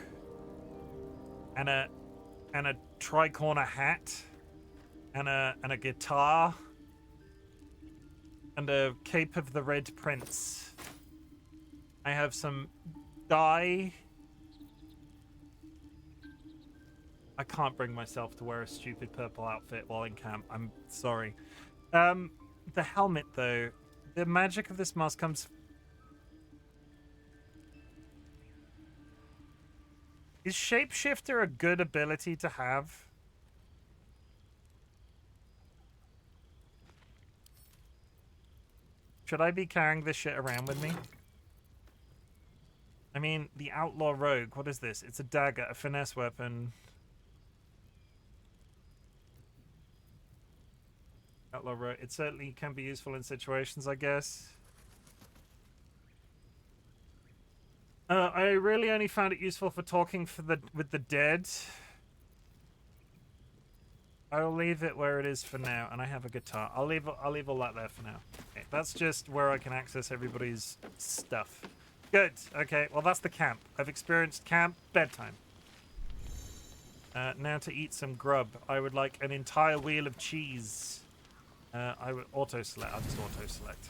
and a tricorner hat. And a guitar, and a cape of the Red Prince. I have some dye. I can't bring myself to wear a stupid purple outfit while in camp. I'm sorry. The helmet, though. The magic of this mask comes... Is Shapeshifter a good ability to have? Should I be carrying this shit around with me? I mean, the Outlaw Rogue, what is this? It's a dagger, a finesse weapon. Outlaw Rogue, it certainly can be useful in situations, I guess. I really only found it useful for talking with the dead. I'll leave it where it is for now, and I have a guitar. I'll leave all that there for now. Okay, that's just where I can access everybody's stuff. Good. Okay, well that's the camp. I've experienced camp. Bedtime. Now to eat some grub. I would like an entire wheel of cheese. I would auto-select. I'll just auto-select.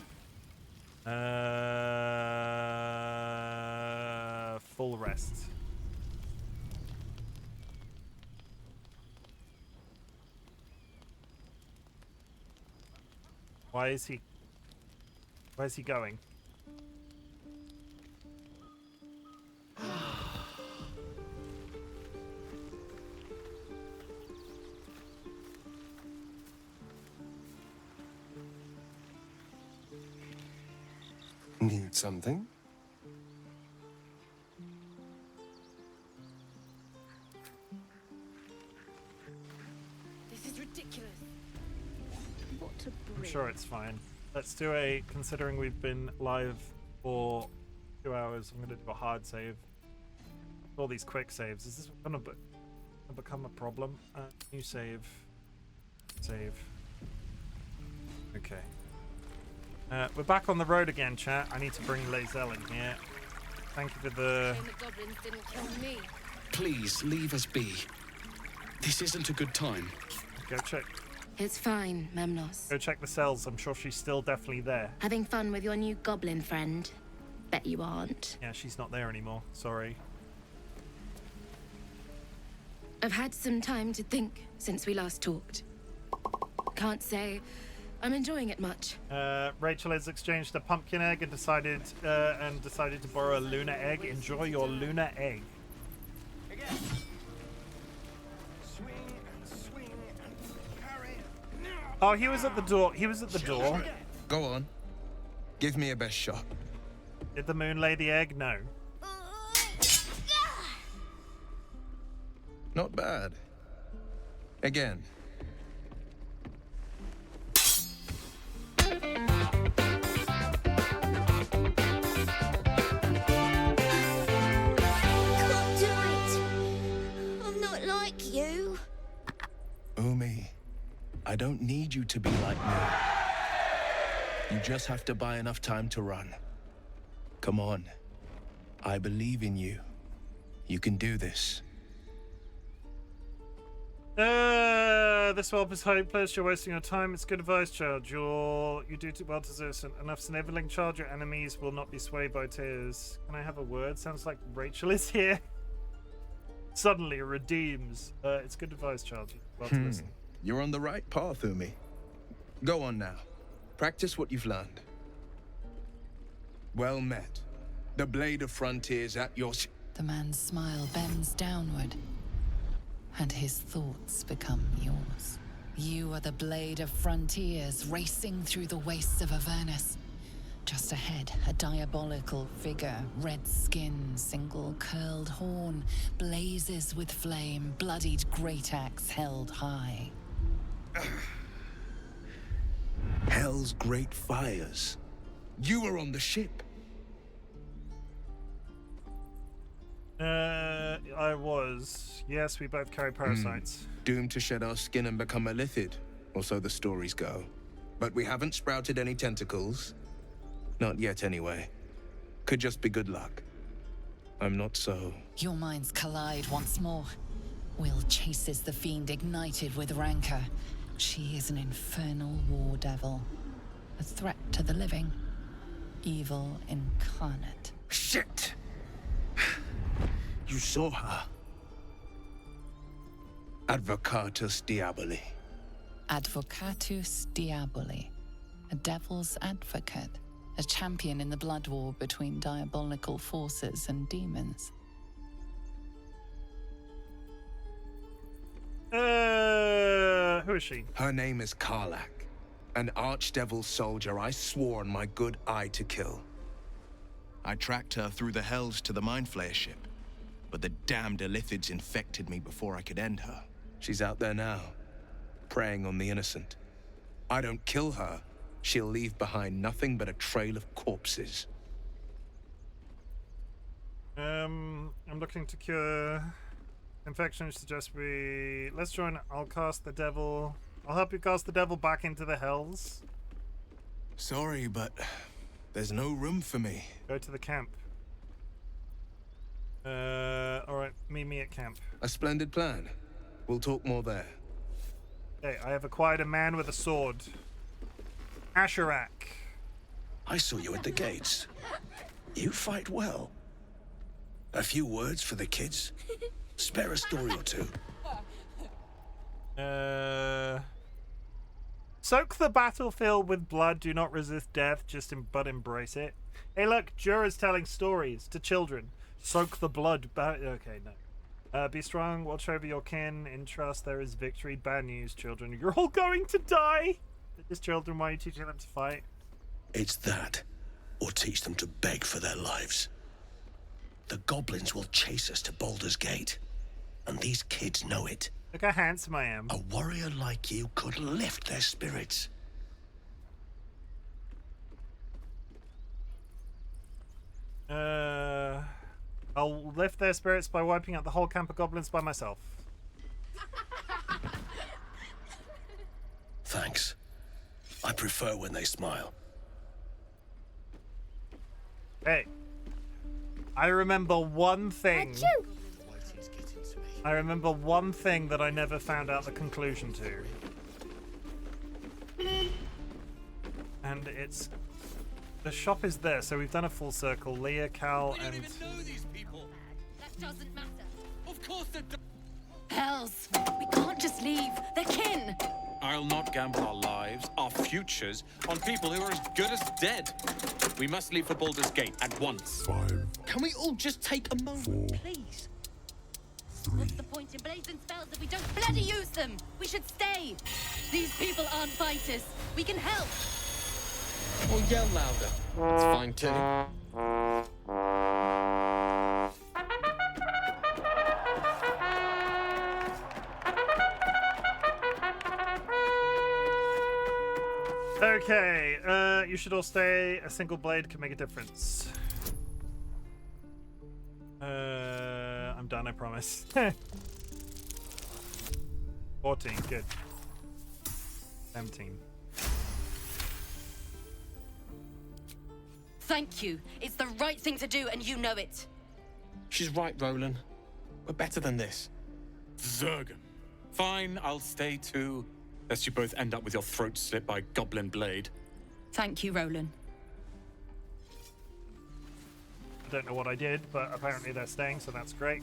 Full rest. Why is he going? Need something? This is ridiculous. What to I'm bring? sure it's fine. Let's do a, considering we've been live for 2 hours, I'm going to do a hard save. All these quick saves. Is this going to become a problem? New save. Save. Okay. We're back on the road again, chat. I need to bring Lae'zel in here. Thank you for the... Shame the goblins didn't kill me. Please, leave us be. This isn't a good time. Go check. It's fine, Memnos. Go check the cells. I'm sure she's still definitely there. Having fun with your new goblin friend? Bet you aren't. Yeah, she's not there anymore. Sorry. I've had some time to think since we last talked. Can't say I'm enjoying it much. Rachel has exchanged a pumpkin egg and decided to borrow a lunar egg. Enjoy your lunar egg. Oh, he was at the door. He was at the door. Go on. Give me a best shot. Did the moon lay the egg? No. Not bad. Again. Can't do it. I'm not like you. Umi, I don't need you to be like me. You just have to buy enough time to run. Come on. I believe in you. You can do this. This swap is hopeless. You're wasting your time. It's good advice, child. You do too well to deserve enough sniveling, child. Your enemies will not be swayed by tears. Can I have a word? Sounds like Rachel is here. Suddenly redeems. It's good advice, child. Well to listen. You're on the right path, Umi. Go on now. Practice what you've learned. Well met. The blade of frontiers at your... The man's smile bends downward, and his thoughts become yours. You are the blade of frontiers racing through the wastes of Avernus. Just ahead, a diabolical figure, red skin, single curled horn, blazes with flame, bloodied great axe held high. Hell's great fires. You were on the ship. I was. Yes, we both carry parasites. Doomed to shed our skin and become a lithid, or so the stories go. But we haven't sprouted any tentacles. Not yet, anyway. Could just be good luck. I'm not so... Your minds collide once more. Will chases the fiend ignited with rancor. She is an infernal war devil. A threat to the living. Evil incarnate. Shit! You saw her. Advocatus Diaboli. Advocatus Diaboli. A devil's advocate. A champion in the blood war between diabolical forces and demons. Who is she? Her name is Karlach. An archdevil soldier I swore on my good eye to kill. I tracked her through the hells to the Mind Flayer ship, but the damned Illithids infected me before I could end her. She's out there now, preying on the innocent. I don't kill her, she'll leave behind nothing but a trail of corpses. I'm looking to cure Infection suggests we... Let's join. I'll cast the devil. I'll help you cast the devil back into the hells. Sorry, but there's no room for me. Go to the camp. Alright, meet me at camp. A splendid plan. We'll talk more there. Okay, I have acquired a man with a sword. Asherak. I saw you at the gates. You fight well. A few words for the kids? Spare a story or two. Soak the battlefield with blood. Do not resist death, but embrace it. Hey, look, Jorah's telling stories to children. Soak the blood. Okay, no. Be strong. Watch over your kin. In trust, there is victory. Bad news, children. You're all going to die. These children, why are you teaching them to fight? It's that, or teach them to beg for their lives. The goblins will chase us to Baldur's Gate, and these kids know it. Look how handsome I am. A warrior like you could lift their spirits. I'll lift their spirits by wiping out the whole camp of goblins by myself. Thanks. I prefer when they smile. Hey, I remember one thing. I remember one thing that I never found out the conclusion to. And it's... The shop is there, so we've done a full circle. Leah, Cal, and... That doesn't matter. Of course they don't. Hells, we can't just leave. They're kin. I'll not gamble our lives, our futures, on people who are as good as dead. We must leave for Baldur's Gate at once. 5. Can we all just take a moment, 4. please? What's the point in blazing spells if we don't bloody use them? We should stay. These people aren't fighters. We can help. Or yell louder. It's fine too. Okay, you should all stay. A single blade can make a difference. I'm done, I promise. 14, good. 17. Thank you. It's the right thing to do, and you know it. She's right, Roland. We're better than this. Zergan. Fine, I'll stay too. Lest you both end up with your throat slit by goblin blade. Thank you, Roland. I don't know what I did, but apparently they're staying, so that's great.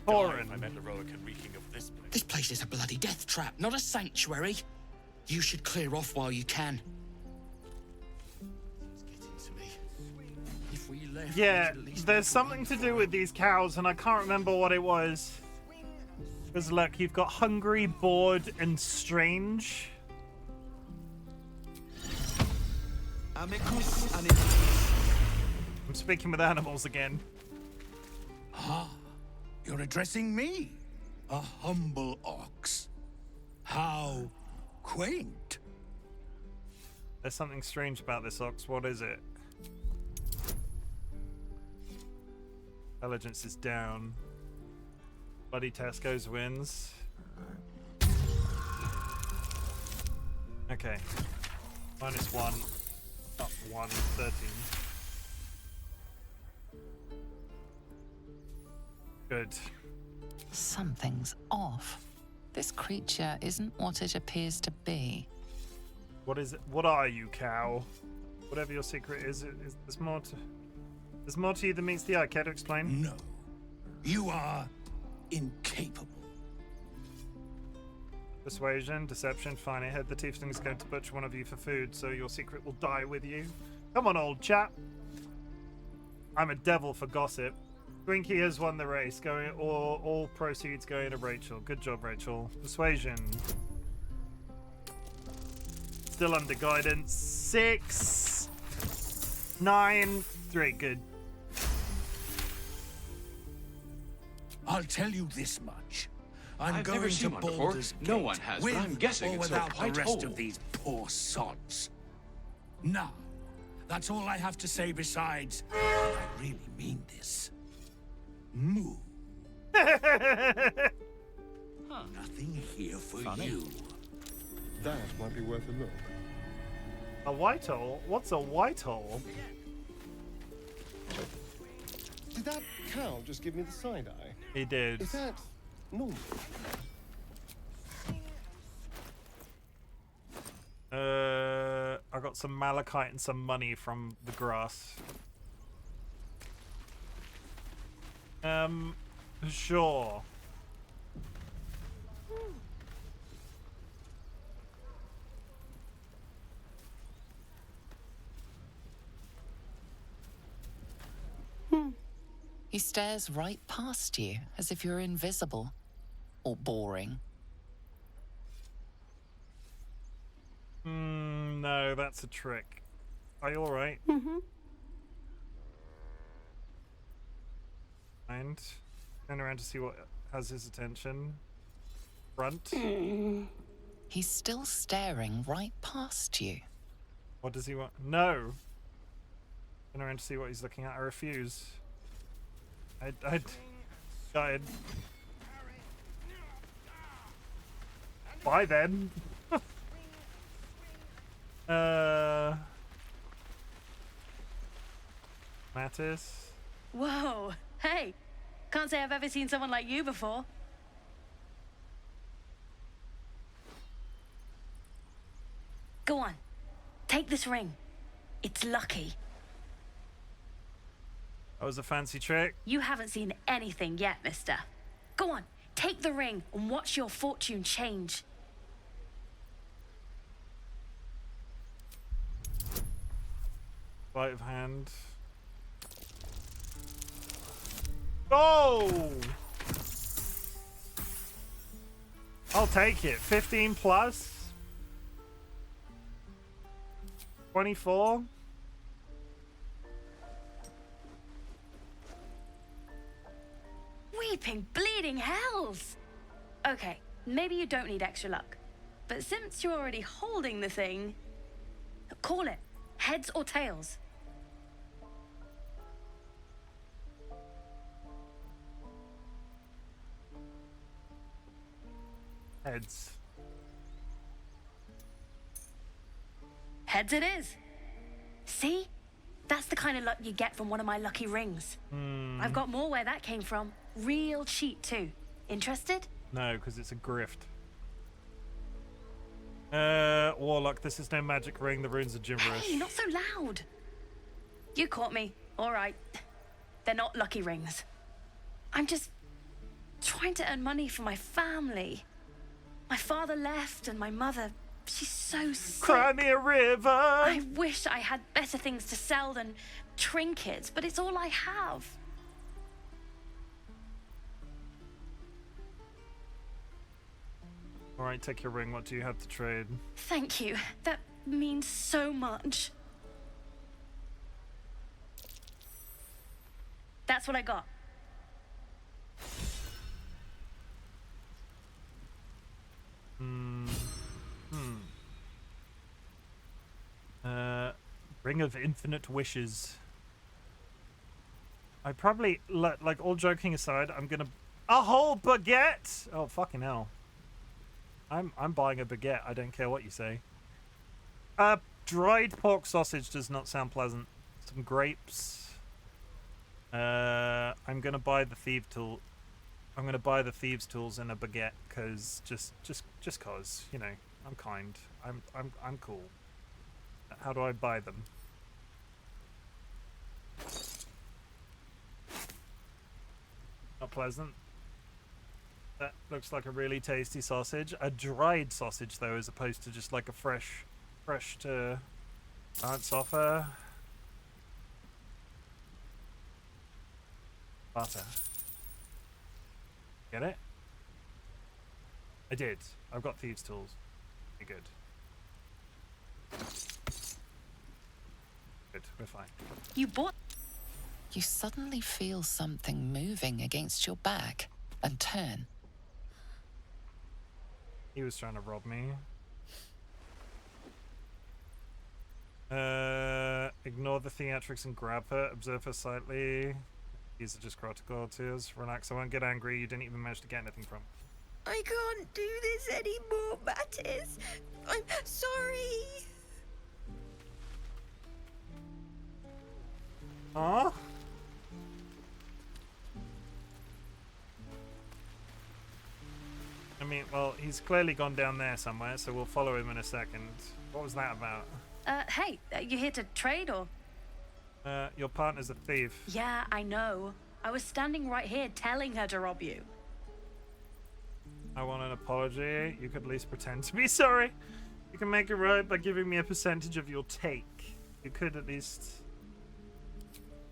Thorin. I meant heroic and reeking of this place. This place is a bloody death trap, not a sanctuary. You should clear off while you can. If we left, Yeah, there's something to do with these cows, and I can't remember what it was. Because look, you've got hungry, bored, and strange. I'm speaking with animals again. Ah, you're addressing me, a humble ox. How quaint. There's something strange about this ox. What is it? Intelligence is down. Bloody Tesco's wins. Okay. -1. Up 1, 13. Good. Something's off. This creature isn't what it appears to be. What is it? What are you, cow? Whatever your secret is there's more to... There's more to you than meets the eye. Care to explain? No. You are incapable. Persuasion, deception, fine. I heard the tiefling is going to butcher one of you for food, so your secret will die with you. Come on, old chap. I'm a devil for gossip. Twinkie has won the race. All proceeds going to Rachel. Good job, Rachel. Persuasion. Still under guidance. 6, 9, 3. Good. I'll tell you this much. I'm I've going never to seen one before. Baldur's Gate. No one has, but with I'm guessing or it's a without the white rest hole. of these poor sods. Now, that's all I have to say besides, I really mean this. Moo. Nothing here for Funny. you. That might be worth a look. A white hole? What's a white hole? Did that cow just give me the side eye? He did. Is that normal? I got some malachite and some money from the grass. Sure. He stares right past you, as if you're invisible. Or boring. No, that's a trick. Are you alright? Mm-hmm. And turn around to see what has his attention. Front. He's still staring right past you. What does he want? No! Turn around to see what he's looking at. I refuse. I'd Bye then. Mattis. Whoa, hey. Can't say I've ever seen someone like you before. Go on, take this ring. It's lucky. That was a fancy trick. You haven't seen anything yet, mister. Go on, take the ring and watch your fortune change. Sleight of hand. Oh! I'll take it. 15 plus. 24. Weeping, bleeding hells! Okay, maybe you don't need extra luck. But since you're already holding the thing, call it. Heads or tails? Heads. Heads it is. See? That's the kind of luck you get from one of my lucky rings. I've got more where that came from. Real cheap, too. Interested? No, because it's a grift. Warlock, this is no magic ring. The runes are gibberish. Hey, not so loud. You caught me. All right. They're not lucky rings. I'm just trying to earn money for my family. My father left, and my mother, she's so sick. Cry me a river. I wish I had better things to sell than trinkets, but it's all I have. All right, take your ring. What do you have to trade? Thank you. That means so much. That's what I got. Ring of Infinite Wishes. I probably, like, all joking aside, I'm gonna... A whole baguette! Oh, fucking hell. I'm buying a baguette. I don't care what you say. Dried pork sausage does not sound pleasant. Some grapes. I'm gonna buy the thief tool. I'm gonna buy the thieves' tools and a baguette, cause just cause, you know, I'm kind. I'm cool. How do I buy them? Not pleasant. That looks like a really tasty sausage. A dried sausage, though, as opposed to just like a fresh to dance offer. Butter. Get it? I did. I've got thieves' tools. Pretty good. Good, we're fine. You bought... You suddenly feel something moving against your back and turn. He was trying to rob me. Ignore the theatrics and grab her. Observe her slightly. These are just chronicle tears. Relax, I won't get angry. You didn't even manage to get anything from. I can't do this anymore, Mattis. I'm sorry. Huh? I mean, well, he's clearly gone down there somewhere, so we'll follow him in a second. What was that about? Hey, you here to trade or? Your partner's a thief. Yeah, I know. I was standing right here telling her to rob you. I want an apology. You could at least pretend to be sorry. You can make it right by giving me a percentage of your take. You could at least...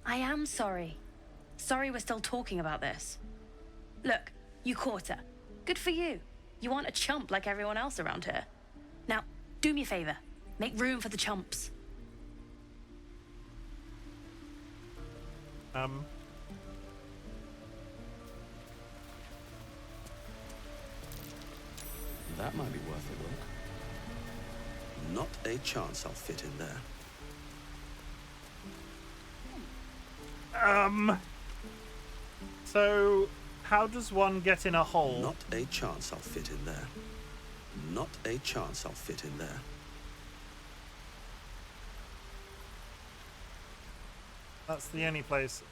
I am sorry. Sorry we're still talking about this. Look, you caught her. Good for you. You aren't a chump like everyone else around here. Now, do me a favor. Make room for the chumps. That might be worth a look. Not a chance I'll fit in there. So, how does one get in a hole? Not a chance I'll fit in there. Not a chance I'll fit in there. That's the only place.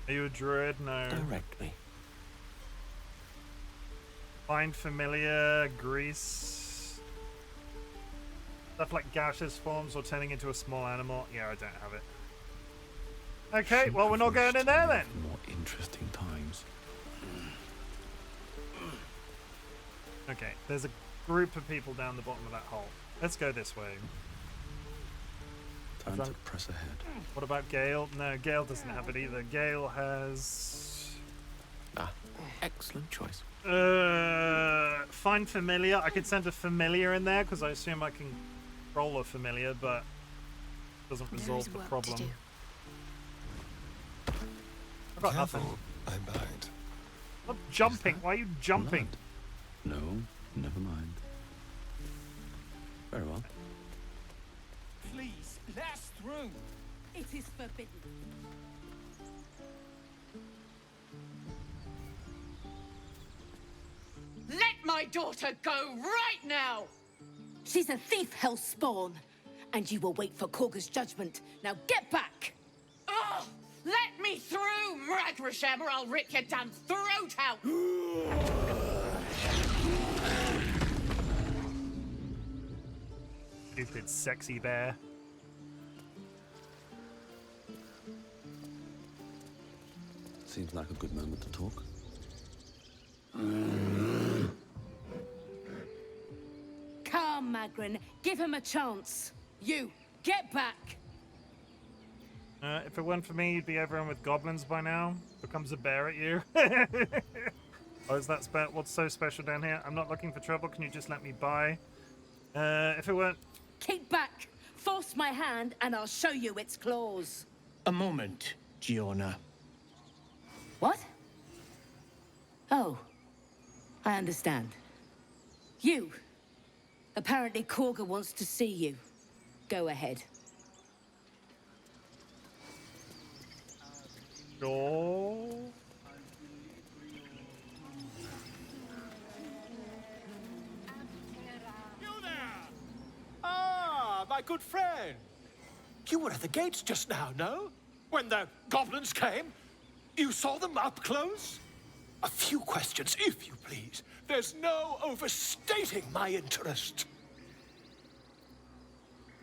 Are you a druid? No. Direct me. Find familiar, grease. Stuff like gaseous forms or turning into a small animal. Yeah, I don't have it. Okay, well, we're not going in there then. More interesting times. Okay, there's a group of people down the bottom of that hole. Let's go this way. Time to press ahead. What about Gale? No, Gale doesn't have it either. Gale has... Excellent choice. Find familiar. I could send a familiar in there because I assume I can roll a familiar, but it doesn't resolve the problem. I've got nothing. I'm behind. Stop jumping. Why are you jumping? No, never mind. Very well. Please, last room. It is forbidden. Let my daughter go right now! She's a thief, hellspawn. And you will wait for Korga's judgment. Now get back! Oh, let me through, Mragrasham, or I'll rip your damn throat out! Stupid sexy bear. Seems like a good moment to talk. Come, Magrin. Give him a chance. You, get back! If it weren't for me, you'd be everyone with goblins by now. Becomes a bear at you. Oh, is that what's so special down here? I'm not looking for trouble. Can you just let me by? If it weren't... Keep back! Force my hand, and I'll show you its claws. A moment, Giona. What? Oh, I understand. You. Apparently Korga wants to see you. Go ahead. Sure. Ah, my good friend. You were at the gates just now, no? When the goblins came? You saw them up close? A few questions, if you please. There's no overstating my interest.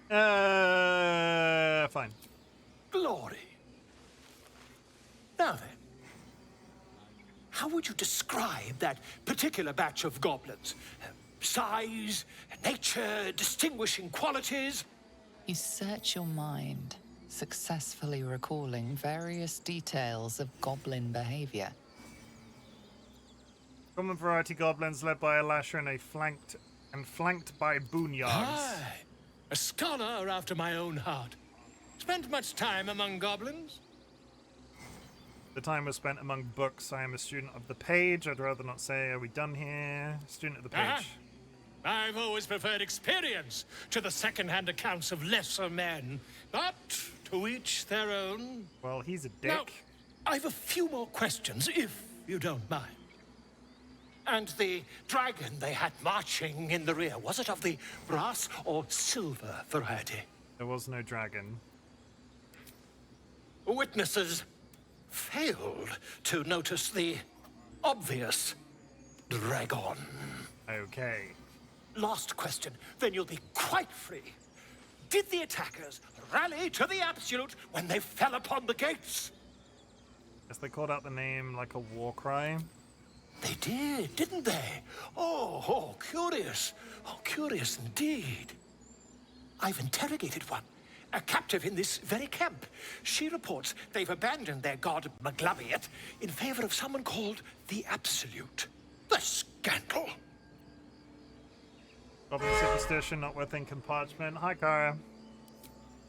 Fine. Glory. Now then, how would you describe that particular batch of goblins? Size, nature, distinguishing qualities? You search your mind, successfully recalling various details of goblin behavior. Common variety goblins led by a lasher and flanked by boonyards. Aye, a scholar after my own heart. Spent much time among goblins? The time was spent among books. I am a student of the page. I'd rather not say, are we done here? Student of the page. I've always preferred experience to the second-hand accounts of lesser men. But to each their own. Well, he's a dick. Now, I've a few more questions, if you don't mind. And the dragon they had marching in the rear, was it of the brass or silver variety? There was no dragon. Witnesses failed to notice the obvious dragon. Okay. Last question, then you'll be quite free. Did the attackers rally to the absolute when they fell upon the gates? Guess they called out the name like a war cry. They did, didn't they? Oh, curious. Oh, curious indeed. I've interrogated one, a captive in this very camp. She reports they've abandoned their god Maglabiet in favor of someone called the Absolute. The scandal! Goblin superstition not worth ink and parchment. Hi, Kara.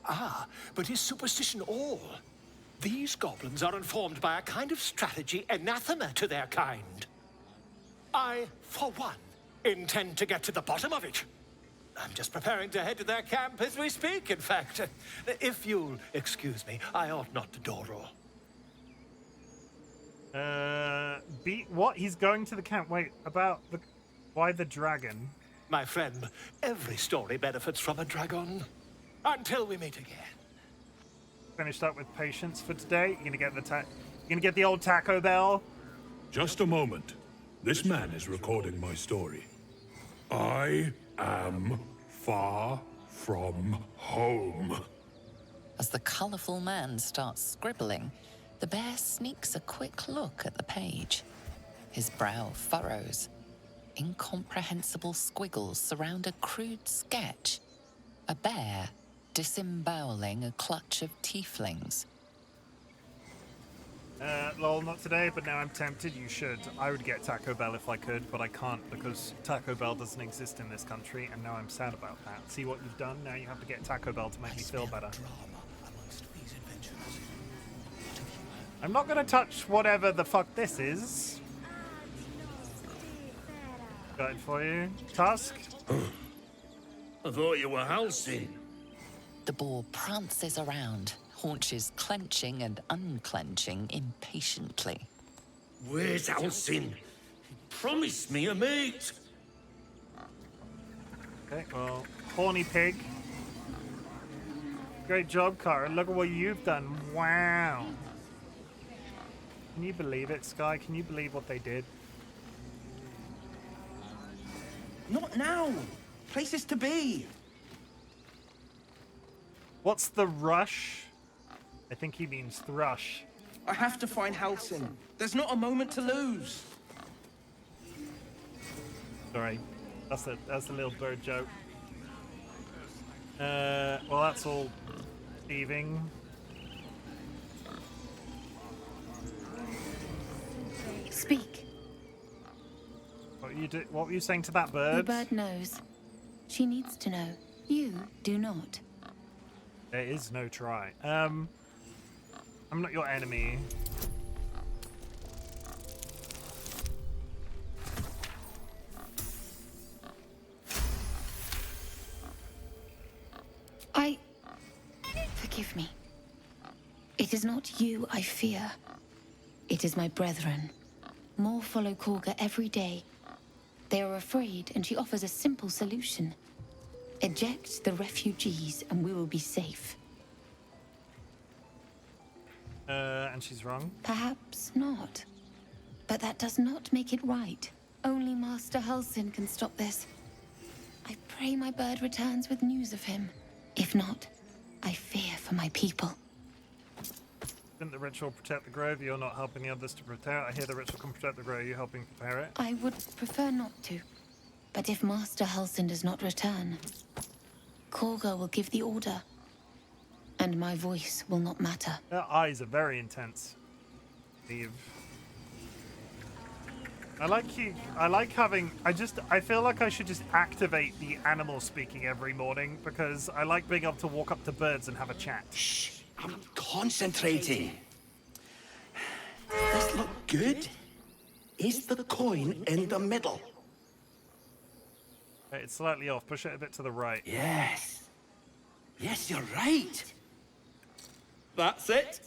Ah, but is superstition all? These goblins are informed by a kind of strategy anathema to their kind. I, for one, intend to get to the bottom of it. I'm just preparing to head to their camp as we speak, in fact. If you'll excuse me, I ought not to dawdle. What? He's going to the camp. Wait, about the... Why the dragon? My friend, every story benefits from a dragon. Until we meet again. Finished up with patience for today. You're gonna get the You're gonna get the old Taco Bell. Just a moment. This man is recording my story. I am far from home. As the colourful man starts scribbling, the bear sneaks a quick look at the page. His brow furrows. Incomprehensible squiggles surround a crude sketch. A bear disemboweling a clutch of tieflings. Lol, not today, but now I'm tempted. You should. I would get Taco Bell if I could, but I can't because Taco Bell doesn't exist in this country, and now I'm sad about that. See what you've done? Now you have to get Taco Bell to make me feel better. I'm not gonna touch whatever the fuck this is. Got it for you. Tusk? I thought you were Halcyon. The boar prances around, haunches clenching and unclenching impatiently. Where's Halcyon? He promised me a mate. Okay, well, horny pig. Great job, Kara. Look at what you've done. Wow. Can you believe it, Sky? Can you believe what they did? Not now. Places to be. What's the rush? I think he means thrush. I have to find Halcyon. There's not a moment to lose. Sorry, that's a little bird joke. Well, that's all thieving. Speak. What were you saying to that The bird? bird knows. She needs to know. You do not. There is no try. I'm not your enemy. Forgive me. It is not you I fear. It is my brethren. More follow Korga every day. They are afraid, and she offers a simple solution. Eject the refugees, and we will be safe. And she's wrong. Perhaps not. But that does not make it right. Only Master Halcyon can stop this. I pray my bird returns with news of him. If not, I fear for my people. Didn't the ritual protect the grove? You're not helping the others to prepare it. I hear the ritual can protect the grove. You're helping prepare it. I would prefer not to. But if Master Halcyon does not return, Korga will give the order. And my voice will not matter. Her eyes are very intense. Eve. I like having, I feel like I should just activate the animal speaking every morning because I like being able to walk up to birds and have a chat. Shh, I'm concentrating. Does this look good? Is the coin in the middle? It's slightly off. Push it a bit to the right. Yes. Yes, you're right. That's it.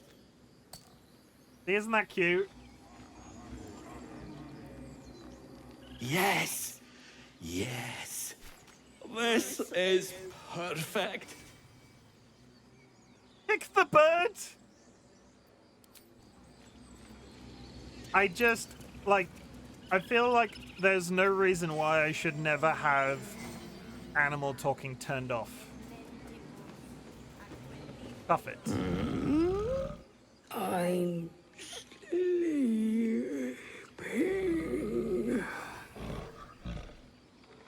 Isn't that cute? Yes. Yes. This is perfect. Pick the bird! I just, like, I feel like there's no reason why I should never have animal talking turned off. Stuff it. I'm sleeping.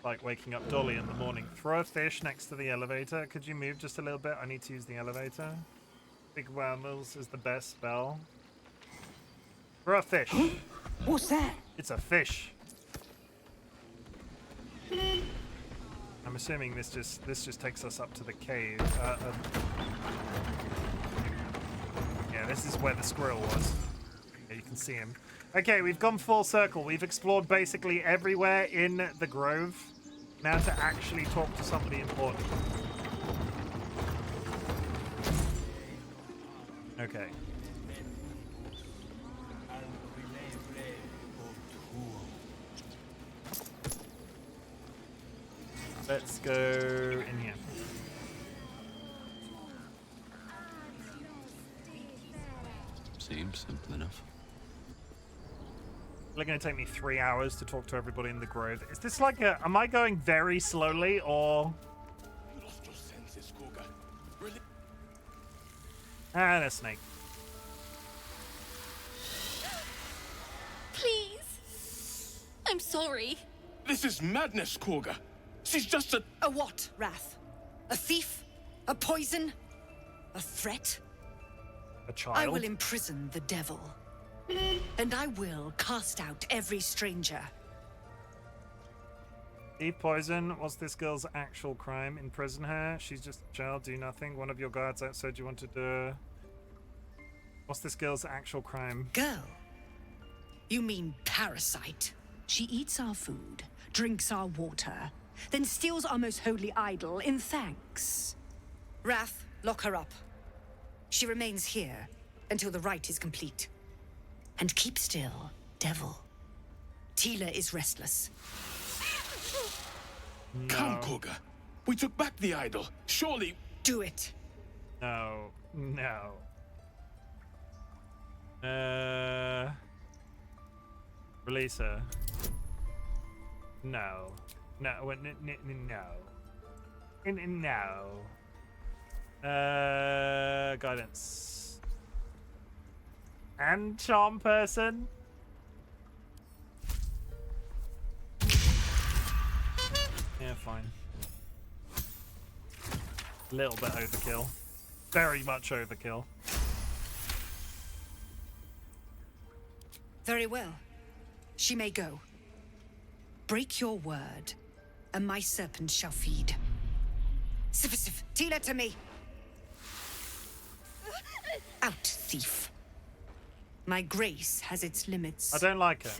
Like waking up Dolly in the morning. Throw a fish next to the elevator. Could you move just a little bit? I need to use the elevator. Big Whambles is the best spell. Throw a fish. What's that? It's a fish. I'm assuming this just takes us up to the cave. Yeah, this is where the squirrel was. Yeah, you can see him. Okay, we've gone full circle. We've explored basically everywhere in the grove. Now to actually talk to somebody important. Okay. Let's go in here. Seems simple enough. It's going to take me 3 hours to talk to everybody in the grove. Is this like a... Am I going very slowly, or... And a snake. Please. I'm sorry. This is madness, Korga. She's just a... A what, Wrath? A thief? A poison? A threat? A child? I will imprison the devil. And I will cast out every stranger. Eve poison. What's this girl's actual crime? Imprison her. She's just a child. Do nothing. One of your guards outside you wanted to... What's this girl's actual crime? Girl? You mean parasite? She eats our food, drinks our water, then steals our most holy idol in thanks. Wrath, lock her up. She remains here until the rite is complete. And keep still, devil. Tila is restless. No. Come, Korga. We took back the idol. Surely... Do it. No. No. Release her. No. No. No. No. Guidance. And charm person. Yeah, fine. A little bit overkill. Very much overkill. Very well. She may go. Break your word, and my serpent shall feed. Sif, Tila to me! Out, thief. My grace has its limits. I don't like her.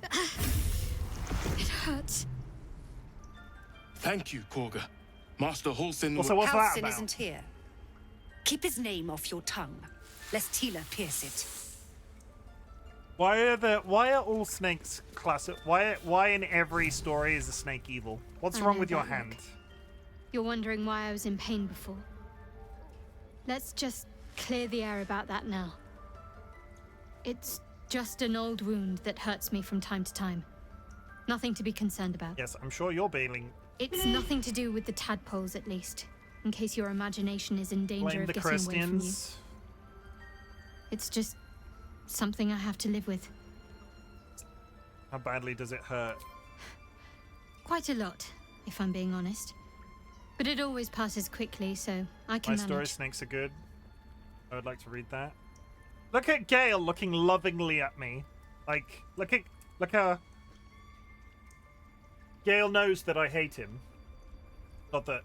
It hurts. Thank you, Korga. Master Halsin... Also, what's that Halsin about? isn't here. Keep his name off your tongue, lest Tila pierce it. Why are all snakes classic? Why in every story is a snake evil? What's I wrong know with your that hand? look. You're wondering why I was in pain before. Let's just clear the air about that now. It's just an old wound that hurts me from time to time. Nothing to be concerned about. Yes, I'm sure you're being. It's nothing to do with the tadpoles, at least. In case your imagination is in danger Blame of the getting away from you. Christians. It's just something I have to live with. How badly does it hurt? Quite a lot, if I'm being honest. But it always passes quickly, so I can My manage. story snakes are good. I would like to read that. Look at Gale looking lovingly at me. Like, look how Gale knows that I hate him. Not that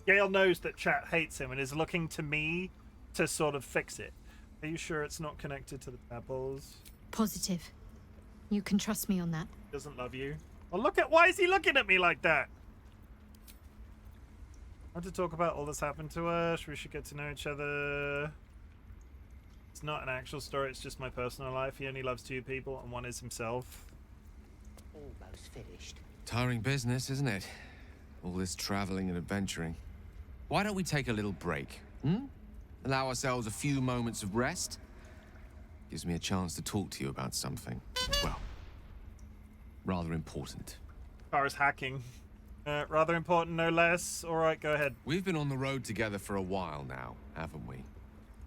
Gale knows that chat hates him and is looking to me to sort of fix it. Are you sure it's not connected to the apples? Positive. You can trust me on that. Doesn't love you. Well, look at why is he looking at me like that? want to talk about all that's happened to us. We should get to know each other. It's not an actual story, it's just my personal life. He only loves 2 people, and one is himself. Almost finished. Tiring business, isn't it? All this traveling and adventuring. Why don't we take a little break, hmm? Allow ourselves a few moments of rest? Gives me a chance to talk to you about something, well, rather important. As far as hacking. Rather important, no less. All right, go ahead. We've been on the road together for a while now, haven't we?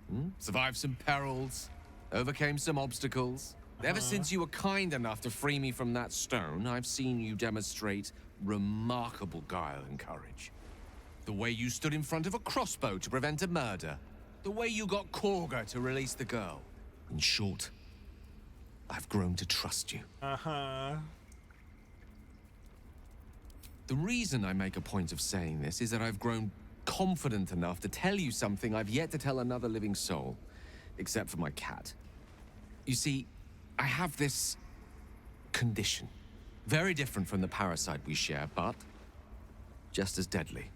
Hmm? Survived some perils, overcame some obstacles. Ever since you were kind enough to free me from that stone, I've seen you demonstrate remarkable guile and courage. The way you stood in front of a crossbow to prevent a murder. The way you got Korga to release the girl. In short, I've grown to trust you. Uh-huh. The reason I make a point of saying this is that I've grown confident enough to tell you something I've yet to tell another living soul, except for my cat. You see, I have this condition. Very different from the parasite we share, but just as deadly.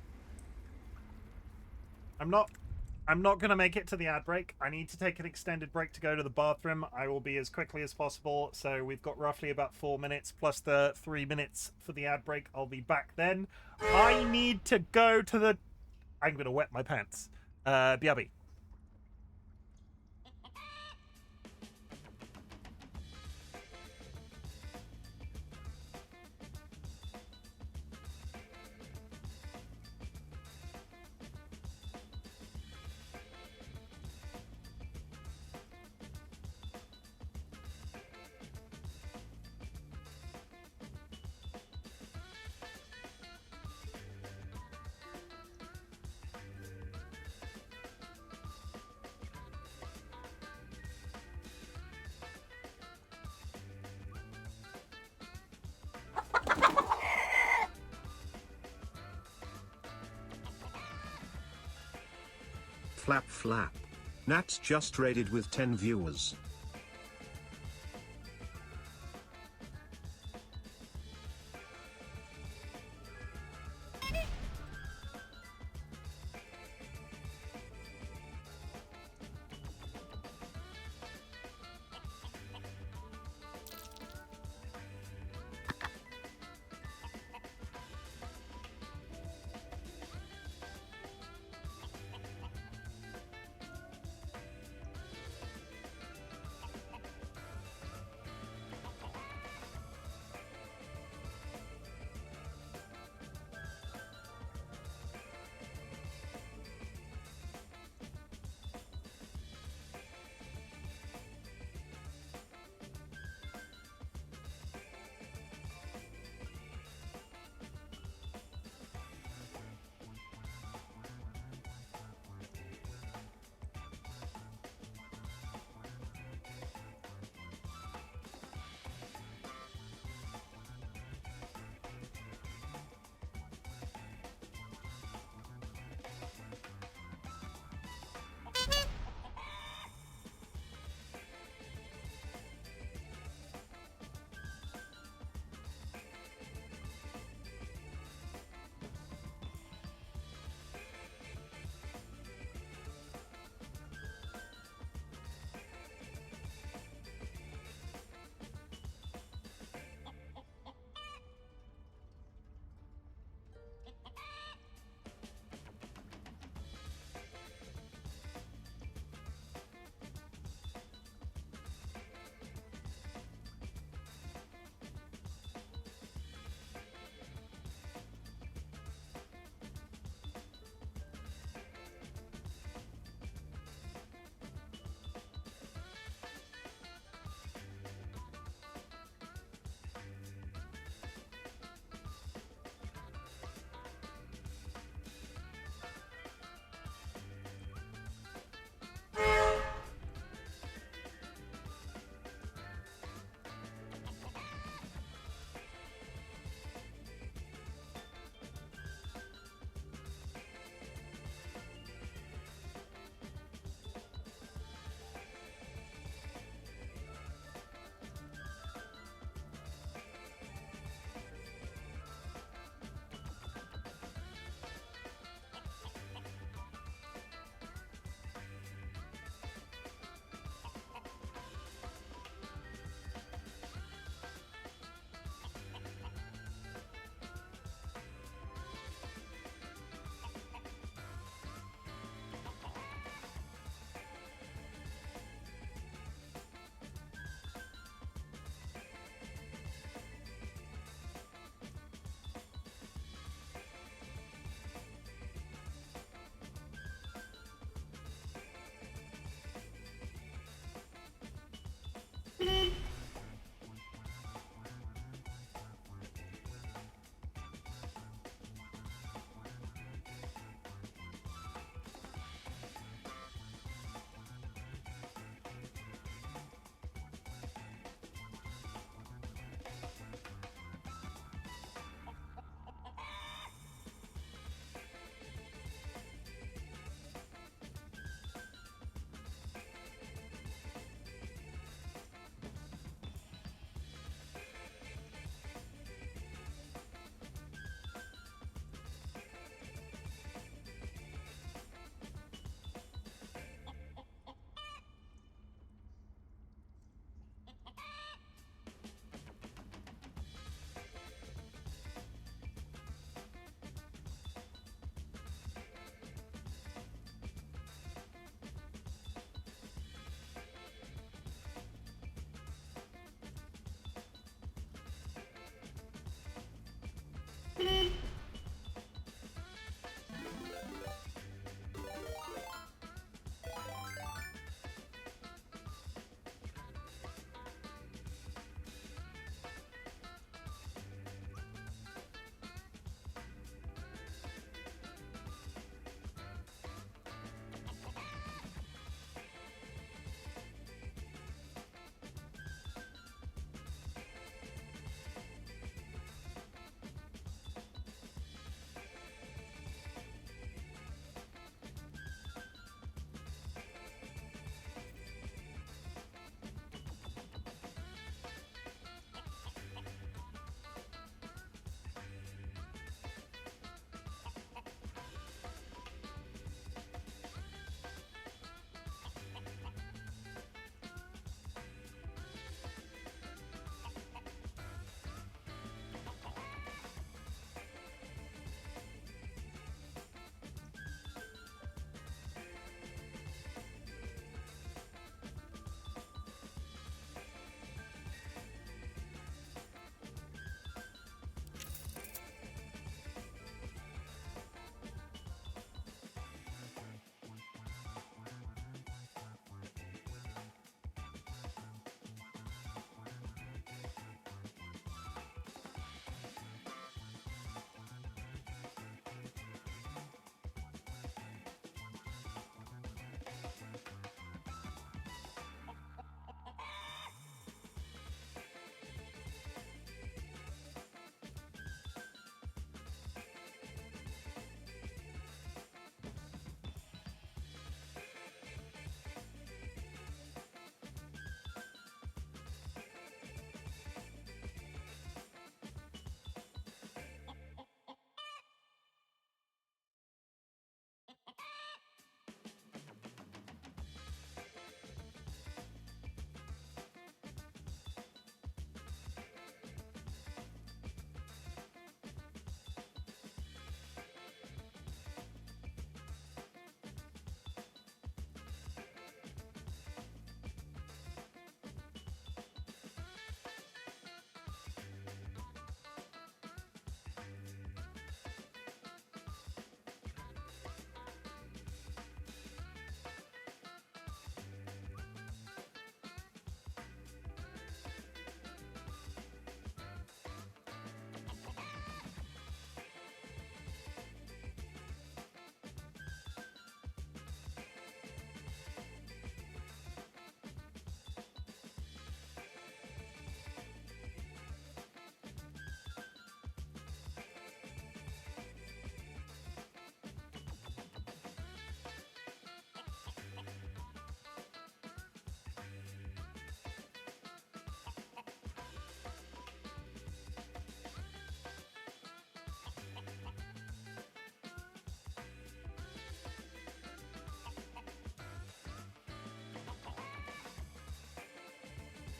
I'm not gonna make it to the ad break. I need to take an extended break to go to the bathroom. I will be as quickly as possible. So we've got roughly about 4 minutes plus the 3 minutes for the ad break. I'll be back then. I need to go to the... I'm gonna wet my pants. BRB. Flap flap. Nat's just raided with 10 viewers.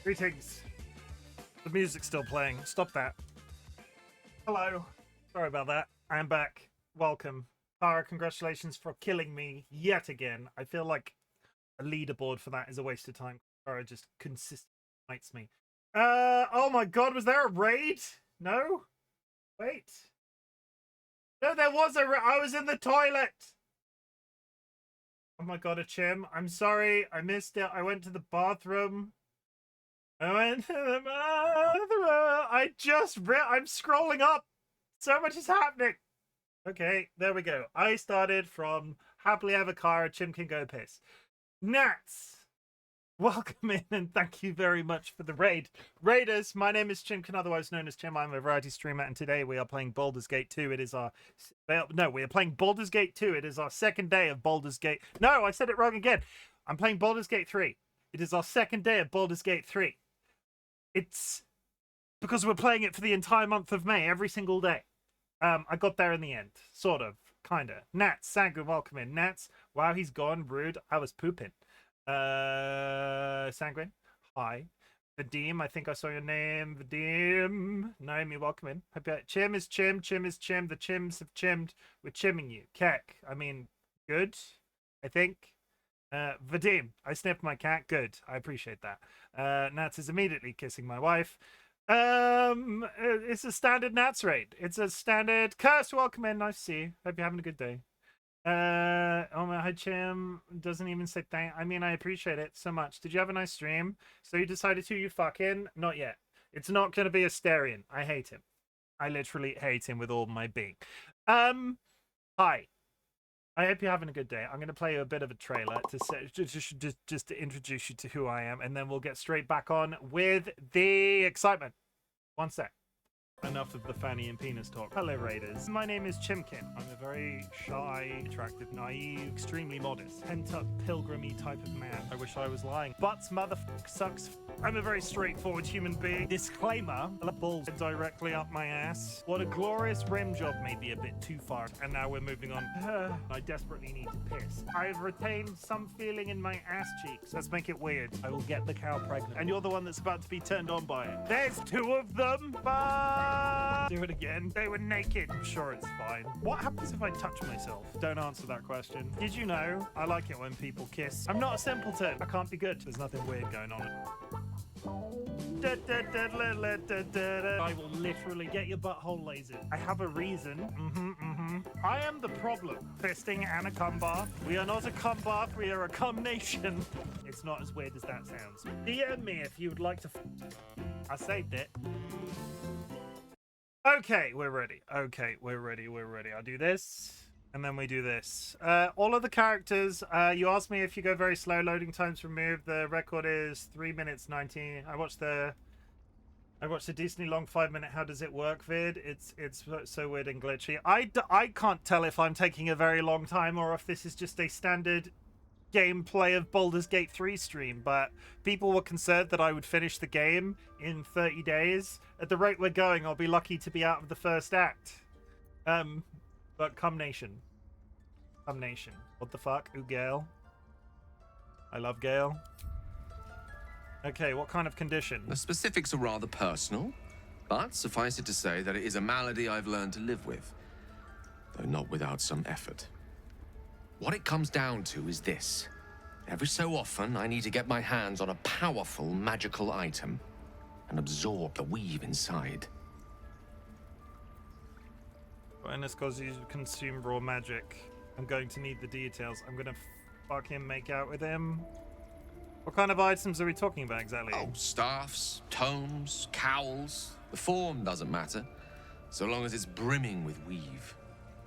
Greetings. The music's still playing. Stop that. Hello. Sorry about that. I'm back. Welcome. Tara, congratulations for killing me yet again. I feel like a leaderboard for that is a waste of time. Tara just consistently fights me. Oh my god, was there a raid? No? Wait. No, there was I was in the toilet. Oh my god, a Chim. I'm sorry. I missed it. I went to the bathroom. I'm scrolling up. So much is happening. Okay, there we go. I started from Happily Ever Kara, Chim can go piss. Nats, welcome in and thank you very much for the raid. Raiders, my name is Chimken, otherwise known as Chim. I'm a variety streamer and today we are playing Baldur's Gate 2. It is our... No, we are playing Baldur's Gate 2. It is our second day of Baldur's Gate... No, I said it wrong again. I'm playing Baldur's Gate 3. It is our second day of Baldur's Gate 3. It's because we're playing it for the entire month of May, every single day. I got there in the end. Sort of. Kinda. Nats, Sanguine, welcome in. Nats, wow, he's gone. Rude. I was pooping. Sanguine, hi. Vadim, I think I saw your name. Vadim. Naomi, welcome in. Chim is Chim. Chim is Chim. The Chims have chimmed. We're chimming you. Kek, I mean, good, I think. Vadim, I sniffed my cat. Good. I appreciate that. Nats is immediately kissing my wife. It's a standard Nats raid. It's a standard Curse, welcome in. Nice to see you. Hope you're having a good day. Oh my, hi Chim. Doesn't even say thank. I mean, I appreciate it so much. Did you have a nice stream? So you decided to, you fucking? Not yet. It's not going to be a Asterion. I hate him. I literally hate him with all my being. Hi. I hope you're having a good day. I'm going to play you a bit of a trailer to say, just to introduce you to who I am, and then we'll get straight back on with the excitement. One sec. Enough of the fanny and penis talk. Hello, Raiders. My name is Chimken. I'm a very shy, attractive, naive, extremely modest, pent-up, pilgrimy type of man. I wish I was lying. Butts, motherfucker, sucks. I'm a very straightforward human being. Disclaimer, the balls directly up my ass. What a glorious rim job, maybe a bit too far. And now we're moving on. I desperately need to piss. I've retained some feeling in my ass cheeks. Let's make it weird. I will get the cow pregnant. And you're the one that's about to be turned on by it. There's two of them. Bye. Do it again. They were naked. I'm sure it's fine. What happens if I touch myself? Don't answer that question. Did you know? I like it when people kiss. I'm not a simpleton. I can't be good. There's nothing weird going on. I will literally get your butthole lasered. I have a reason. I am the problem. Fisting and a cum bath. We are not a cum bath. We are a cum nation. It's not as weird as that sounds. DM me if you would like to. I saved it. Okay, we're ready. Okay, we're ready. We're ready. I'll do this. And then we do this. All of the characters, you asked me if you go very slow, loading times removed. The record is 3 minutes 19. I watched the decently long 5-minute How Does It Work vid. It's so weird and glitchy. I can't tell if I'm taking a very long time or if this is just a standard gameplay of Baldur's Gate 3 stream, but people were concerned that I would finish the game in 30 days. At the rate we're going, I'll be lucky to be out of the first act. But come nation. Come nation. What the fuck? Ooh, Gale. I love Gale. Okay, what kind of condition? The specifics are rather personal, but suffice it to say that it is a malady I've learned to live with, though not without some effort. What it comes down to is this. Every so often, I need to get my hands on a powerful magical item and absorb the weave inside. And it's because you consume raw magic. I'm going to need the details. I'm gonna fucking make out with him. What kind of items are we talking about exactly? Oh, staffs, tomes, cowls. The form doesn't matter, so long as it's brimming with weave.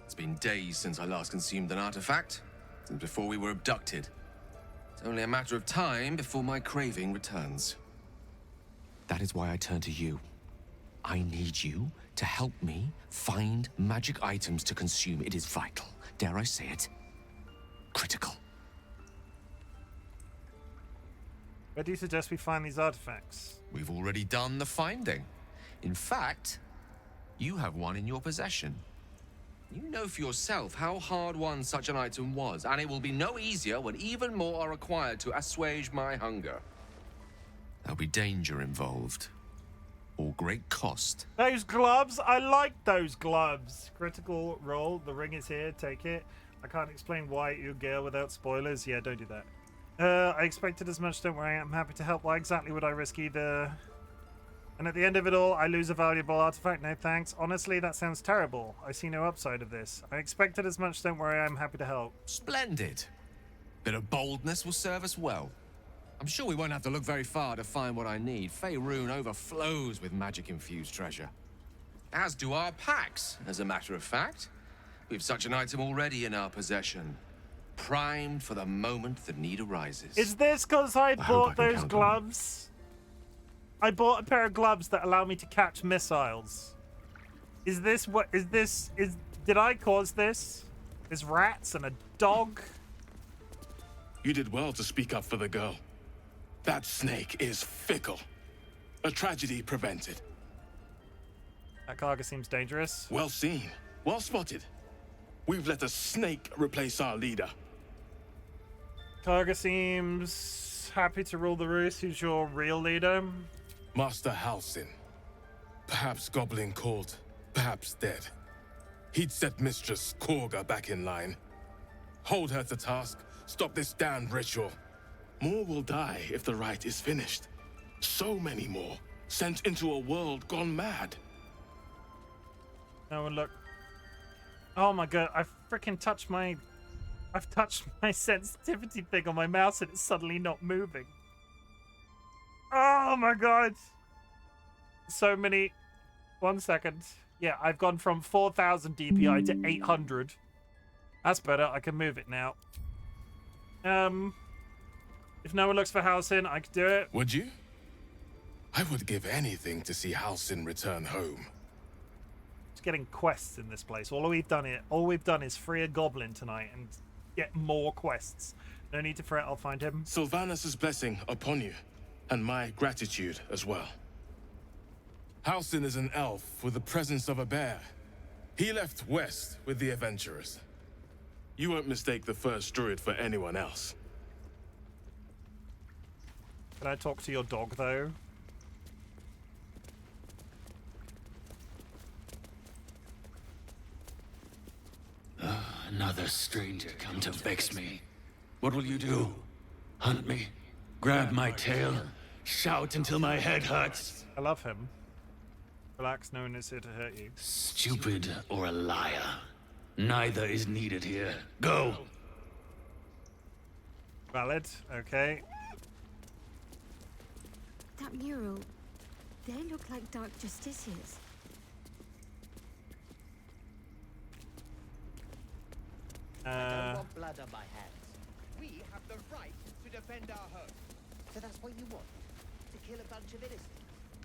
It's been days since I last consumed an artifact, since before we were abducted. It's only a matter of time before my craving returns. That is why I turn to you. I need you to help me find magic items to consume. It is vital. Dare I say it? Critical. Where do you suggest we find these artifacts? We've already done the finding. In fact, you have one in your possession. You know for yourself how hard won such an item was, and it will be no easier when even more are required to assuage my hunger. There'll be danger involved. Or great cost. Those gloves! I like those gloves! Critical roll. The ring is here. Take it. I can't explain why you Gale without spoilers. Yeah, don't do that. I expected as much. Don't worry. I'm happy to help. Why exactly would I risk either? And at the end of it all, I lose a valuable artifact. No thanks. Honestly, that sounds terrible. I see no upside of this. I expected as much. Don't worry. I'm happy to help. Splendid. Bit of boldness will serve us well. I'm sure we won't have to look very far to find what I need. Faerun overflows with magic-infused treasure. As do our packs, as a matter of fact. We've such an item already in our possession. Primed for the moment the need arises. Is this because I bought those gloves? I bought a pair of gloves that allow me to catch missiles. Is this what? Did I cause this? There's rats and a dog. You did well to speak up for the girl. That snake is fickle. A tragedy prevented. That cargo seems dangerous. Well seen. Well spotted. We've let a snake replace our leader. Cargo seems happy to rule the roost. Who's your real leader? Master Halsin. Perhaps goblin called, perhaps dead. He'd set Mistress Korga back in line. Hold her to task, stop this damned ritual. More will die if the rite is finished. So many more, sent into a world gone mad. No one look. Oh my god, I've touched my sensitivity thing on my mouse and it's suddenly not moving. Oh my god. So many. 1 second. Yeah, I've gone from 4,000 DPI to 800. That's better. I can move it now. If no one looks for Halsin, I could do it. Would you? I would give anything to see Halsin return home. Just getting quests in this place. All we've done is free a goblin tonight and get more quests. No need to fret. I'll find him. Sylvanus' blessing upon you, and my gratitude as well. Halsin is an elf with the presence of a bear. He left west with the adventurers. You won't mistake the first druid for anyone else. Can I talk to your dog, though? Another stranger come to vex me. What will you do? Hunt me? Grab my tail? Shout until my head hurts? I love him. Relax, no one is here to hurt you. Stupid or a liar? Neither is needed here. Go! Valid, okay. That mural, they look like Dark Justiciars. I don't want blood on my hands. We have the right to defend our home. So that's what you want? To kill a bunch of innocents?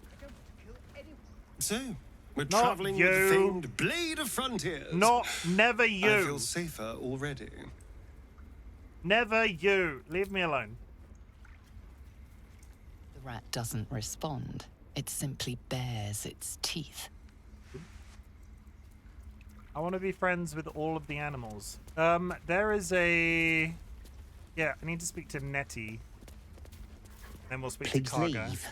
I don't want to kill anyone. So, we're Not traveling you. with the famed Blade of Frontiers. Never you. I feel safer already. Never you. Leave me alone. The rat doesn't respond. It simply bares its teeth. I want to be friends with all of the animals. There is a... Yeah, I need to speak to Nettie. Then we'll speak Please to Karga. leave.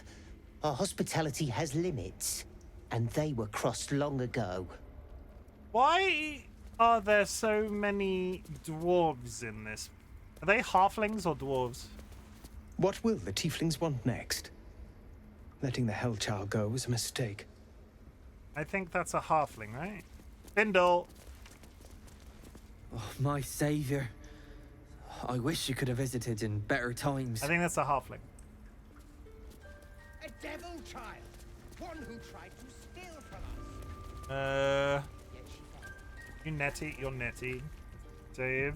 Our hospitality has limits, and they were crossed long ago. Why are there so many dwarves in this? Are they halflings or dwarves? What will the tieflings want next? Letting the Hellchild go was a mistake. I think that's a halfling, right? Bindle! Oh, my savior. I wish you could have visited in better times. I think that's a halfling. A devil child! One who tried to steal from us! You Nettie, you're Nettie. Dave.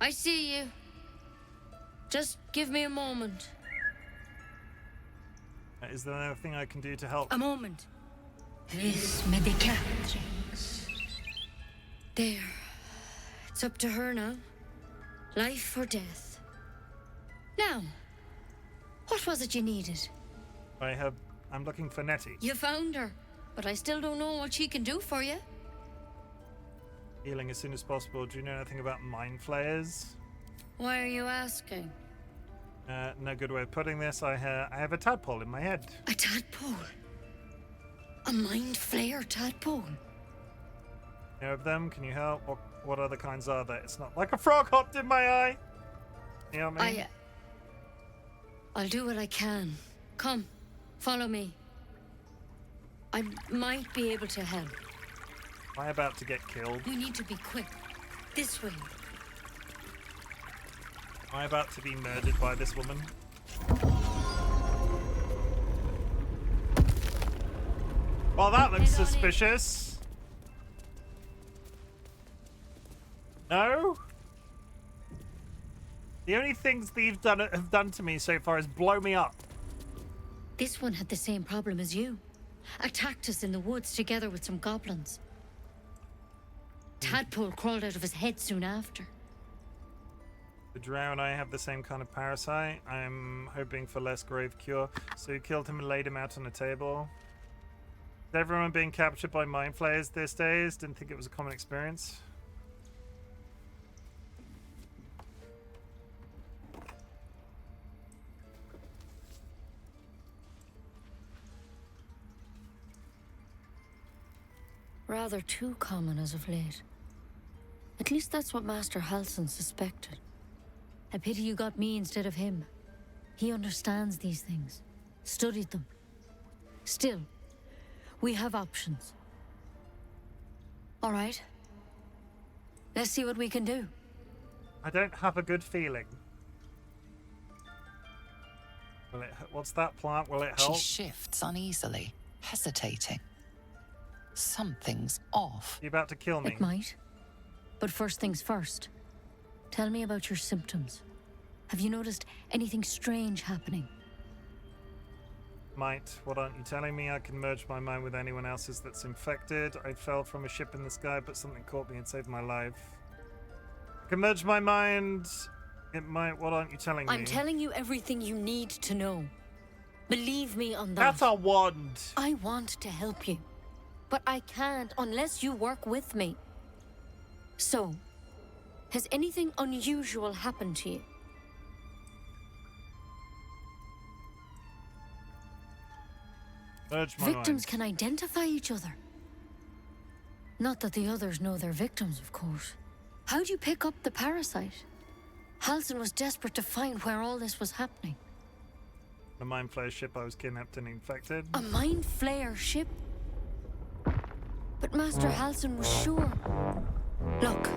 I see you. Just give me a moment. Is there anything I can do to help? A moment. This medicat. There. It's up to her now. Life or death. Now, what was it you needed? I'm looking for Nettie. You found her, but I still don't know what she can do for you. Healing as soon as possible. Do you know anything about mind flayers? Why are you asking? No good way of putting this. I have a tadpole in my head. A tadpole? A mind flayer tadpole? You know of them? Can you help? What other kinds are there? It's not like a frog hopped in my eye. You know what I mean? I'll do what I can. Come, follow me. I might be able to help. Am I about to get killed? We need to be quick. This way. Am I about to be murdered by this woman? Well, that looks suspicious. No? The only things they've have done to me so far is blow me up. This one had the same problem as you. Attacked us in the woods together with some goblins. Tadpole crawled out of his head soon after. The drow and I have the same kind of parasite. I'm hoping for less grave cure. So you killed him and laid him out on a table. Is everyone being captured by mind flayers these days? Didn't think it was a common experience. Rather too common as of late. At least that's what Master Halsin suspected. A pity you got me instead of him. He understands these things. Studied them. Still, we have options. All right. Let's see what we can do. I don't have a good feeling. What's that plant? Will it help? She shifts uneasily, hesitating. Something's off. You about to kill me? It might. But first things first. Tell me about your symptoms. Have you noticed anything strange happening? Might. What aren't you telling me? I can merge my mind with anyone else's that's infected. I fell from a ship in the sky, but something caught me and saved my life. I can merge my mind. It might. What aren't you telling me? I'm telling you everything you need to know. Believe me on that. That's a wand. I want to help you. But I can't unless you work with me. So, has anything unusual happened to you? Victims can identify each other. Not that the others know they're victims, of course. How'd you pick up the parasite? Halsin was desperate to find where all this was happening. The mind flayer ship I was kidnapped and infected. A mind flayer ship? But Master Halsin was sure. Look,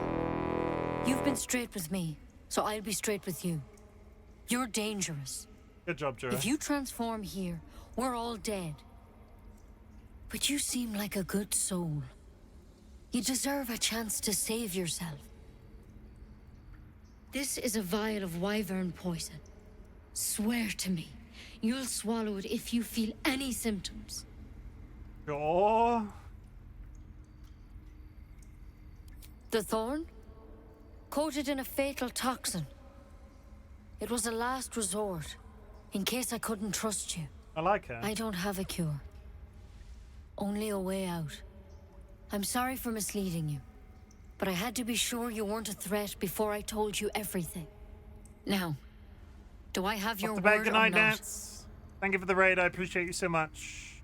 you've been straight with me, so I'll be straight with you. You're dangerous. Good job, Joe. If you transform here, we're all dead. But you seem like a good soul. You deserve a chance to save yourself. This is a vial of wyvern poison. Swear to me, you'll swallow it if you feel any symptoms. Sure. The thorn? Coated in a fatal toxin. It was a last resort, in case I couldn't trust you. I like her. I don't have a cure. Only a way out. I'm sorry for misleading you, but I had to be sure you weren't a threat before I told you everything. Now, do I have your Off the word bag. Good or night, not? Nats. Thank you for the raid. I appreciate you so much.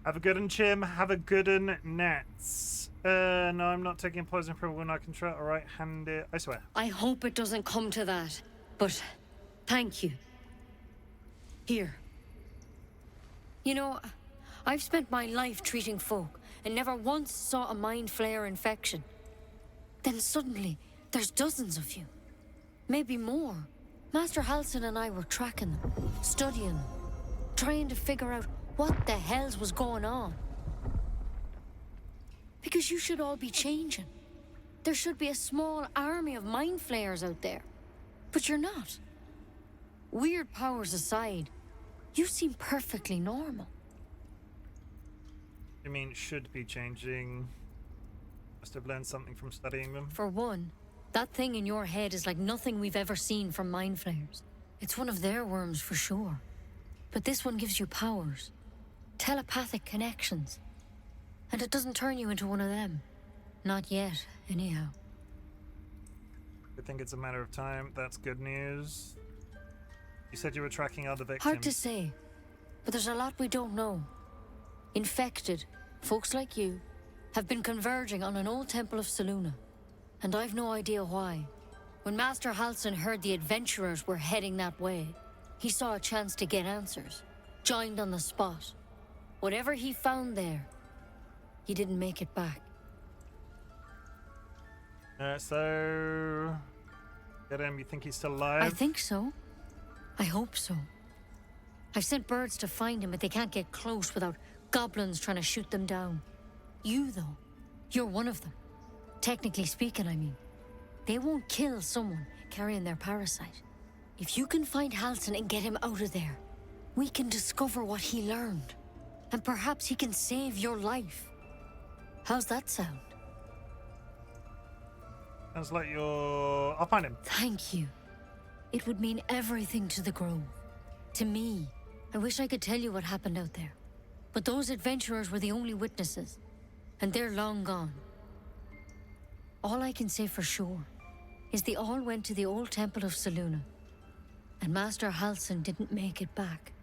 Have a good one, Chim. Have a good one, Nats. No, I'm not taking poison from when I can try. All right, hand it. I swear. I hope it doesn't come to that, but thank you. Here. You know, I've spent my life treating folk and never once saw a mind flayer infection. Then suddenly, there's dozens of you. Maybe more. Master Halsin and I were tracking them, studying them, trying to figure out what the hells was going on. Because you should all be changing. There should be a small army of mind flayers out there. But you're not. Weird powers aside, you seem perfectly normal. You mean should be changing? Must have learned something from studying them. For one, that thing in your head is like nothing we've ever seen from mind flayers. It's one of their worms for sure. But this one gives you powers. Telepathic connections. And it doesn't turn you into one of them. Not yet, anyhow. think it's a matter of time. That's good news. You said you were tracking other victims. Hard to say, but there's a lot we don't know. Infected, folks like you, have been converging on an old temple of Selûne, and I've no idea why. When Master Halsin heard the adventurers were heading that way, he saw a chance to get answers, joined on the spot. Whatever he found there, he didn't make it back. So... Get him, you think he's still alive? I think so. I hope so. I've sent birds to find him, but they can't get close without goblins trying to shoot them down. You, though, you're one of them. Technically speaking, I mean. They won't kill someone carrying their parasite. If you can find Halsin and get him out of there, we can discover what he learned. And perhaps he can save your life. How's that sound? Sounds like you're... I'll find him. Thank you. It would mean everything to the Grove. To me. I wish I could tell you what happened out there. But those adventurers were the only witnesses. And they're long gone. All I can say for sure is they all went to the old temple of Selûne. And Master Halsin didn't make it back.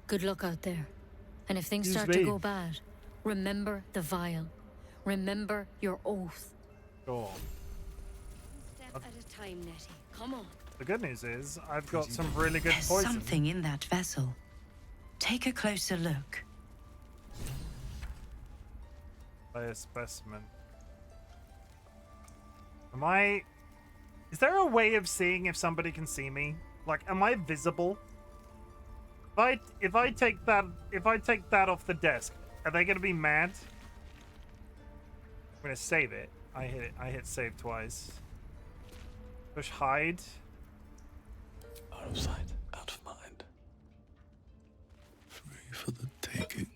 Good luck out there. And if things start to go bad, remember the vial. Remember your oath. Sure. Step at a time, Nettie. Come on. The good news is, I've got some really good There's poison. something in that vessel. Take a closer look. Play a specimen. Am I... Is there a way of seeing if somebody can see me? Like, am I visible? If I take that off the desk, are they gonna be mad? I'm gonna save it. I hit save twice. Push hide. Out of sight, out of mind. Free for the taking.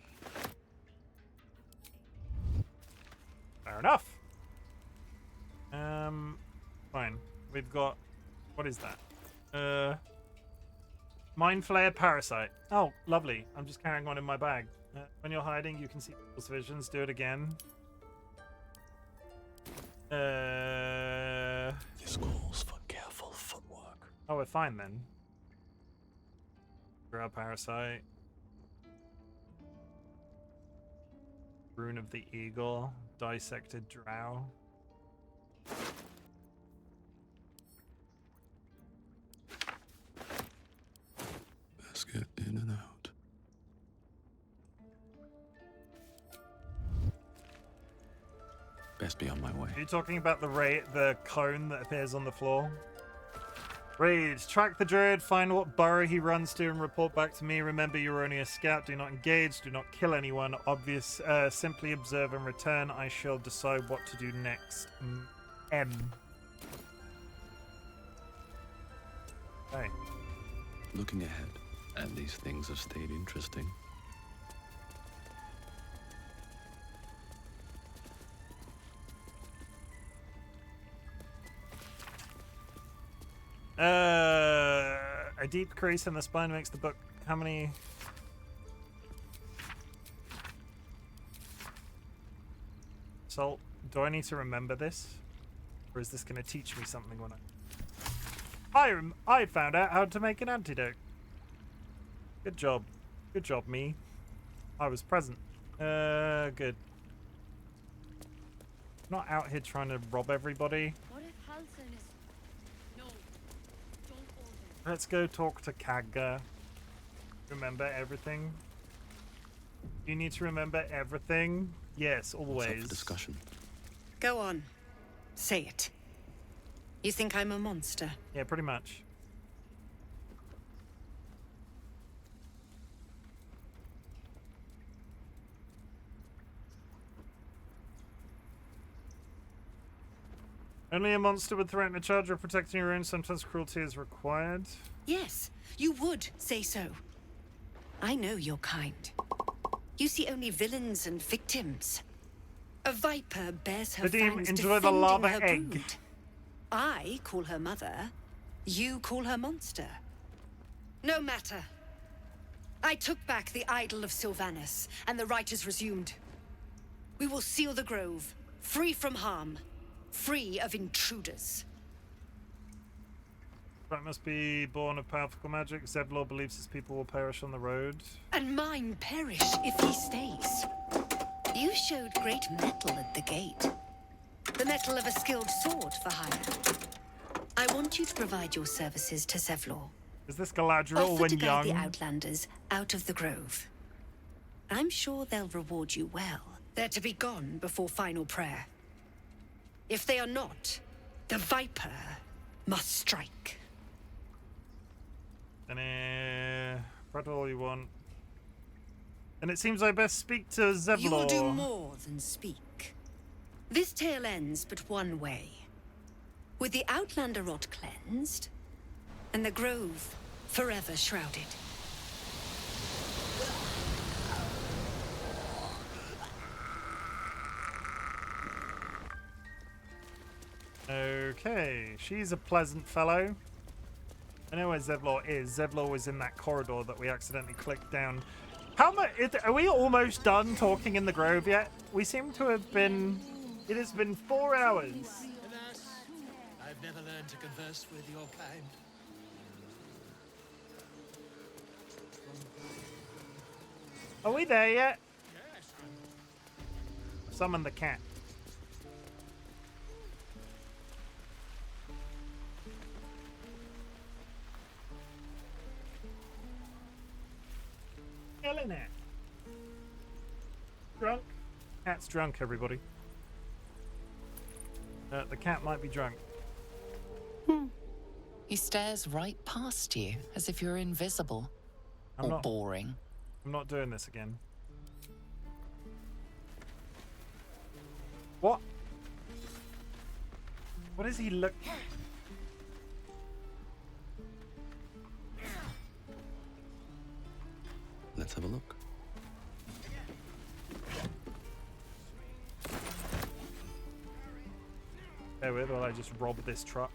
Fair enough. Fine. We've got... What is that? Mind Flayer Parasite. Oh, lovely. I'm just carrying one in my bag. When you're hiding, you can see people's visions. Do it again. This calls for careful footwork. Oh, we're fine then. Drow Parasite. Rune of the Eagle. Dissected Drow. Let's get in and out. Best be on my way. Are you talking about the cone that appears on the floor? Read. Track the druid, find what burrow he runs to, and report back to me. Remember, you're only a scout. Do not engage. Do not kill anyone. Obvious. Simply observe and return. I shall decide what to do next. M. Okay. Looking ahead, and these things have stayed interesting. A deep crease in the spine makes the book. How many? Salt. Do I need to remember this, or is this going to teach me something when I found out how to make an antidote. Good job. Good job, me. I was present. Good. Not out here trying to rob everybody. What if Halsin is... No. Don't go there. Let's go talk to Kagga. Remember everything? You need to remember everything? Yes, always. What's up for discussion? Go on. Say it. You think I'm a monster? Yeah, pretty much. Only a monster would threaten a charge of protecting your own. Sometimes cruelty is required. Yes, you would say so. I know your kind. You see only villains and victims. A viper bears her fangs enjoy the defending lava her egg. brood. I call her mother. You call her monster. No matter. I took back the idol of Sylvanas, and the rite is resumed. We will seal the grove, free from harm, free of intruders. Right must be born of powerful magic. Zevlor believes his people will perish on the road. And mine perish if he stays. You showed great mettle at the gate. The mettle of a skilled sword for hire. I want you to provide your services to Zevlor. Is this Galadriel Offer when to guide young? the Outlanders out of the grove. I'm sure they'll reward you well. They're to be gone before final prayer. If they are not, the Viper must strike. And prat all you want. And it seems I best speak to Zevlor. You'll do more than speak. This tale ends but one way. With the Outlander rot cleansed, and the grove forever shrouded. Okay, she's a pleasant fellow. I know where Zevlor is. Zevlor was in that corridor that we accidentally clicked down. How much? Are we almost done talking in the grove yet? We seem to have been... It has been 4 hours. Alas, I've never learned to converse with your kind. Are we there yet? Summon the cat. Killing it. Drunk? Cat's drunk, everybody. The cat might be drunk. He stares right past you, as if you're invisible. Or boring. I'm not doing this again. What? What does he look... Let's have a look. Bear with while I just rob this truck.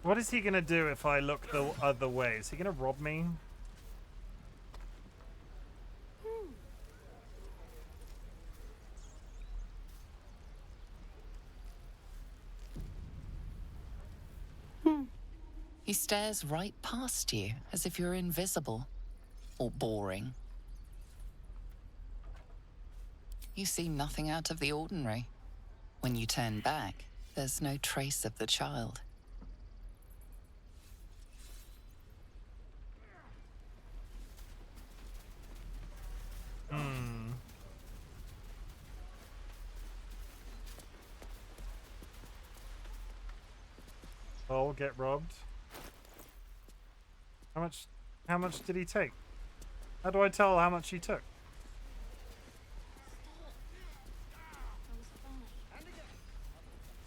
What is he gonna do if I look the other way? Is he gonna rob me? He stares right past you, as if you're invisible. Or boring. You see nothing out of the ordinary. When you turn back, there's no trace of the child. Oh, get robbed. How much did he take? How do I tell how much he took?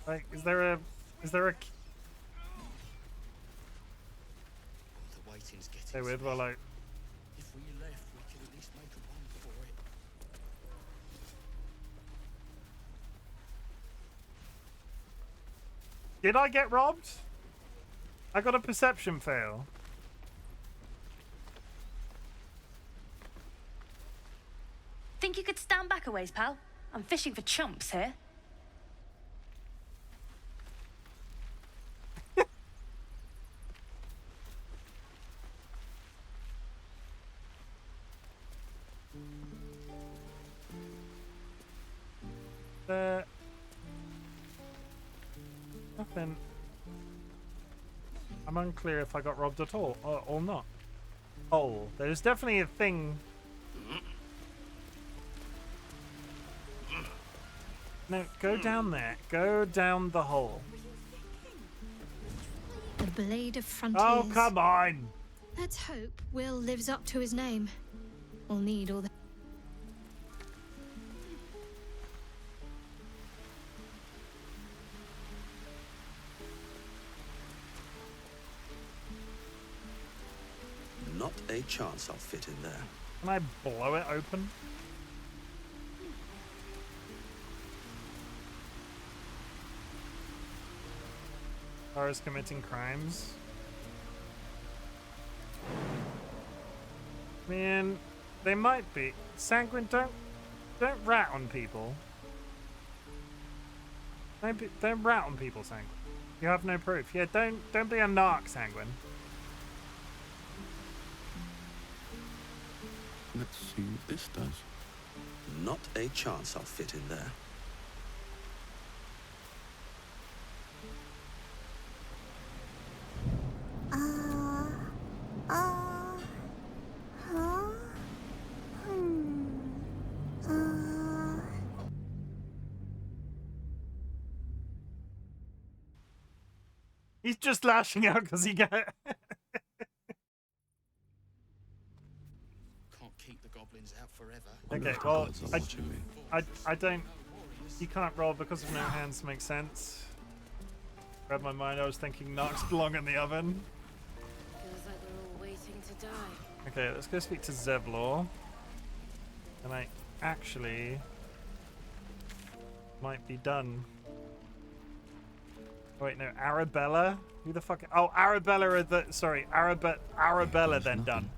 Like, is there a Stay with while I... If we left, we could at least make a run for it. Did I get robbed? I got a perception fail. Think you could stand back a ways, pal? I'm fishing for chumps here. Nothing. I'm unclear if I got robbed at all or not. Oh, there's definitely a thing. No, go down there. Go down the hole. The Blade of Frontiers. Oh, come on! Let's hope Will lives up to his name. We'll need all the... Not a chance I'll fit in there. Can I blow it open? Cars committing crimes. Man, they might be. Sanguine, don't rat on people. Don't rat on people, Sanguine. You have no proof. Yeah, don't be a narc, Sanguine. Let's see what this does. Not a chance I'll fit in there. He's just lashing out because he got. Can't keep the goblins out forever. Okay, well, I don't. You can't roll because of no hands. Makes sense. Read my mind. I was thinking narcs belong in the oven. Feels like we're all waiting to die. Okay, let's go speak to Zevlor. And I actually might be done. Wait, no, Arabella? Who the fuck? Oh, Arabella are the. Sorry, Arabella then done.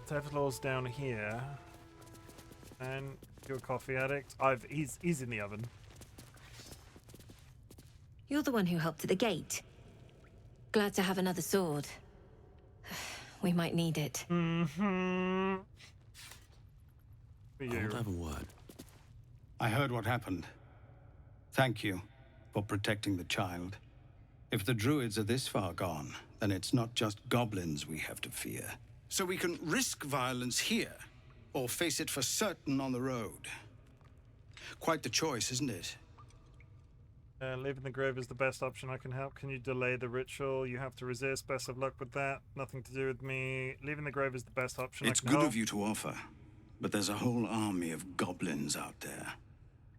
Zevlor's down here. And you're a coffee addict. He's in the oven. You're the one who helped at the gate. Glad to have another sword. We might need it. Mm-hmm. I want to have a word. I heard what happened. Thank you for protecting the child. If the druids are this far gone, then it's not just goblins we have to fear. So we can risk violence here, or face it for certain on the road. Quite the choice, isn't it? Leaving the grove is the best option. I can help. Can you delay the ritual? You have to resist. Best of luck with that. Nothing to do with me. Leaving the grove is the best option. It's good of you to offer, but there's a whole army of goblins out there.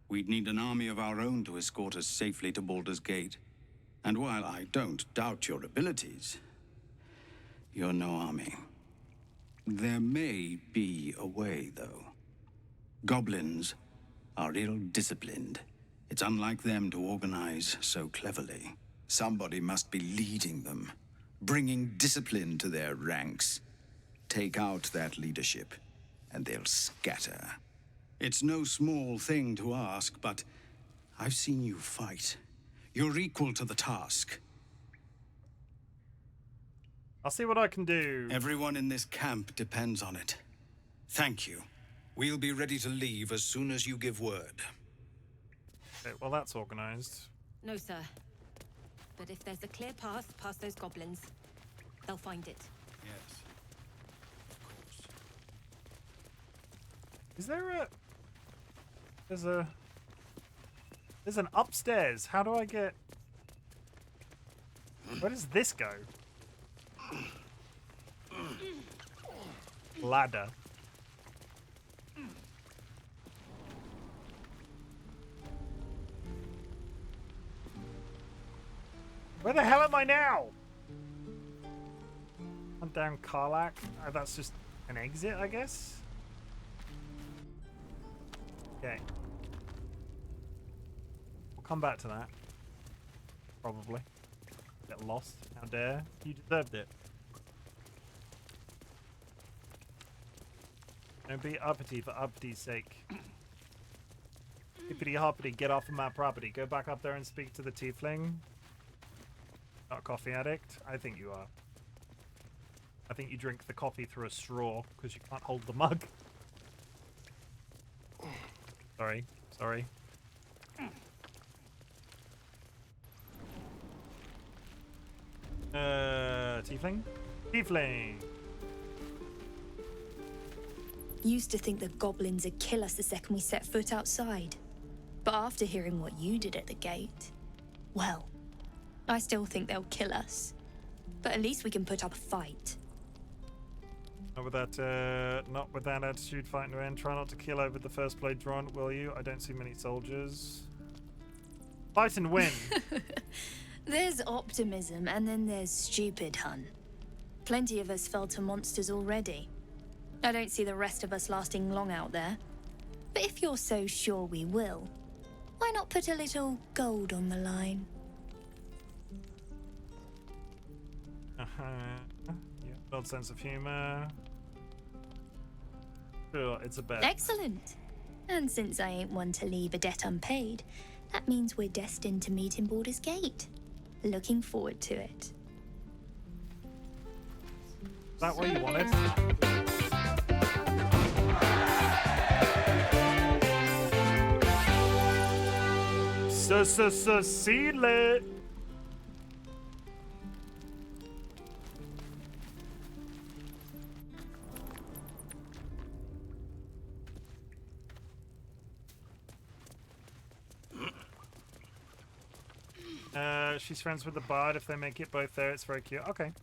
We'd need an army of our own to escort us safely to Baldur's Gate. And while I don't doubt your abilities, you're no army. There may be a way, though. Goblins are ill-disciplined. It's unlike them to organize so cleverly. Somebody must be leading them, bringing discipline to their ranks. Take out that leadership, and they'll scatter. It's no small thing to ask, but I've seen you fight. You're equal to the task. I'll see what I can do. Everyone in this camp depends on it. Thank you. We'll be ready to leave as soon as you give word. Okay, well, that's organized. No, sir. But if there's a clear path past those goblins, they'll find it. Yes. Is there a... There's an upstairs. How do I get... Where does this go? Ladder. Where the hell am I now? I'm down Karlak. That's just an exit, I guess. Okay. We'll come back to that. Probably. Get lost. How dare. You deserved it. Don't be uppity for uppity's sake. Hippity hoppity, get off of my property. Go back up there and speak to the tiefling. Not a coffee addict? I think you are. I think you drink the coffee through a straw because you can't hold the mug. Sorry. Sorry. Tiefling? Tiefling! Used to think the goblins would kill us the second we set foot outside. But after hearing what you did at the gate, well, I still think they'll kill us. But at least we can put up a fight. Not with that attitude, fight to end. Try not to kill over the first blade drawn, will you? I don't see many soldiers. Fight and win. There's optimism, and then there's stupid, hun. Plenty of us fell to monsters already. I don't see the rest of us lasting long out there. But if you're so sure we will, why not put a little gold on the line? Yeah, odd sense of humor. Sure, it's a bet. Excellent. And since I ain't one to leave a debt unpaid, that means we're destined to meet in Baldur's Gate. Looking forward to it. Is that what you wanted? Seal it. She's friends with the bard. If they make it both there, it's very cute. Okay.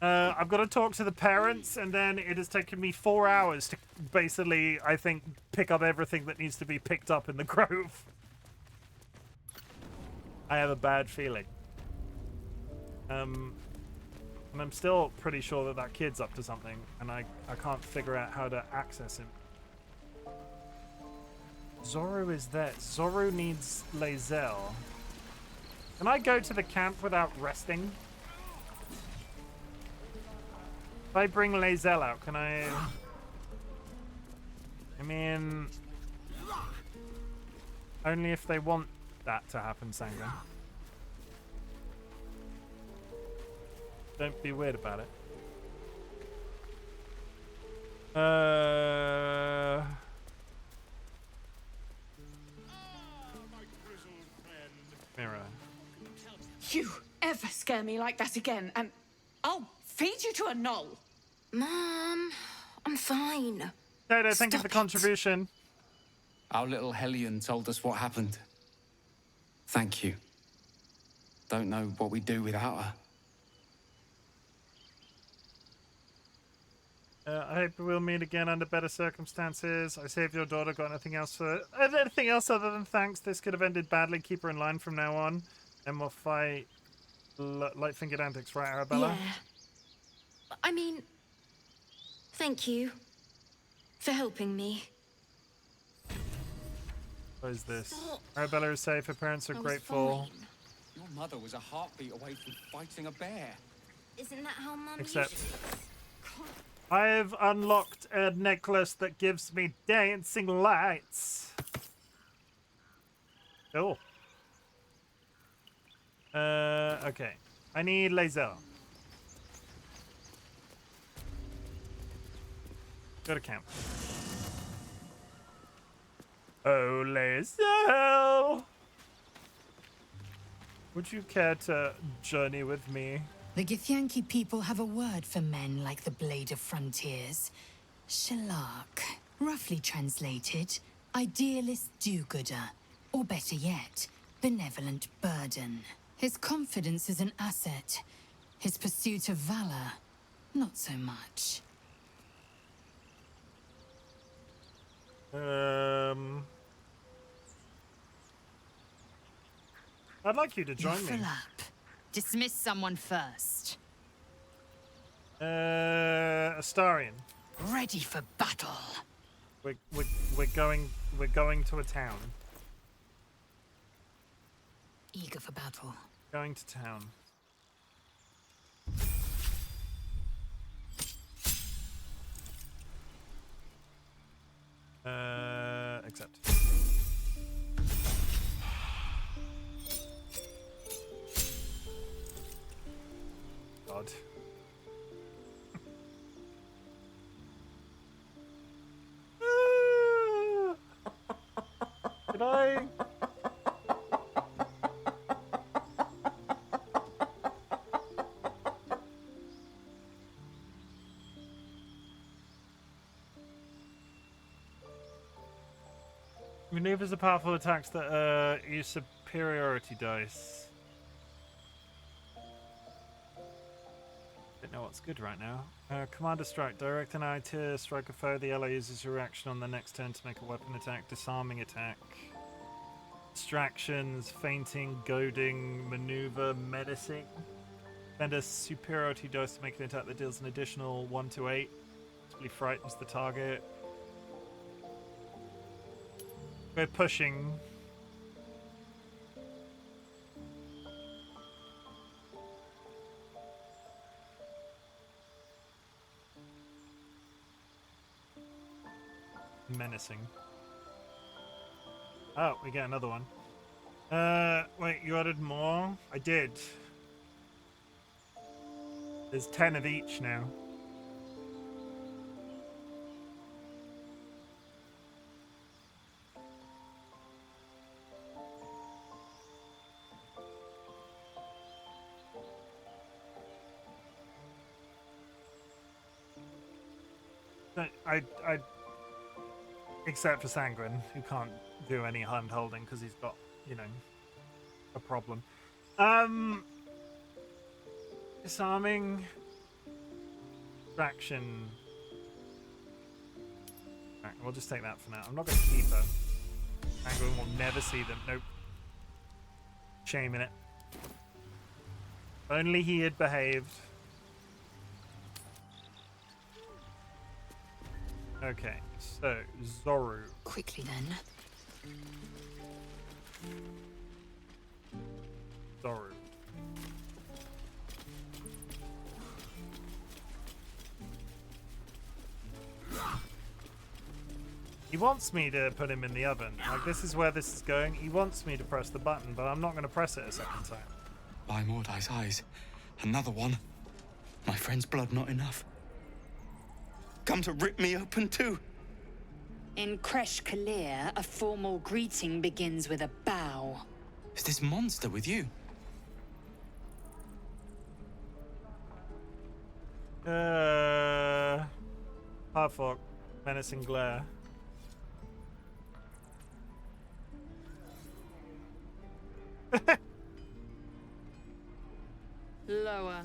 I've got to talk to the parents, and then it has taken me 4 hours to basically, I think, pick up everything that needs to be picked up in the grove. I have a bad feeling. And I'm still pretty sure that that kid's up to something, and I can't figure out how to access him. Zoru is there. Zoru needs Lae'zel. Can I go to the camp without resting? If I bring Lae'zel out, can I... I mean... Only if they want that to happen, Sangha. Don't be weird about it. Mirror. You ever scare me like that again, and I'll feed you to a knoll. Mom, I'm fine. Dodo, thank you for the contribution. Our little Hellion told us what happened. Thank you. Don't know what we'd do without her. I hope we'll meet again under better circumstances. I saved your daughter. Got anything else for anything else other than thanks? This could have ended badly. Keep her in line from now on, and we'll fight light-fingered antics, right, Arabella? Yeah. I mean, thank you for helping me. What is this? Arabella is safe. Her parents are grateful. Your mother was a heartbeat away from fighting a bear. Isn't that how Mum Except, usually... I've unlocked a necklace that gives me dancing lights. Oh. Okay. I need Lae'zel. Go to camp. Oh, Lae'zel! Would you care to journey with me? The Githyanki people have a word for men like the Blade of Frontiers. Shalak. Roughly translated, idealist do-gooder. Or better yet, benevolent burden. His confidence is an asset. His pursuit of valor, not so much. I'd like you to join me. Dismiss someone first. Astarion. Ready for battle. We're going to a town. Eager for battle. Going to town. Accept. God. Did I? Maneuvers are powerful attacks that use superiority dice. Don't know what's good right now. Commander strike. Direct an eye to strike a foe. The ally uses your reaction on the next turn to make a weapon attack. Disarming attack. Distractions, fainting, goading, maneuver, menacing. Spend a superiority dice to make an attack that deals an additional 1 to 8. Possibly frightens the target. We're pushing. missing. Oh, we get another one. Wait, you added more? I did. There's 10 of each now. I except for Sanguine, who can't do any hand holding because he's got, you know, a problem. Disarming, distraction. Right, we'll just take that for now. I'm not going to keep her. Sanguine will never see them. Nope. Shame in it. If only he had behaved. Okay, so Zoru. Quickly then. Zoru. He wants me to put him in the oven. Like, this is where this is going. He wants me to press the button, but I'm not going to press it a second time. By Mordai's eyes, another one. My friend's blood not enough. Come to rip me open too. In Kresh Kalir, a formal greeting begins with a bow. Is this monster with you? Hardfork, menacing glare. Lower.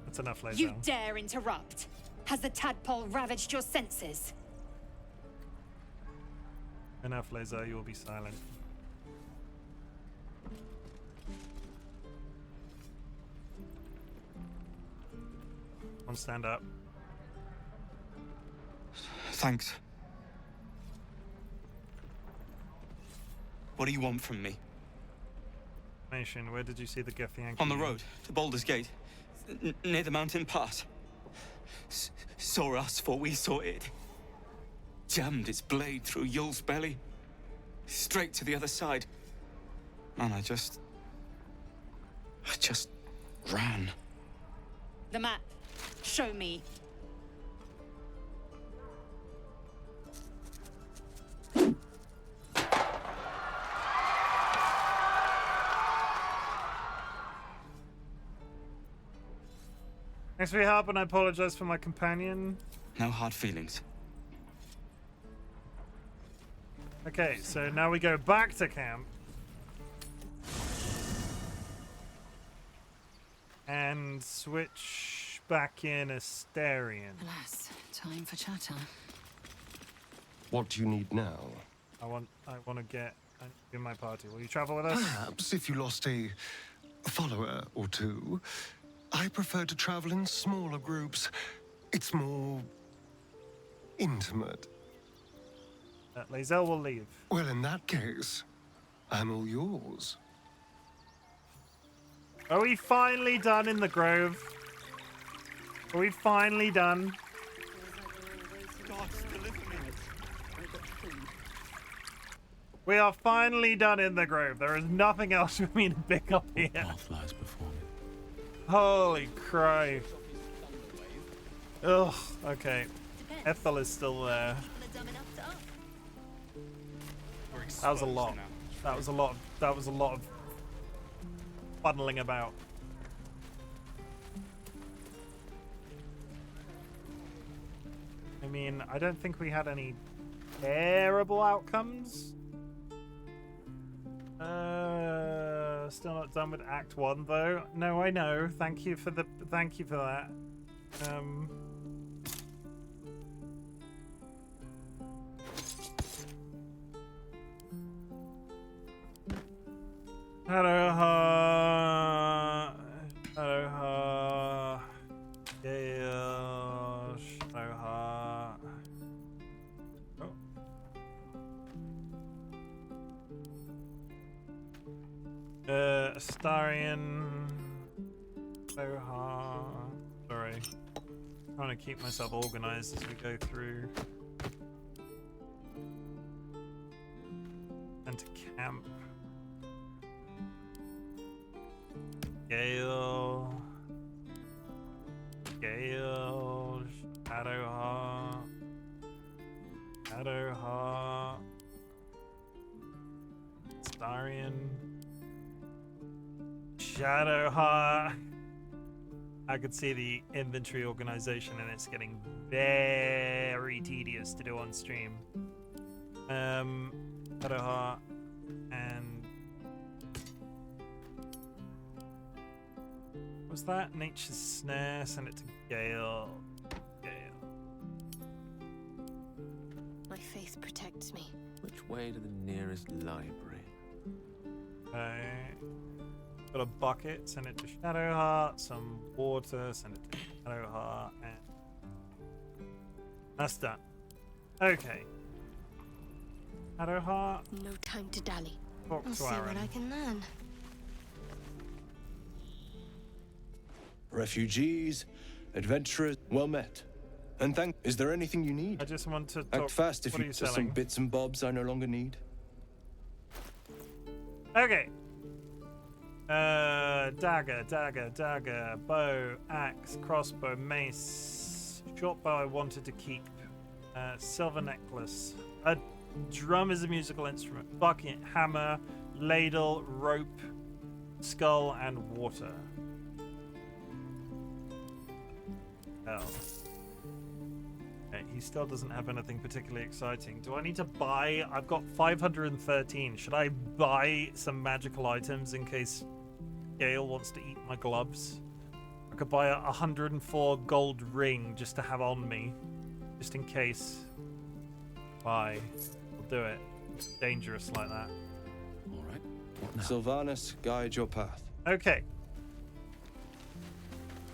That's enough, Lae'zel. You dare interrupt? Has the tadpole ravaged your senses? Enough, Lae'zel, you will be silent. On, stand up. Thanks. What do you want from me? Nation, where did you see the Githyanki? On the road to Baldur's Gate, near the mountain pass. Saw us, for we saw it. Jammed its blade through Yul's belly, straight to the other side. And I just ran. The map. Show me. Thanks for your help, and I apologize for my companion. No hard feelings. Okay, so now we go back to camp. And switch back in Astarion. Alas, time for chatter. What do you need now? I want to get in my party. Will you travel with us? Perhaps if you lost a follower or two. I prefer to travel in smaller groups. It's more intimate. Lae'zel will leave. Well, in that case, I'm all yours. Are we finally done in the Grove? Are we finally done? We are finally done in the Grove. There is nothing else for me to pick up here. Path lies before me. Holy Christ. Ugh, okay. Ethel is still there. That was a lot. That was a lot of funneling about. I mean, I don't think we had any terrible outcomes. Still not done with Act 1 though. No, I know. Thank you for that. Hello, Hello, Yes. Hello, Oh. Astarion. Soha. Trying to keep myself organized as we go through. And to camp. Gale. Shadowheart. Shadowheart. Starion. Shadowheart. I could see the inventory organization and it's getting very tedious to do on stream. Shadowheart and what was that? Nature's Snare, send it to Gale. My faith protects me. Which way to the nearest library? Okay. Got a bucket, send it to Shadowheart. Some water, send it to Shadowheart. And that's done. Okay. Shadowheart. No time to dally. Talk I'll to see Aaron. what I can learn. Refugees, adventurers, well met. And is there anything you need? I just want to talk. Act fast if What are you you there's some selling? bits and bobs I no longer need. Okay. Dagger, bow, axe, crossbow, mace, short bow I wanted to keep, silver necklace, a drum is a musical instrument, bucket, hammer, ladle, rope, skull, and water. Hell. Okay, he still doesn't have anything particularly exciting. Do I need to buy? I've got 513. Should I buy some magical items in case Gale wants to eat my gloves? I could buy a 104 gold ring just to have on me, just in case. Buy. I'll do it. It's dangerous like that. All right. Sylvanas, guide your path. Okay.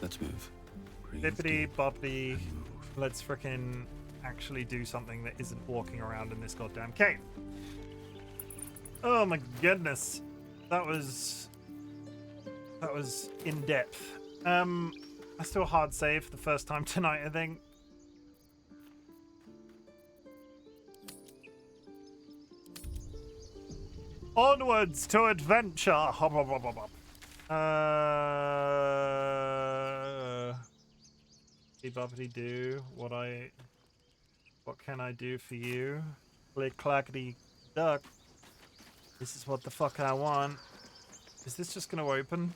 Let's move. Bippity boppity. Let's frickin' actually do something that isn't walking around in this goddamn cave. Oh my goodness. That was in depth. I still hard save for the first time tonight, I think. Onwards to adventure. Hop, hop, hop, hop, hop. Boppity do what can I do for you? Click clackety duck. This is what the fuck I want. Is this just gonna open?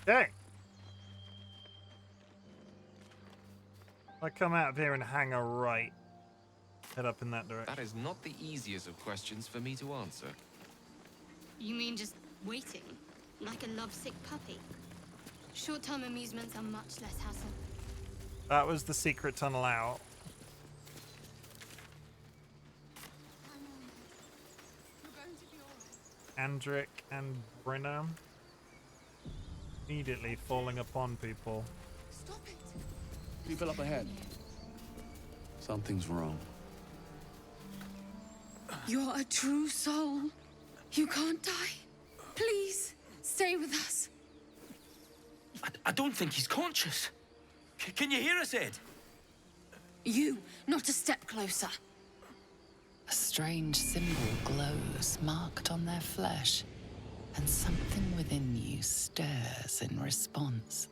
Okay. I come out of here and hang a right. Head up in that direction. That is not the easiest of questions for me to answer. You mean just waiting? Like a lovesick puppy? Short-term amusements are much less hassle. That was the secret tunnel out. Andric and Brenna immediately falling upon people. Stop it! People up ahead. Something's wrong. You're a true soul. You can't die. Please, stay with us. I don't think he's conscious. Can you hear us, Ed? You, not a step closer. A strange symbol glows, marked on their flesh, and something within you stirs in response.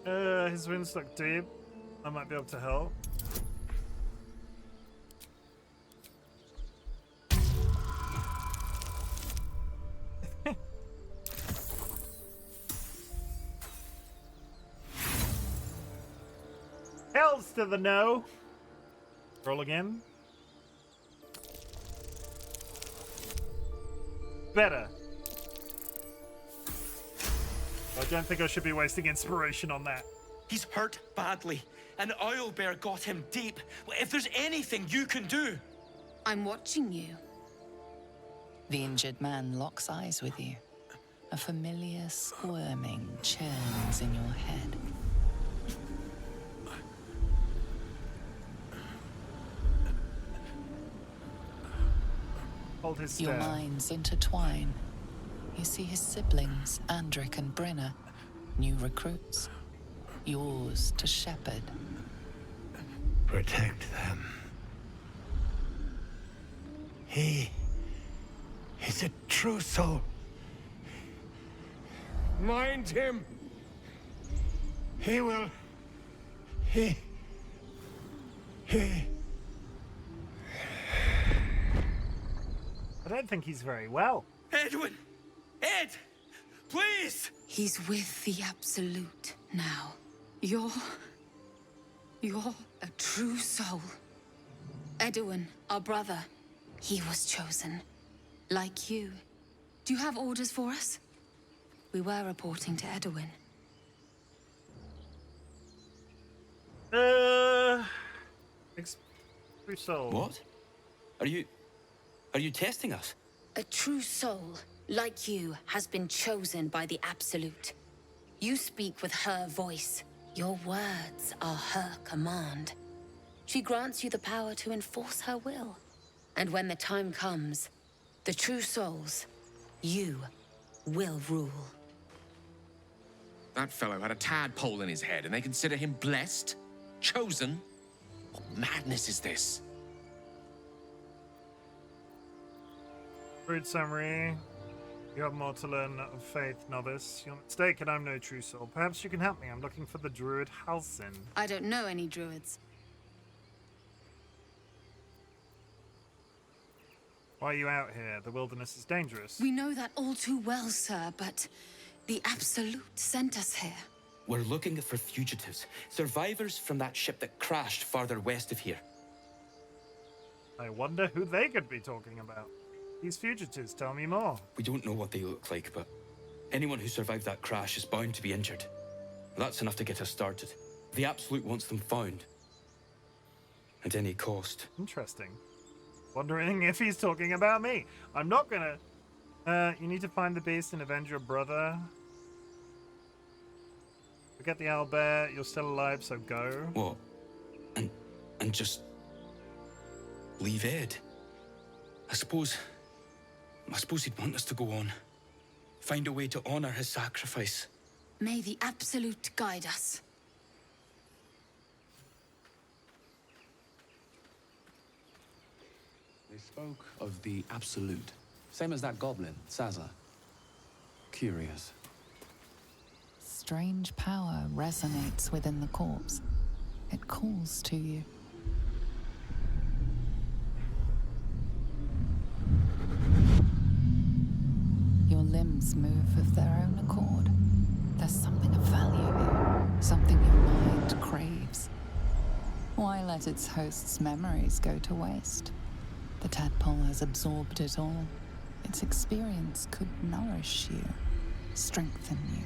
His wounds look deep. I might be able to help. Hells to the no. Roll again. Better. I don't think I should be wasting inspiration on that. He's hurt badly, and Owlbear got him deep. If there's anything you can do... I'm watching you. The injured man locks eyes with you. A familiar squirming churns in your head. Hold his Your stare. minds intertwine. You see his siblings, Andric and Brenna, new recruits. Yours to shepherd. Protect them. He is a true soul. Mind him. He will. He. I don't think he's very well. Edwin! Ed! Please! He's with the Absolute now. You're a true soul. Edwin, our brother, he was chosen. Like you. Do you have orders for us? We were reporting to Edwin. True soul. What? Are you testing us? A true soul, like you, has been chosen by the Absolute. You speak with her voice. Your words are her command. She grants you the power to enforce her will. And when the time comes, the true souls, you, will rule. That fellow had a tadpole in his head, and they consider him blessed? Chosen? What madness is this? Rude summary. You have more to learn of faith, novice. You're mistaken, I'm no true soul. Perhaps you can help me. I'm looking for the druid Halsin. I don't know any druids. Why are you out here? The wilderness is dangerous. We know that all too well, sir, but the Absolute sent us here. We're looking for fugitives. Survivors from that ship that crashed farther west of here. I wonder who they could be talking about. These fugitives, tell me more. We don't know what they look like, but anyone who survived that crash is bound to be injured. That's enough to get us started. The Absolute wants them found. At any cost. Interesting. Wondering if he's talking about me. I'm not gonna... you need to find the beast and avenge your brother. Forget the owlbear. You're still alive, so go. What? And just... leave Ed? I suppose he'd want us to go on. Find a way to honor his sacrifice. May the Absolute guide us. They spoke of the Absolute. Same as that goblin, Sazza. Curious. Strange power resonates within the corpse. It calls to you. Your limbs move of their own accord. There's something of value here, something your mind craves. Why let its host's memories go to waste? The tadpole has absorbed it all. Its experience could nourish you, strengthen you.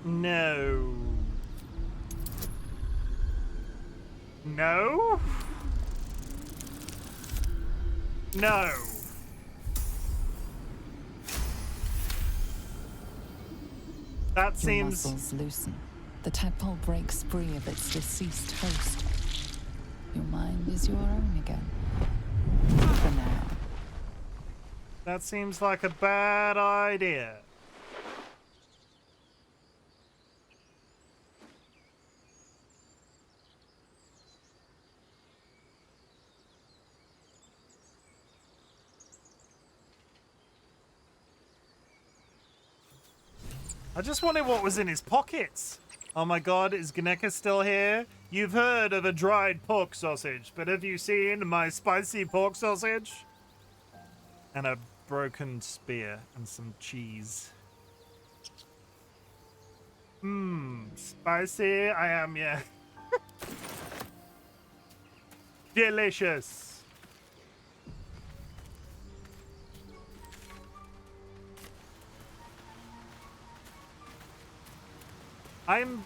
No. No? No. That seems... Your muscles loosen. The tadpole breaks free of its deceased host. Your mind is your own again. For now. That seems like a bad idea. I just wondered what was in his pockets. Oh my god, is Gnecca still here? You've heard of a dried pork sausage, but have you seen my spicy pork sausage? And a broken spear and some cheese. Spicy, I am, yeah. Delicious. I'm...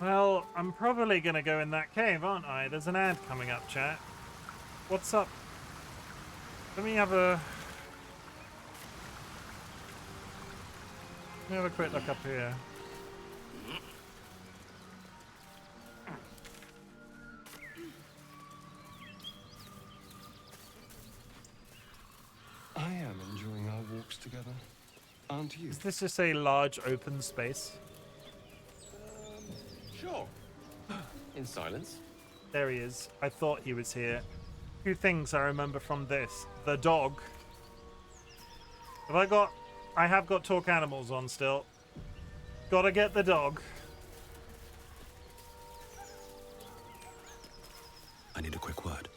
Well, I'm probably gonna go in that cave, aren't I? There's an ad coming up, chat. What's up? Let me have a quick look up here. I am enjoying our walks together. Aren't you? Is this just a large open space? Sure. In silence. There he is. I thought he was here. Two things I remember from this. The dog. I have got talk animals on still. Gotta get the dog. I need a quick word.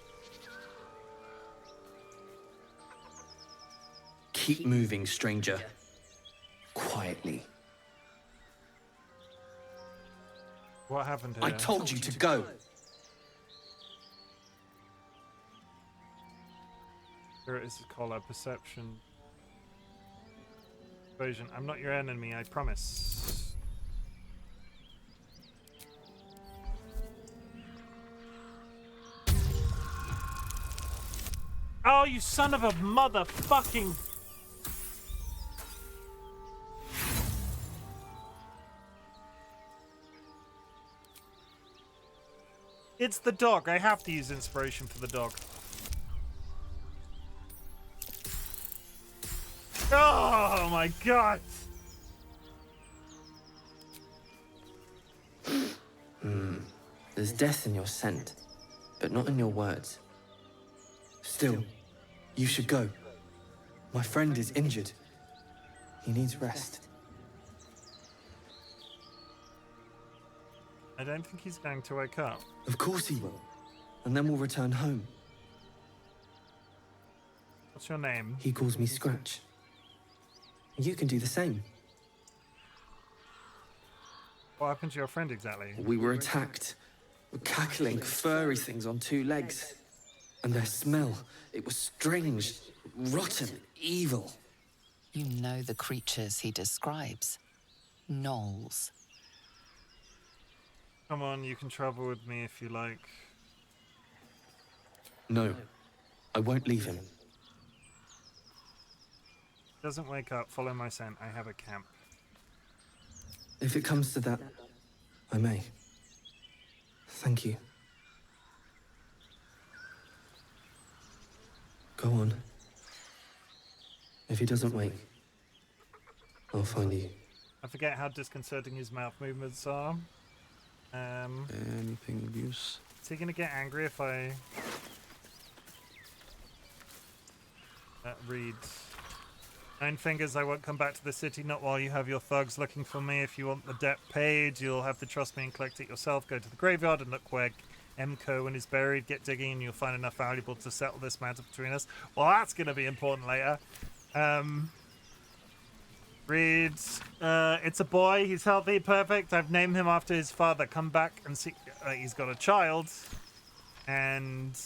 Keep moving, stranger. Quietly. What happened here? I told you to go. Here it is, collar, perception. Persuasion. I'm not your enemy, I promise. Oh, you son of a motherfucking... It's the dog. I have to use inspiration for the dog. Oh my god! There's death in your scent, but not in your words. Still, you should go. My friend is injured. He needs rest. I don't think he's going to wake up. Of course he will. And then we'll return home. What's your name? He calls me Scratch. You can do the same. What happened to your friend exactly? We were attacked. Cackling, furry things on two legs. And their smell, it was strange, rotten, evil. You know the creatures he describes. Gnolls. Come on, you can travel with me if you like. No, I won't leave him. Doesn't wake up, follow my scent. I have a camp. If it comes to that, I may. Thank you. Go on. If he doesn't wake, I'll find you. I forget how disconcerting his mouth movements are. Anything of use? Is he gonna get angry if I read? 9 fingers, I won't come back to the city, not while you have your thugs looking for me. If you want the debt paid, you'll have to trust me and collect it yourself. Go to the graveyard and look where M. Cohen is buried. Get digging and you'll find enough valuable to settle this matter between us. Well, that's going to be important later. Reads, it's a boy. He's healthy, perfect. I've named him after his father. Come back and see. He's got a child. And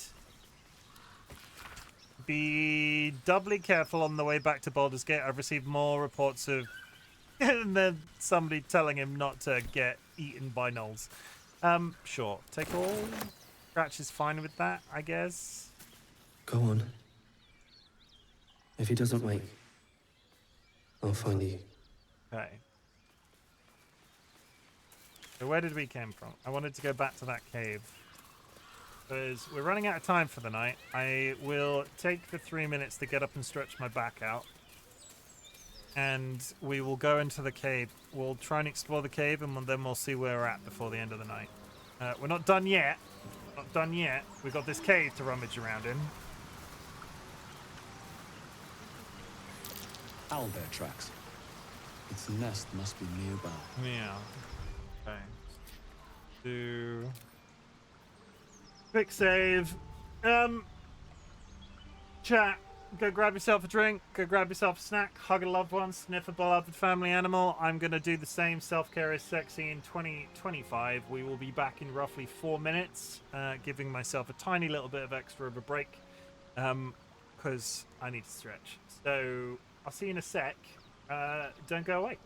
be doubly careful on the way back to Baldur's Gate. I've received more reports of and then somebody telling him not to get eaten by gnolls. Sure. Take all. Scratch is fine with that, I guess. Go on. If he doesn't wake, I'll find you. Okay. So where did we came from? I wanted to go back to that cave. Because we're running out of time for the night. I will take the 3 minutes to get up and stretch my back out. And we will go into the cave. We'll try and explore the cave and then we'll see where we're at before the end of the night. We're not done yet. Not done yet. We've got this cave to rummage around in. Owlbear tracks. Its nest must be nearby. Yeah. Okay. Do... Quick save. Chat. Go grab yourself a drink. Go grab yourself a snack. Hug a loved one. Sniff a beloved family animal. I'm going to do the same. Self-care is sexy in 2025. We will be back in roughly 4 minutes. Giving myself a tiny little bit of extra of a break. Because I need to stretch. So I'll see you in a sec. Don't go away.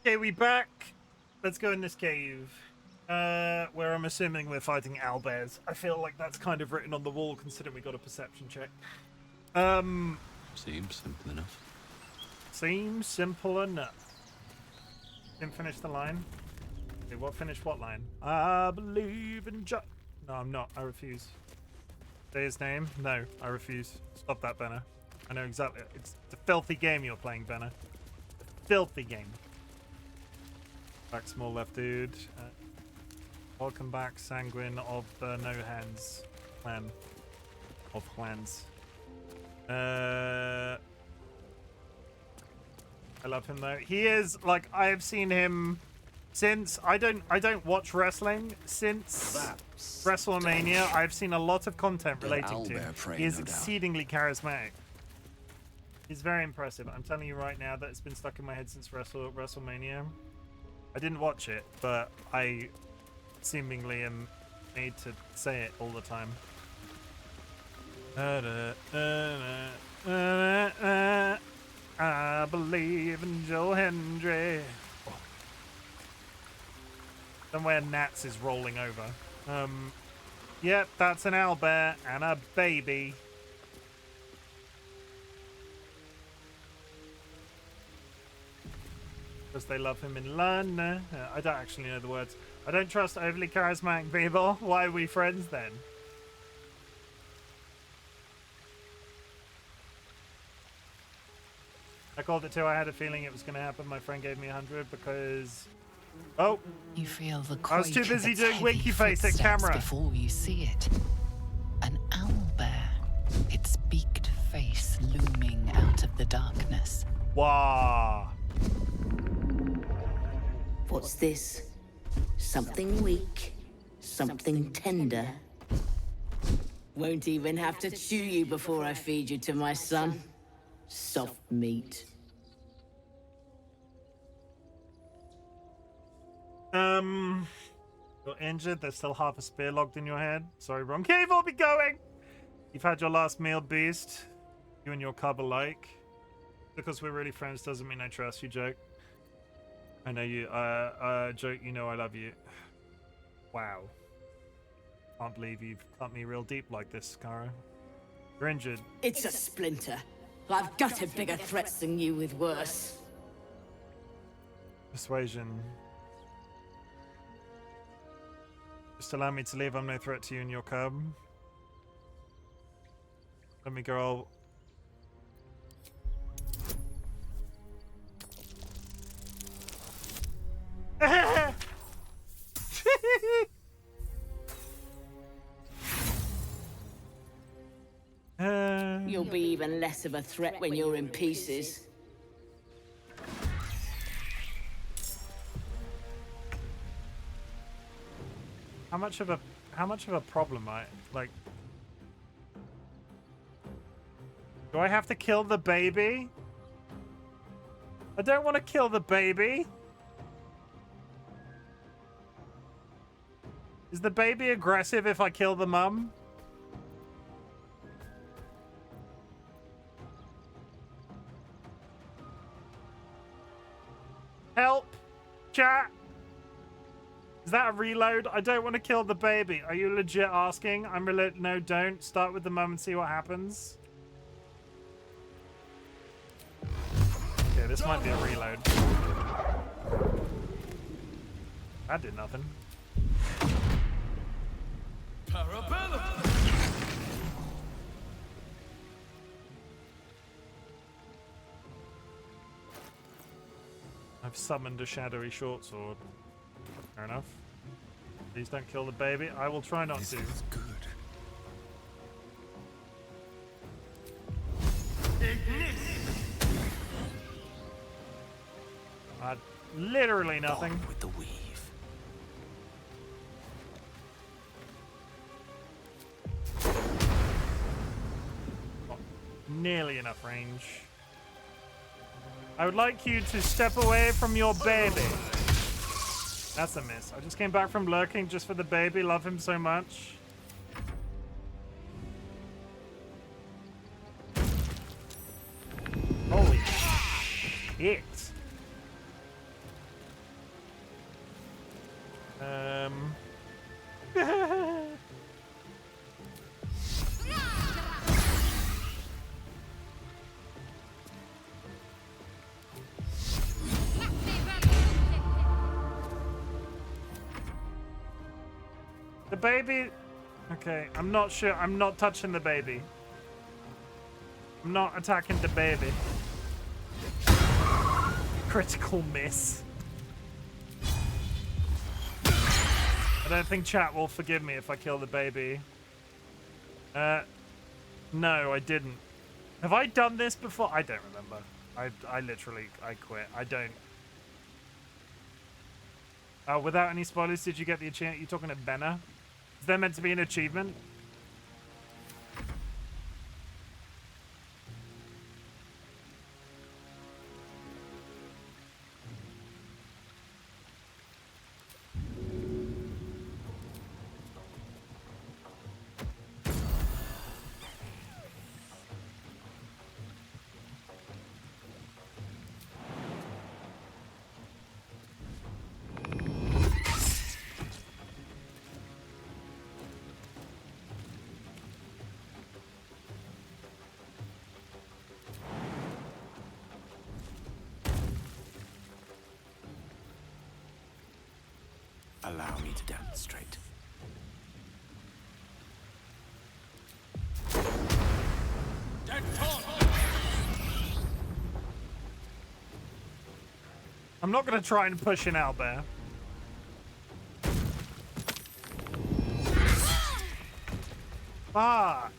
Okay, we back. Let's go in this cave. Where I'm assuming we're fighting owlbears. I feel like that's kind of written on the wall considering we got a perception check. Seems simple enough. Seems simple enough. Didn't finish the line. Okay, what finished what line? I believe in No, I'm not. I refuse. Say his name? No, I refuse. Stop that, Benner. I know exactly. It's a filthy game you're playing, Benner. A filthy game. Back small left, dude. Welcome back, Sanguine of the No Hands clan. Of clans. I love him though. He is like I have seen him since I don't watch wrestling since WrestleMania. I've seen a lot of content relating to him. He is exceedingly charismatic. He's very impressive. I'm telling you right now that it's been stuck in my head since WrestleMania. I didn't watch it, but I seemingly am made to say it all the time. I believe in Joe Hendry. Oh. Somewhere Nats is rolling over. Yep, that's an owlbear and a baby. Because they love him in London. I don't actually know the words. I don't trust overly charismatic people. Why are we friends then? I called it too. I had a feeling it was going to happen. My friend gave me 100 because... Oh! You feel the I was too busy doing winky face at footsteps camera. Before you see it. An owlbear, its beaked face looming out of the darkness. Wow! What's this? Something weak, something tender. Won't even have to chew you before I feed you to my son. Soft meat. You're injured. There's still half a spear logged in your head. Sorry, wrong cave. I'll be going. You've had your last meal, beast. You and your cub alike. Because we're really friends doesn't mean I trust you, Joke. I know you. Joke. You know I love you. Wow. Can't believe you've cut me real deep like this, Kara. You're injured. It's a splinter. I've gutted bigger threats than you with worse. Persuasion. Just allow me to leave. I'm no threat to you and your cub. Let me go. You'll be even less of a threat when you're in pieces. How much of a problem like? Do I have to kill the baby? I don't want to kill the baby. Is the baby aggressive if I kill the mum? Help! Chat! Is that a reload? I don't want to kill the baby. Are you legit asking? I'm no, don't. Start with the mum and see what happens. Okay, this might be a reload. That did nothing. I've summoned a shadowy short sword. Fair enough. Please don't kill the baby. I will try not to. Is good. Literally nothing. On with the weave. Not nearly enough range. I would like you to step away from your baby. That's a miss. I just came back from lurking just for the baby. Love him so much. Holy shit. baby... Okay, I'm not sure. I'm not touching the baby. I'm not attacking the baby. Critical miss. I don't think chat will forgive me if I kill the baby. No, I didn't. Have I done this before? I don't remember. I literally, I quit. I don't. Oh, without any spoilers, did you get the achievement? You're talking to Benna? Is there meant to be an achievement? Allow me to demonstrate. I'm not going to try and push an owlbear. Fuck.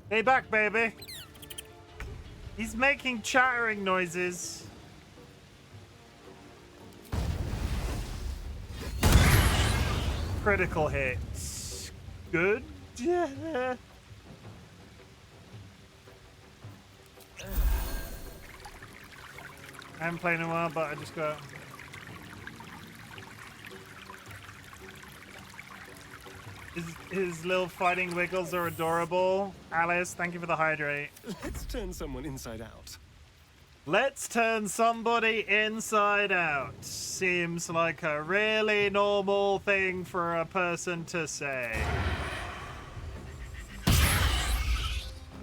Stay back, baby. He's making chattering noises. Critical hits. Good. I haven't played in a while, but I just got... His little fighting wiggles are adorable. Alice, thank you for the hydrate. Let's turn someone inside out. Let's turn somebody inside out. Seems like a really normal thing for a person to say.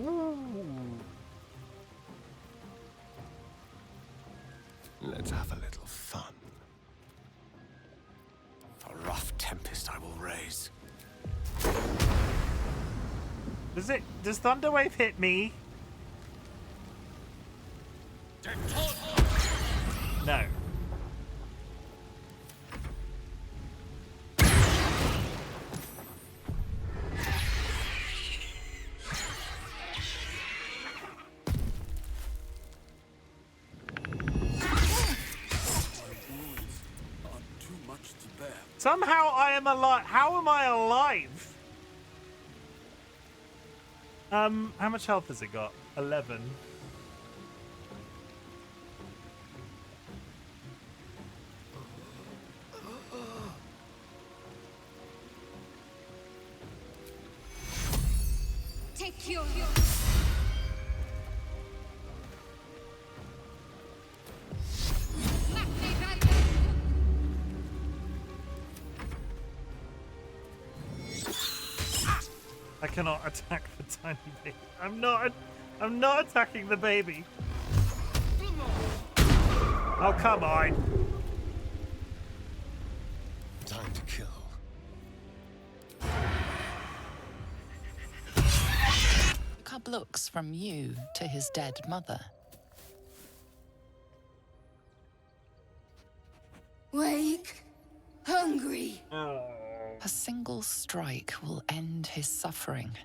Woo. Let's have a little fun. A rough tempest I will raise. Does Thunderwave hit me? No. Somehow I am alive. How am I alive? How much health has it got? 11. Take your... I cannot attack the tiny baby. I'm not attacking the baby. Oh, come on. Time to kill. The cub looks from you to his dead mother. Wake. Hungry. A single strike will end his suffering.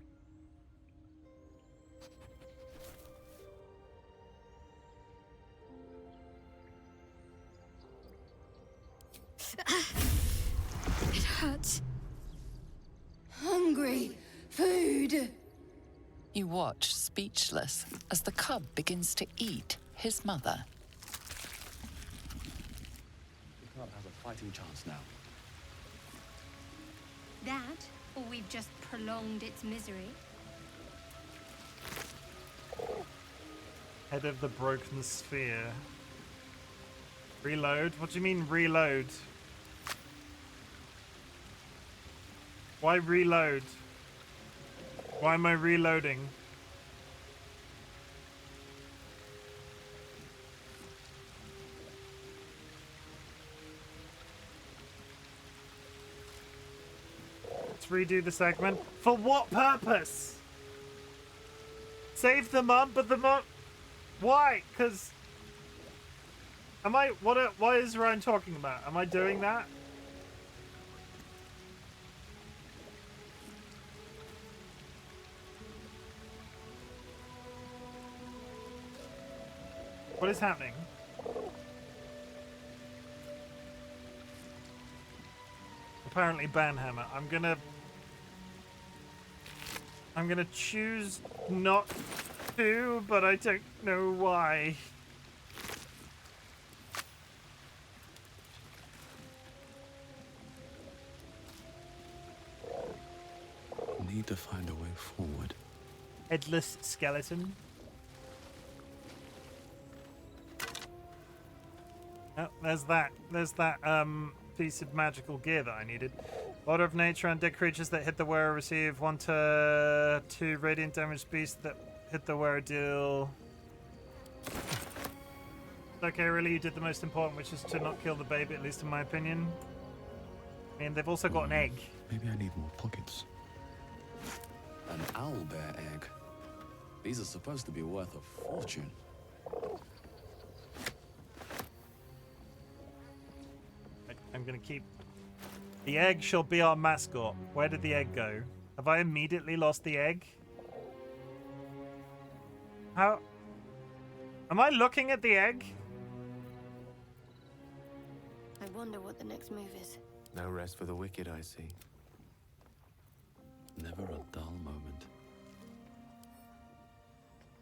It hurts. Hungry. Food. You watch, speechless, as the cub begins to eat his mother. The cub has a fighting chance now. That, or we've just prolonged its misery. Head of the broken sphere. Reload? What do you mean reload? Why reload? Why am I reloading? Let's redo the segment. For what purpose? Save the mum, but the mum... Why? Because... Am I... What is Ryan talking about? Am I doing that? What is happening? Apparently Banhammer. I'm gonna choose not to, but I don't know why. Need to find a way forward. Headless skeleton. Oh, there's that piece of magical gear that I needed. Order of nature, undead creatures that hit the wearer receive 1 to 2 radiant damage. Beasts that hit the wearer deal... Okay, really, you did the most important, which is to not kill the baby, at least in my opinion. And they've also got an egg. Maybe I need more pockets. An owlbear egg. These are supposed to be worth a fortune. I'm gonna keep... The egg shall be our mascot. Where did the egg go? Have I immediately lost the egg? How... Am I looking at the egg? I wonder what the next move is. No rest for the wicked, I see. Never a dull moment.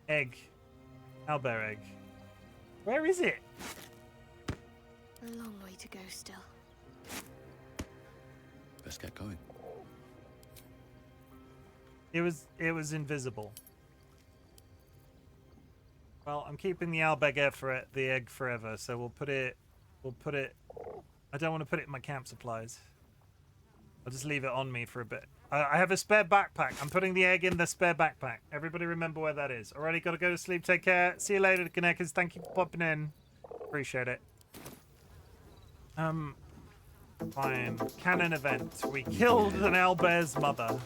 Egg. Owlbear egg. Where is it? A long way to go still. Let's get going. It was invisible. Well, I'm keeping the the egg forever, so we'll put it I don't want to put it in my camp supplies. I'll just leave it on me for a bit. I have a spare backpack. I'm putting the egg in the spare backpack. Everybody remember where that is. Alrighty, gotta go to sleep. Take care. See you later, Gnekers. Thank you for popping in. Appreciate it. Fine. Canon event. We killed an owlbear's mother.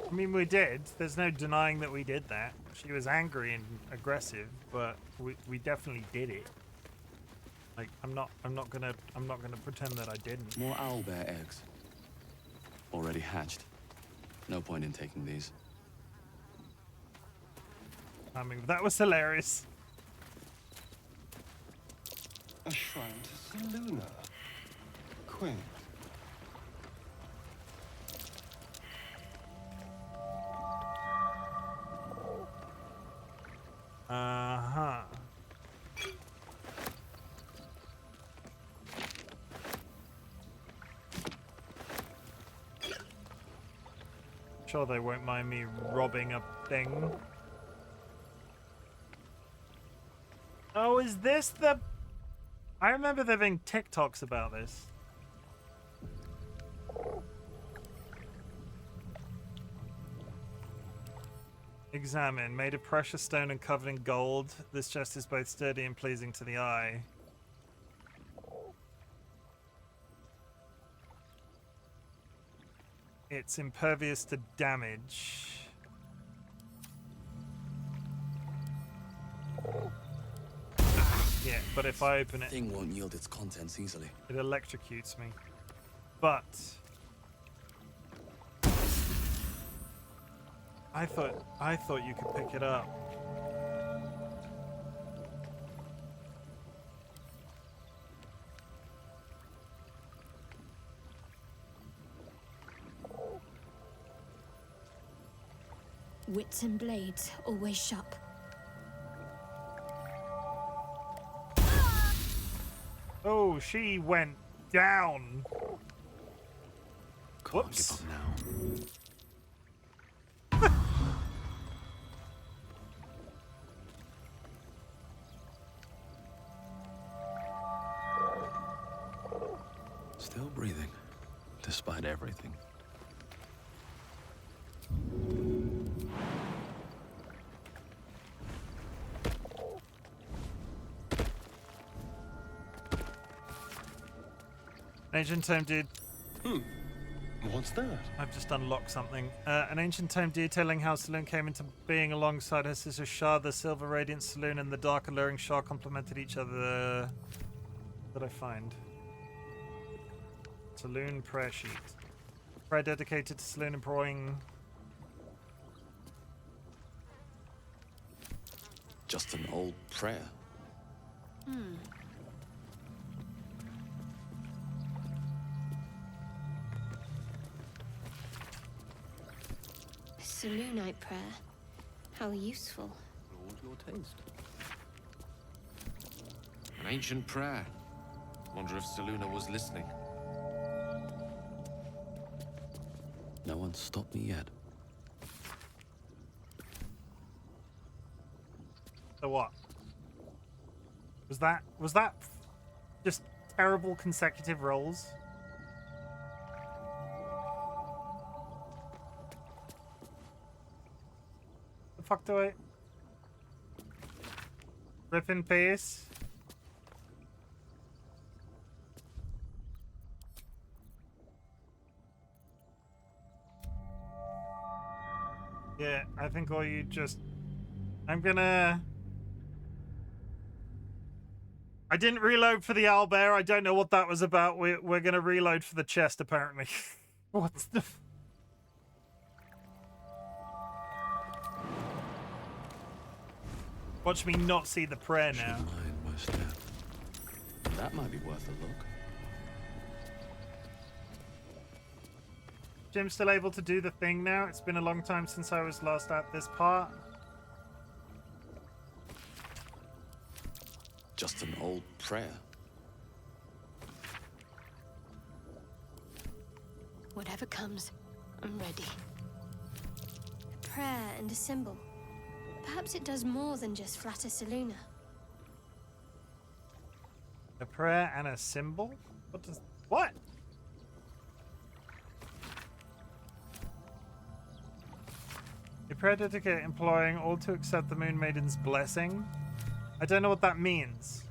I mean, we did. There's no denying that we did that. She was angry and aggressive, but we definitely did it. Like, I'm not gonna pretend that I didn't. More owlbear eggs. Already hatched. No point in taking these. I mean, that was hilarious. A shrine to Seluna. Quaint. Uh-huh. Sure they won't mind me robbing a thing. Oh, is this the... I remember there being TikToks about this. Examine. Made of precious stone and covered in gold. This chest is both sturdy and pleasing to the eye. It's impervious to damage. Yeah, but if I open it... Thing won't yield its contents easily. It electrocutes me. But... I thought you could pick it up. Wits and blades, always sharp. Oh, she went down. Whoops. Give up now. Still breathing, despite everything. Ancient tome dude. What's that? I've just unlocked something. An ancient tome detailing how Saloon came into being alongside her sister Shah. The silver radiant Saloon and the dark alluring Shah complemented each other. What did I find? Saloon prayer sheet. Prayer dedicated to Saloon employing. Just an old prayer. Saloonite prayer. How useful. Towards your taste. An ancient prayer. Wonder if Saluna was listening. No one's stopped me yet. So what? Was that just terrible consecutive rolls? The fuck do I rip in peace? Yeah, I think all you just... I didn't reload for the owlbear. I don't know what that was about. We're gonna reload for the chest, apparently. What's the... Watch me not see the prayer now. Mind my step. That might be worth a look. Jim's still able to do the thing now. It's been a long time since I was last at this part. Just an old prayer. Whatever comes, I'm ready. A prayer and a symbol. Perhaps it does more than just flatter Saluna. A prayer and a symbol? What does... What? A prayer dedicated imploring all to accept the Moon Maiden's blessing? I don't know what that means.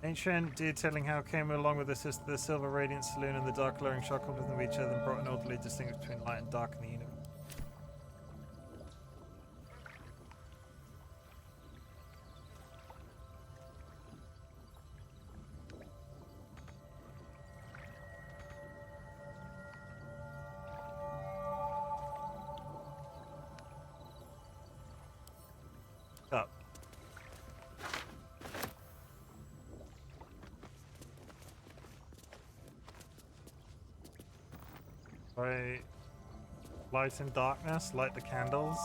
Ancient detailing how came along with this is the silver radiant saloon and the dark glowing shock complemented each other and brought an orderly distinction between light and dark in the universe. Up. Right. Light and darkness, light the candles.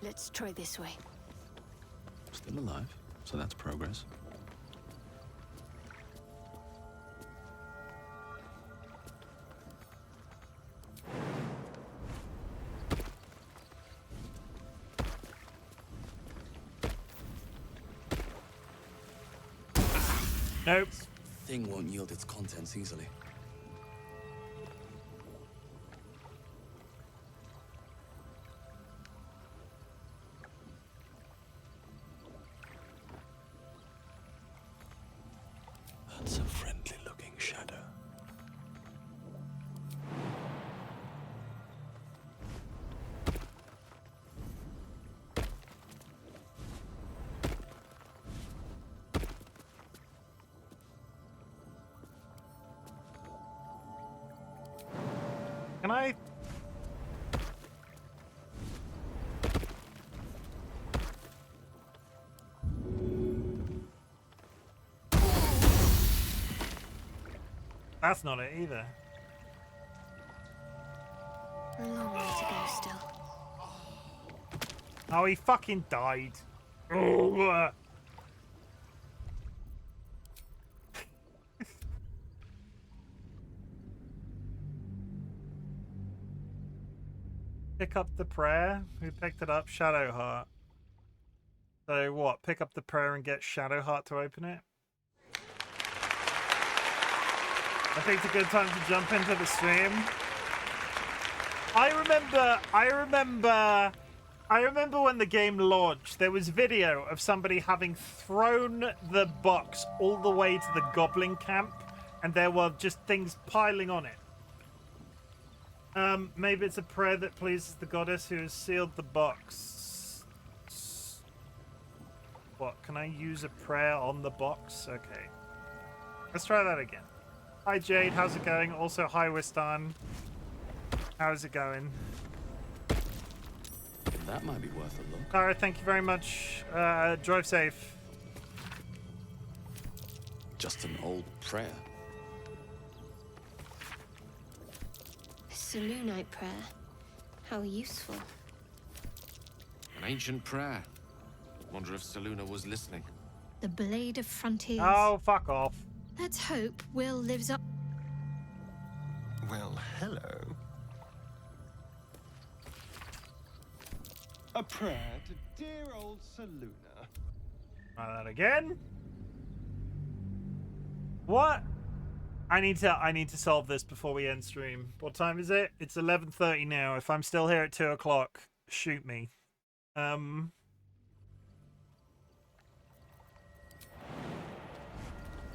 Let's try this way. Still alive, so that's progress. Nope. Thing won't yield its contents easily. That's a friendly-looking shadow. Can I? That's not it either. A long way to go still. Oh, he fucking died. Oh. Pick up the prayer. Who picked it up? Shadowheart. So what? Pick up the prayer and get Shadowheart to open it? I think it's a good time to jump into the stream. I remember when the game launched, there was video of somebody having thrown the box all the way to the goblin camp, and there were just things piling on it. Maybe it's a prayer that pleases the goddess who has sealed the box. What, can I use a prayer on the box? Okay. Let's try that again. Hi Jade, how's it going? Also, hi Wistan. How's it going? That might be worth a look. Alright, thank you very much. Drive safe. Just an old prayer. A Selûnite prayer. How useful. An ancient prayer. Wonder if Selûna was listening. The Blade of Frontiers. Oh, fuck off. Let's hope Will lives up. Well, hello. A prayer to dear old Selûna. Try that again. What? I need to solve this before we end stream. What time is it? It's 11:30 now. If I'm still here at 2 o'clock, shoot me.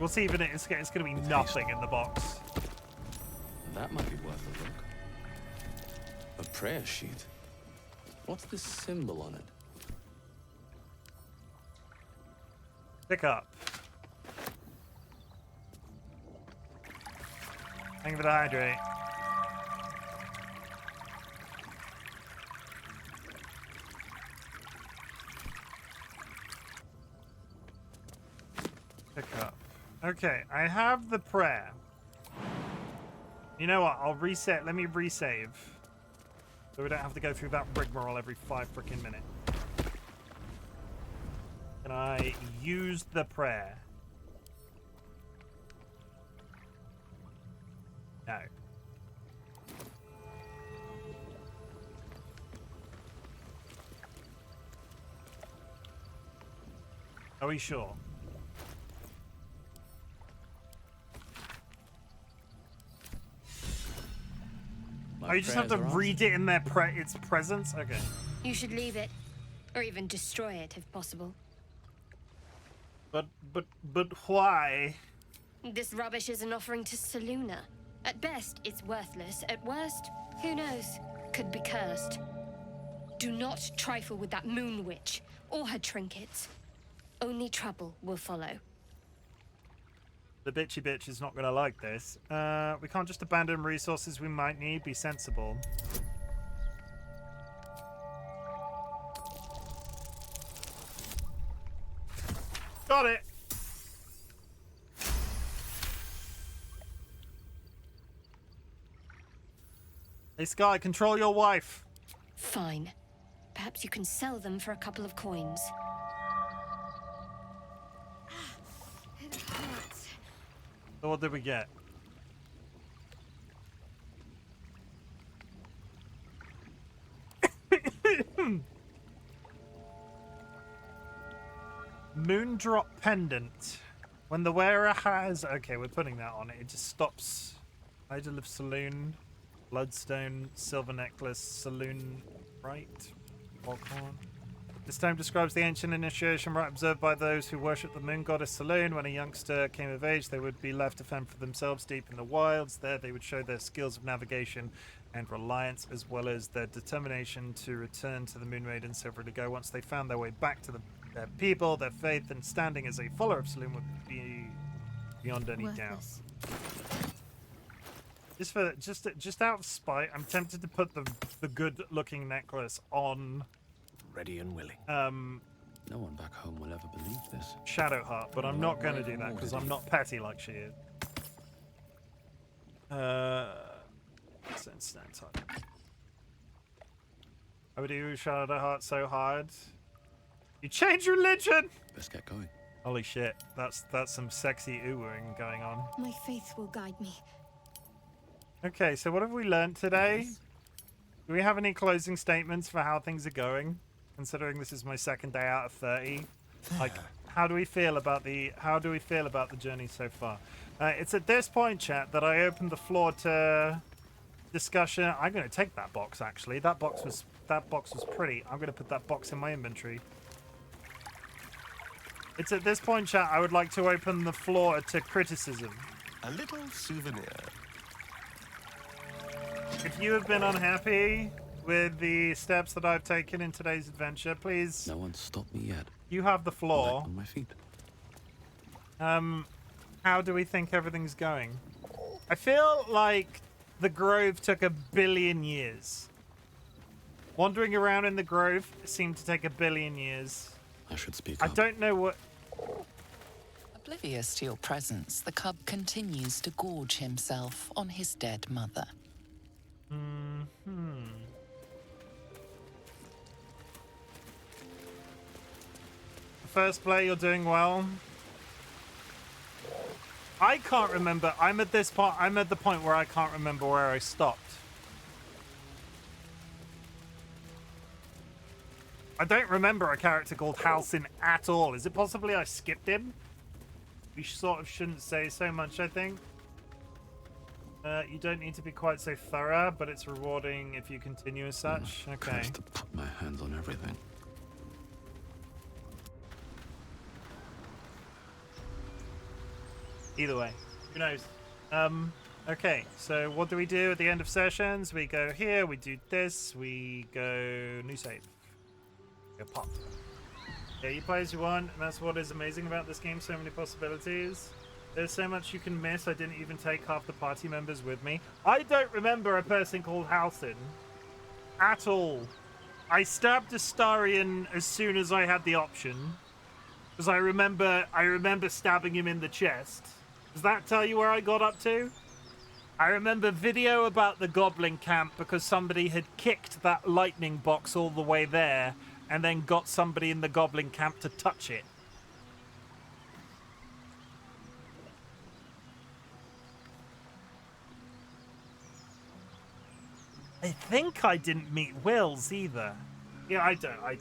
We'll see if it's going to be nothing in the box. That might be worth a look. A prayer sheet. What's this symbol on it? Pick up. Thank you for the hydrate. Pick up. Okay, I have the prayer. You know what? I'll reset. Let me resave. So we don't have to go through that rigmarole every 5 freaking minutes. Can I use the prayer? No. Are we sure? Oh, you just have to read it in their its presence? Okay. You should leave it. Or even destroy it, if possible. But why? This rubbish is an offering to Selûna. At best, it's worthless. At worst, who knows? Could be cursed. Do not trifle with that moon witch, or her trinkets. Only trouble will follow. The bitchy bitch is not going to like this. We can't just abandon resources we might need. Be sensible. Got it. Hey, Sky, control your wife. Fine. Perhaps you can sell them for a couple of coins. So what did we get? Moondrop pendant. When the wearer has... Okay, we're putting that on it. It just stops. Idol of Saloon. Bloodstone. Silver necklace. Saloon. Right. Walkhorn. This time describes the ancient initiation rite observed by those who worship the moon goddess Selûne. When a youngster came of age, they would be left to fend for themselves deep in the wilds. There they would show their skills of navigation and reliance, as well as their determination to return to the Moon Maiden several to go. Once they found their way back to their people, their faith and standing as a follower of Selûne would be beyond any doubt. Just out of spite, I'm tempted to put the good-looking necklace on. Ready and willing. No one back home will ever believe this. Shadowheart, but I'm not going to do that because I'm not petty like she is. Stand time. I would do Shadow Heart so hard. You change religion! Let's get going. Holy shit, that's some sexy oohing going on. My faith will guide me. Okay, so what have we learned today? Do we have any closing statements for how things are going? Considering this is my second day out of 30. Like, how do we feel about the journey so far? It's at this point, chat, that I open the floor to discussion. I'm going to take that box, actually. That box was pretty. I'm going to put that box in my inventory. It's at this point, chat, I would like to open the floor to criticism. A little souvenir. If you have been unhappy with the steps that I've taken in today's adventure, please... No one's stopped me yet. You have the floor. On my feet. How do we think everything's going? I feel like the Grove took 1 billion years. Wandering around in the Grove seemed to take 1 billion years. I should speak I up. don't know what... Oblivious to your presence, the cub continues to gorge himself on his dead mother. First play, you're doing well. I can't remember. I'm at the point where I can't remember where I stopped. I don't remember a character called Halcyon at all. Is it possibly I skipped him? We sort of shouldn't say so much, I think. You don't need to be quite so thorough, but it's rewarding if you continue as such. Okay. Tries to put my hands on everything. Either way, who knows? Okay, so what do we do at the end of sessions? We go here, we do this, we go new save. Go pop. Yeah, you play as you want, and that's what is amazing about this game, so many possibilities. There's so much you can miss, I didn't even take half the party members with me. I don't remember a person called Halcyon. At all. I stabbed Astarion as soon as I had the option. Because I remember stabbing him in the chest. Does that tell you where I got up to? I remember video about the Goblin camp because somebody had kicked that lightning box all the way there and then got somebody in the Goblin camp to touch it. I think I didn't meet Wills either. Yeah, I don't know. I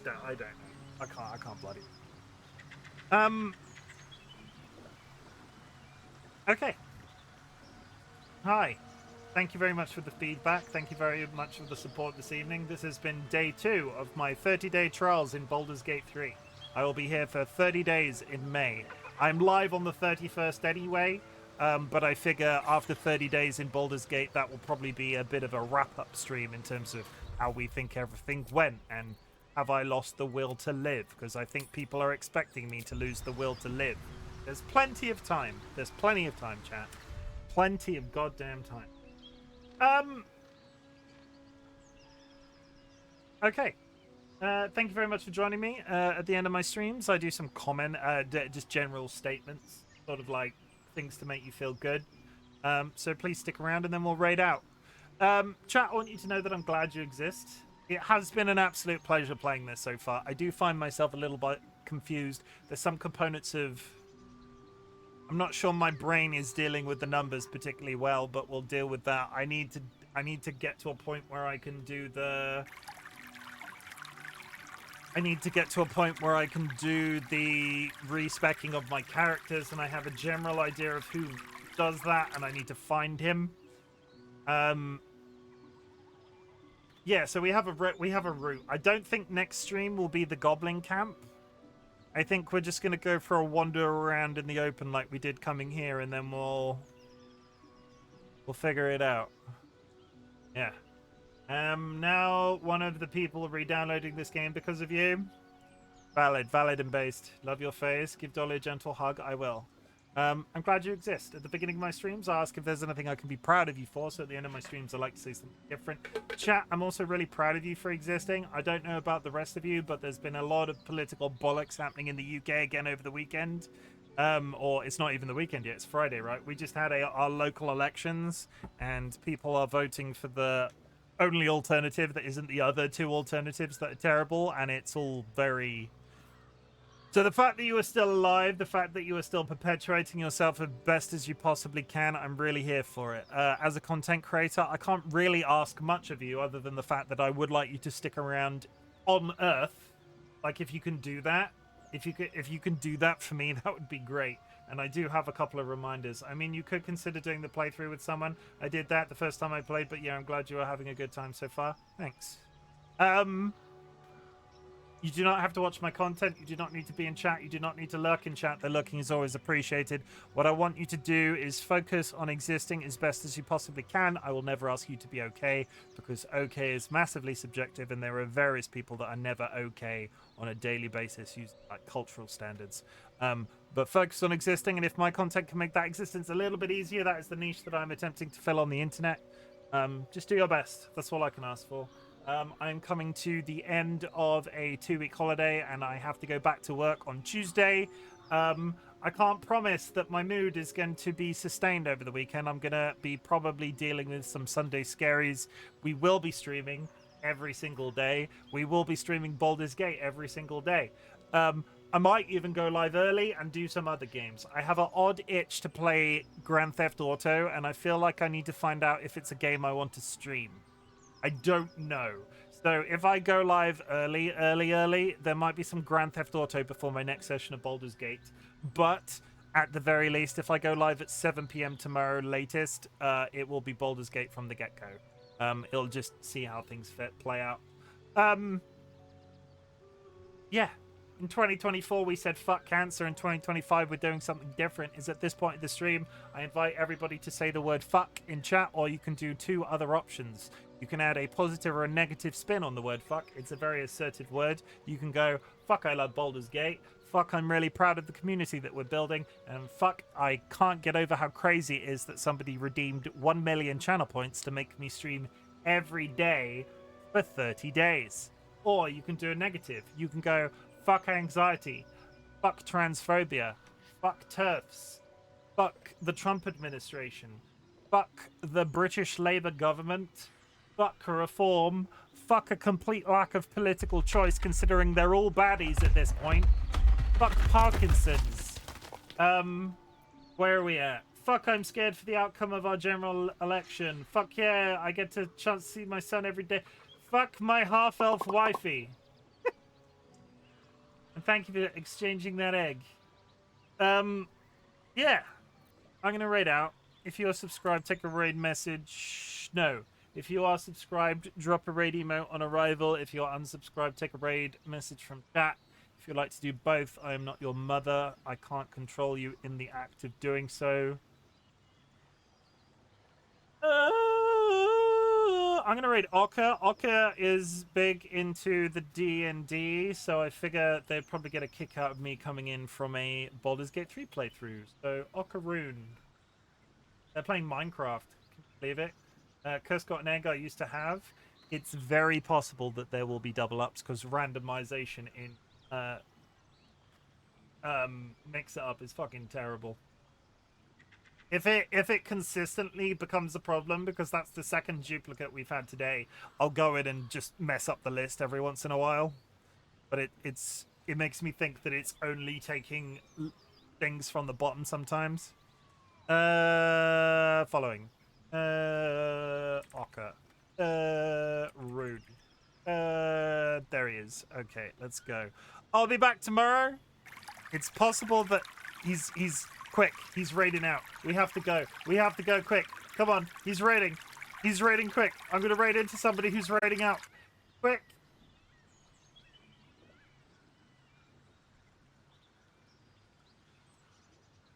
can't bloody. Okay. Hi. Thank you very much for the feedback. Thank you very much for the support this evening. This has been day 2 of my 30-day trials in Baldur's Gate 3. I will be here for 30 days in May. I'm live on the 31st anyway, but I figure after 30 days in Baldur's Gate, that will probably be a bit of a wrap-up stream in terms of how we think everything went and have I lost the will to live? Because I think people are expecting me to lose the will to live. There's plenty of time. There's plenty of time, chat. Plenty of goddamn time. Okay. Thank you very much for joining me. At the end of my streams, I do some just general statements, sort of like things to make you feel good. So please stick around and then we'll raid out. Chat, I want you to know that I'm glad you exist. It has been an absolute pleasure playing this so far. I do find myself a little bit confused. There's some components of... I'm not sure my brain is dealing with the numbers particularly well, but we'll deal with that. I need to get to a point where I can do the... I need to get to a point where I can do the respecking of my characters, and I have a general idea of who does that, and I need to find him. Yeah, so we have a route. I don't think next stream will be the Goblin camp. I think we're just gonna go for a wander around in the open like we did coming here, and then we'll figure it out. Yeah. Now one of the people re-downloading this game because of you. Valid and based. Love your face. Give Dolly a gentle hug. I will. I'm glad you exist. At the beginning of my streams, I ask if there's anything I can be proud of you for, so at the end of my streams, I like to say something different. Chat, I'm also really proud of you for existing. I don't know about the rest of you, but there's been a lot of political bollocks happening in the UK again over the weekend, Or it's not even the weekend yet, it's Friday, right? We just had our local elections, and people are voting for the only alternative that isn't the other two alternatives that are terrible, and it's all very... So the fact that you are still alive, the fact that you are still perpetuating yourself as best as you possibly can, I'm really here for it. As a content creator, I can't really ask much of you other than the fact that I would like you to stick around on Earth. Like, if you can do that, if you can do that for me, that would be great. And I do have a couple of reminders. I mean, you could consider doing the playthrough with someone. I did that the first time I played, but yeah, I'm glad you are having a good time so far. Thanks. You do not have to watch my content. You do not need to be in chat. You do not need to lurk in chat. The lurking is always appreciated. What I want you to do is focus on existing as best as you possibly can. I will never ask you to be okay, because okay is massively subjective, and there are various people that are never okay on a daily basis using like cultural standards. But focus on existing, and if my content can make that existence a little bit easier, that is the niche that I'm attempting to fill on the internet. Just do your best. That's all I can ask for. I'm coming to the end of a 2-week holiday, and I have to go back to work on Tuesday. I can't promise that my mood is going to be sustained over the weekend. I'm going to be probably dealing with some Sunday scaries. We will be streaming every single day. We will be streaming Baldur's Gate every single day. I might even go live early and do some other games. I have an odd itch to play Grand Theft Auto, and I feel like I need to find out if it's a game I want to stream. I don't know. So if I go live early, there might be some Grand Theft Auto before my next session of Baldur's Gate. But at the very least, if I go live at 7 p.m. tomorrow latest, it will be Baldur's Gate from the get-go. It'll just see how things play out. Yeah. In 2024, we said fuck cancer. In 2025, we're doing something different. Is at this point in the stream, I invite everybody to say the word fuck in chat, or you can do two other options. You can add a positive or a negative spin on the word fuck. It's a very assertive word. You can go, fuck, I love Baldur's Gate. Fuck, I'm really proud of the community that we're building. And fuck, I can't get over how crazy it is that somebody redeemed 1 million channel points to make me stream every day for 30 days. Or you can do a negative. You can go, fuck anxiety, fuck transphobia, fuck TERFs, fuck the Trump administration, fuck the British Labour government, fuck reform, fuck a complete lack of political choice considering they're all baddies at this point, fuck Parkinson's, where are we at? Fuck, I'm scared for the outcome of our general election. Fuck yeah, I get to chance to see my son every day. Fuck my half-elf wifey. And thank you for exchanging that egg. Yeah. I'm going to raid out. If you are subscribed, take a raid message. No. If you are subscribed, drop a raid emote on arrival. If you are unsubscribed, take a raid message from chat. If you'd like to do both, I am not your mother. I can't control you in the act of doing so. I'm gonna raid Oka. Oka is big into the D&D, so I figure they'd probably get a kick out of me coming in from a Baldur's Gate 3 playthrough. So Okaroon. They're playing Minecraft. Can you believe it? Curse Got an Egg I used to have. It's very possible that there will be double ups because randomization in Mix It Up is fucking terrible. If it consistently becomes a problem, because that's the second duplicate we've had today, I'll go in and just mess up the list every once in a while. But it makes me think that it's only taking things from the bottom sometimes. Following. Ocker. Rude. There he is. Okay, let's go. I'll be back tomorrow. It's possible that he's quick. He's raiding out. We have to go. We have to go quick. Come on. He's raiding. He's raiding quick. I'm going to raid into somebody who's raiding out. Quick.